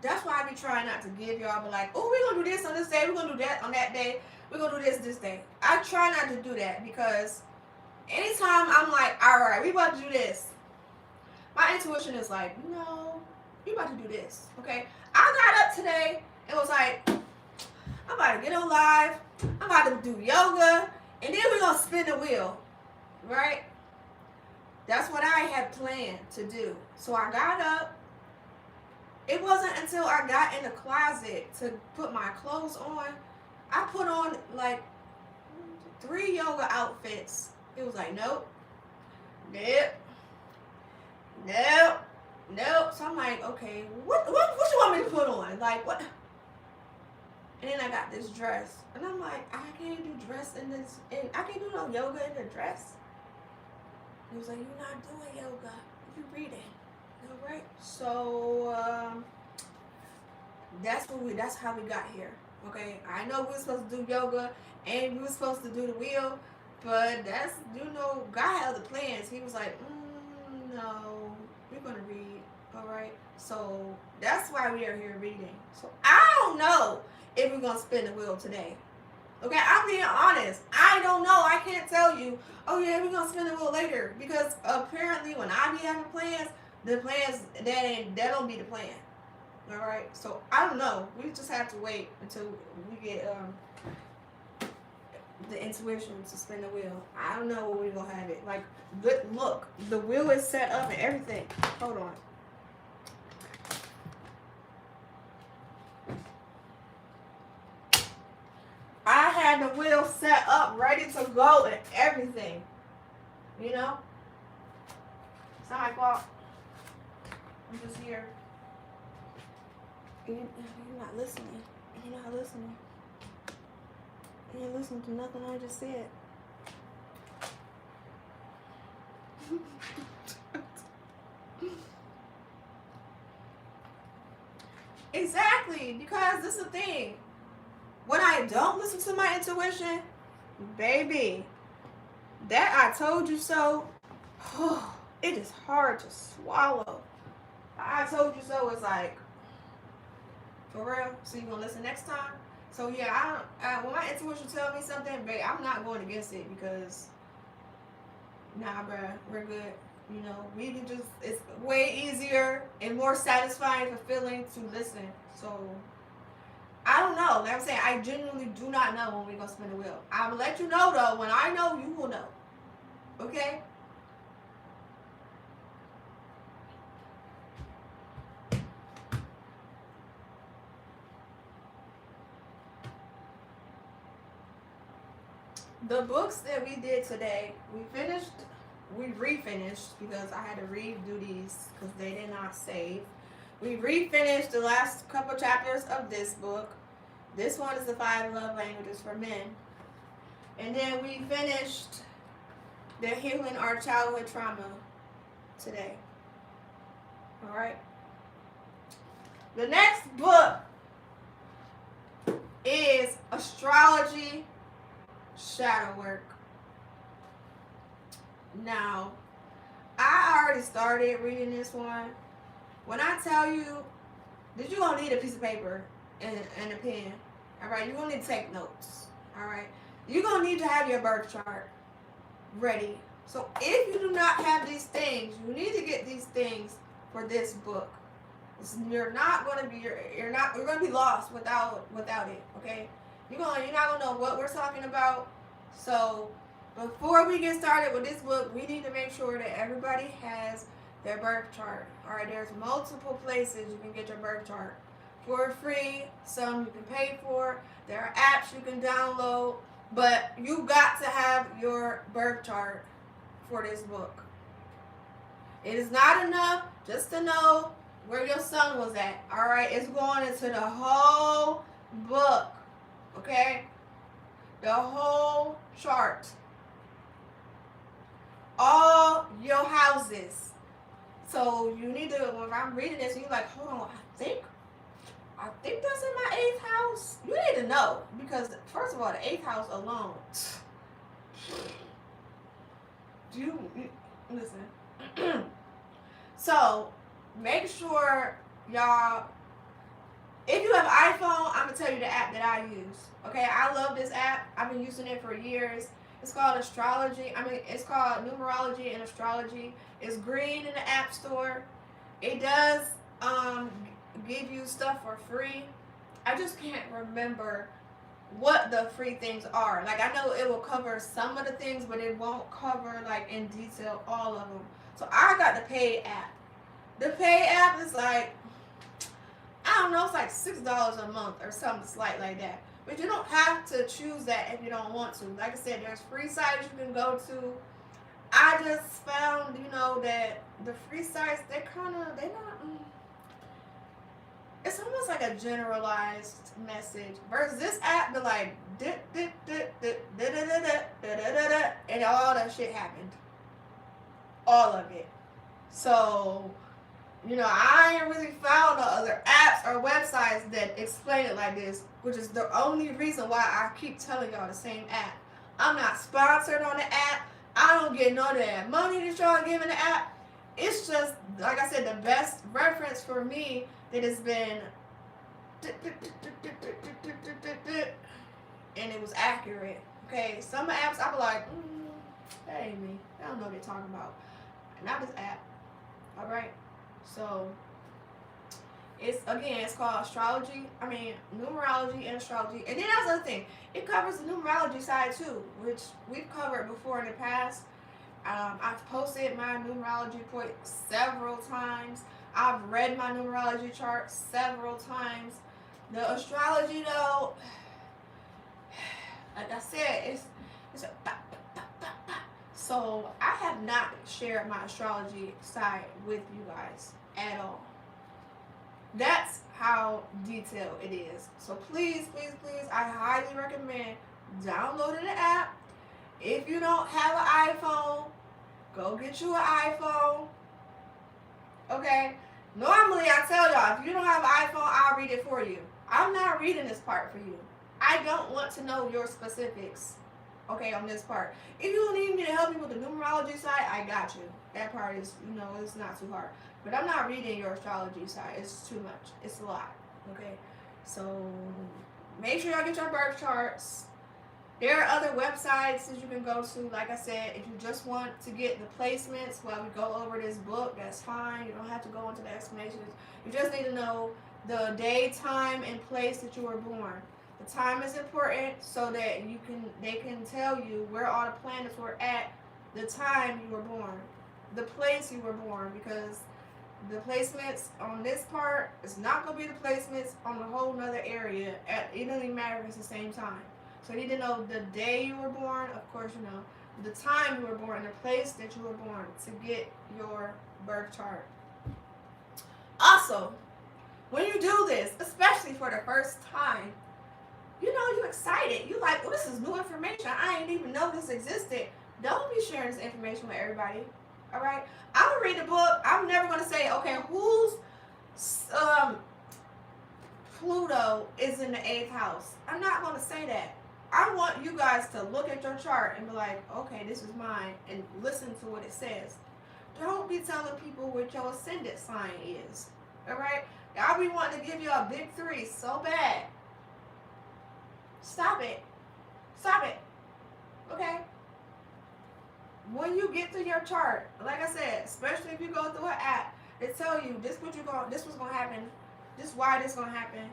That's why I be trying not to give y'all, but like, oh, we're gonna do this on this day, we're gonna do that on that day, we're gonna do this day. I try not to do that, because anytime I'm like, all right, we about to do this, my intuition is like, no, you about to do this, okay? I got up today and was like, I'm about to get on live, I'm about to do yoga, and then we're gonna spin the wheel, right? That's what I had planned to do. So I got up. It wasn't until I got in the closet to put my clothes on, I put on like 3 yoga outfits. It was like, nope, nope, nope, nope. So I'm like, okay, what you want me to put on? Like, what? And then I got this dress. And I'm like, I can't do dress in this, and I can't do no yoga in the dress. He was like, you're not doing yoga, you're reading. All right. So that's how we got here. Okay. I know we were supposed to do yoga and we were supposed to do the wheel, but that's, God had other plans. He was like, no, we're gonna read. All right. So that's why we are here reading. So I don't know if we're gonna spin the wheel today. Okay, I'm being honest. I don't know. I can't tell you, oh yeah, we're gonna spin the wheel later, because apparently when I be having plans, the plans that don't be the plan. All right, so I don't know. We just have to wait until we get the intuition to spin the wheel. I don't know where we're gonna have it. Like, look, the wheel is set up and everything. Hold on. I had the wheel set up, ready to go and everything. You know? It's not my fault. I'm just here. You're not listening. You're not listening. You ain't listening to nothing I just said. Exactly, because this is the thing. When I don't listen to my intuition, baby, that I told you so, it is hard to swallow. I told you so is like, for real? So you gonna listen next time? So yeah, when my intuition tells me something, babe, I'm not going against it, because, nah, bruh, we're good. You know, we can just, it's way easier and more satisfying, fulfilling to listen. So, I don't know. Like I'm saying, I genuinely do not know when we're going to spin the wheel. I will let you know, though. When I know, you will know. Okay? The books that we did today, we refinished, because I had to redo these because they did not save. We refinished the last couple chapters of this book. This one is the 5 love languages for men. And then we finished the healing our childhood trauma today. All right. The next book is Astrology Shadow Work. Now, I already started reading this one. When I tell you that you're going to need a piece of paper and a pen, all right? You're going to need to take notes, all right? You're going to need to have your birth chart ready. So if you do not have these things, you need to get these things for this book. You're not going to be, you're going to be lost without it, okay? You're not going to know what we're talking about. So before we get started with this book, we need to make sure that everybody has their birth chart. All right, there's multiple places you can get your birth chart for free. Some you can pay for. There are apps you can download, but you got to have your birth chart for this book. It is not enough just to know where your sun was at. All right, it's going into the whole book. Okay? The whole chart. All your houses. So you need to, when I'm reading this, you're like, hold on, I think that's in my 8th house. You need to know. Because first of all, the 8th house alone. Listen. So make sure y'all, if you have an iPhone, I'm gonna tell you the app that I use. Okay, I love this app. I've been using it for years. It's called Astrology. It's called Numerology and Astrology. It's green in the App Store. It does give you stuff for free. I just can't remember what the free things are. Like, I know it will cover some of the things, but it won't cover like in detail all of them. So I got the paid app. The paid app is like, I don't know, it's like $6 a month or something slight like that. But you don't have to choose that if you don't want to. Like I said, there's free sites you can go to. I just found, that the free sites, they're not, it's almost like a generalized message. Versus this app, they're like, and all that shit happened. All of it. So, I ain't really found no other apps or websites that explain it like this, which is the only reason why I keep telling y'all the same app. I'm not sponsored on the app. I don't get none of that money that y'all giving the app. It's just, like I said, the best reference for me that has been, and it was accurate. Okay, some apps I be like, that ain't me. I don't know what they're talking about. Not this app. All right. So it's called numerology and astrology. And then that's the other thing. It covers the numerology side too, which we've covered before in the past. I've posted my numerology point several times. I've read my numerology chart several times. The astrology though, like I said, it's a so I have not shared my astrology side with you guys at all. That's how detailed it is. So please, please, please, I highly recommend downloading the app. If you don't have an iPhone, go get you an iPhone. Okay? Normally I tell y'all, if you don't have an iPhone, I'll read it for you. I'm not reading this part for you. I don't want to know your specifics. Okay, on this part. If you don't need me to help you with the numerology side, I got you. That part is, it's not too hard. But I'm not reading your astrology side. It's too much. It's a lot. Okay? So, make sure y'all get your birth charts. There are other websites that you can go to. Like I said, if you just want to get the placements while we go over this book, that's fine. You don't have to go into the explanations. You just need to know the day, time, and place that you were born. The time is important so that they can tell you where all the planets were at the time you were born, the place you were born, because the placements on this part is not going to be the placements on a whole nother area. It doesn't even matter if it's the same time. So you need to know the day you were born, of course, the time you were born, the place that you were born to get your birth chart. Also, when you do this, especially for the first time, you're excited. You're like, oh, this is new information. I didn't even know this existed. Don't be sharing this information with everybody. All right? I'm going to read the book. I'm never going to say, okay, whose Pluto is in the 8th house. I'm not going to say that. I want you guys to look at your chart and be like, okay, this is mine, and listen to what it says. Don't be telling people what your ascendant sign is. All right? Y'all be wanting to give you a big 3 so bad. Stop it. Stop it. Okay? When you get to your chart, like I said, especially if you go through an app, they tell you this what's going to happen. This why this going to happen.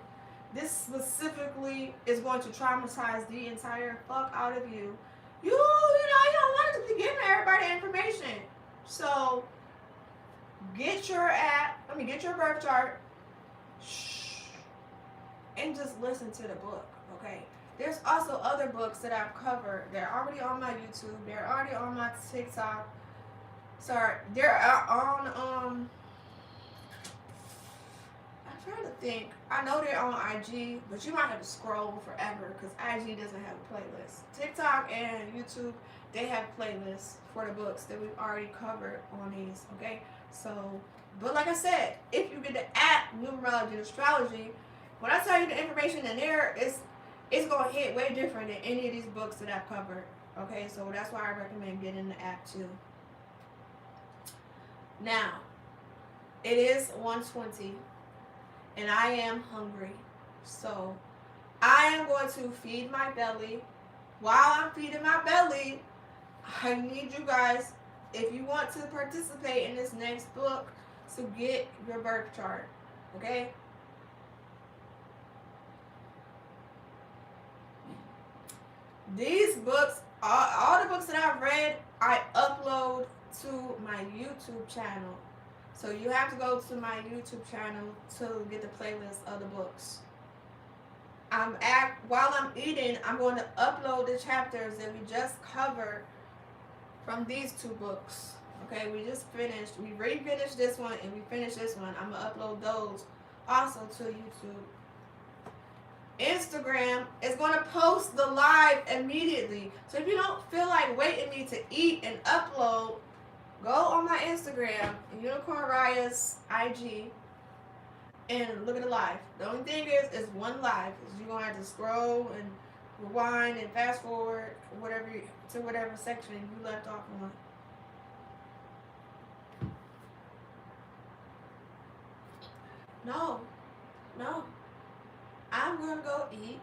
This specifically is going to traumatize the entire fuck out of you. You don't want to be giving everybody information. So, get your birth chart, and just listen to the book, okay? There's also other books that I've covered. They're already on my YouTube. They're already on my TikTok. Sorry, they're on I'm trying to think. I know they're on IG, but you might have to scroll forever because IG doesn't have a playlist. TikTok and YouTube, they have playlists for the books that we've already covered on these. Okay, so, but like I said, if you get the app Numerology and Astrology, when I tell you the information in there, it's gonna hit way different than any of these books that I've covered. Okay, so that's why I recommend getting the app too. Now, it is 1:20 and I am hungry. So I am going to feed my belly. While I'm feeding my belly, I need you guys, if you want to participate in this next book, to get your birth chart. Okay? These books, all the books that I've read, I upload to my YouTube channel. So you have to go to my YouTube channel to get the playlist of the books. While I'm eating, I'm going to upload the chapters that we just covered from these two books. Okay, we re-finished this one and we finished this one. I'm going to upload those also to YouTube. Instagram is going to post the live immediately. So if you don't feel like waiting me to eat and upload, go on my Instagram, Unicorn Riah's IG, and look at the live. The only thing is one live. You're going to have to scroll and rewind and fast forward to whatever section you left off on. No. I'm going to go eat.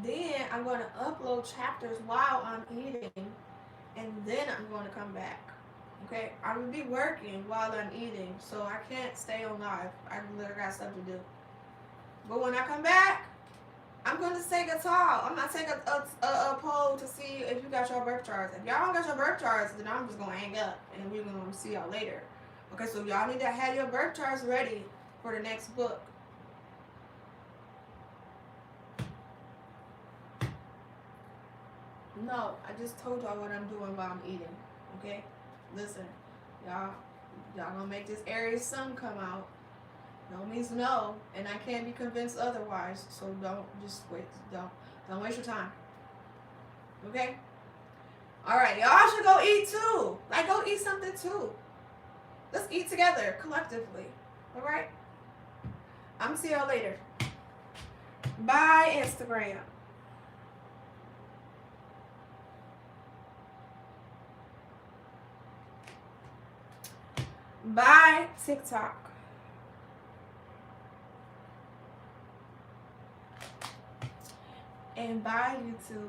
Then I'm going to upload chapters while I'm eating. And then I'm going to come back. Okay? I'm going to be working while I'm eating. So I can't stay on live. I literally got stuff to do. But when I come back, I'm going to take a call. I'm going to take a poll to see if you got your birth charts. If y'all don't got your birth charts, then I'm just going to hang up. And we're going to see y'all later. Okay? So y'all need to have your birth charts ready for the next book. No, I just told y'all what I'm doing while I'm eating. Okay? Listen, y'all gonna make this Aries sun come out. No means no, and I can't be convinced otherwise. So don't waste your time. Okay? Alright, y'all should go eat too. Like, go eat something too. Let's eat together collectively. Alright? I'm gonna see y'all later. Bye, Instagram. Bye, TikTok. And bye, YouTube.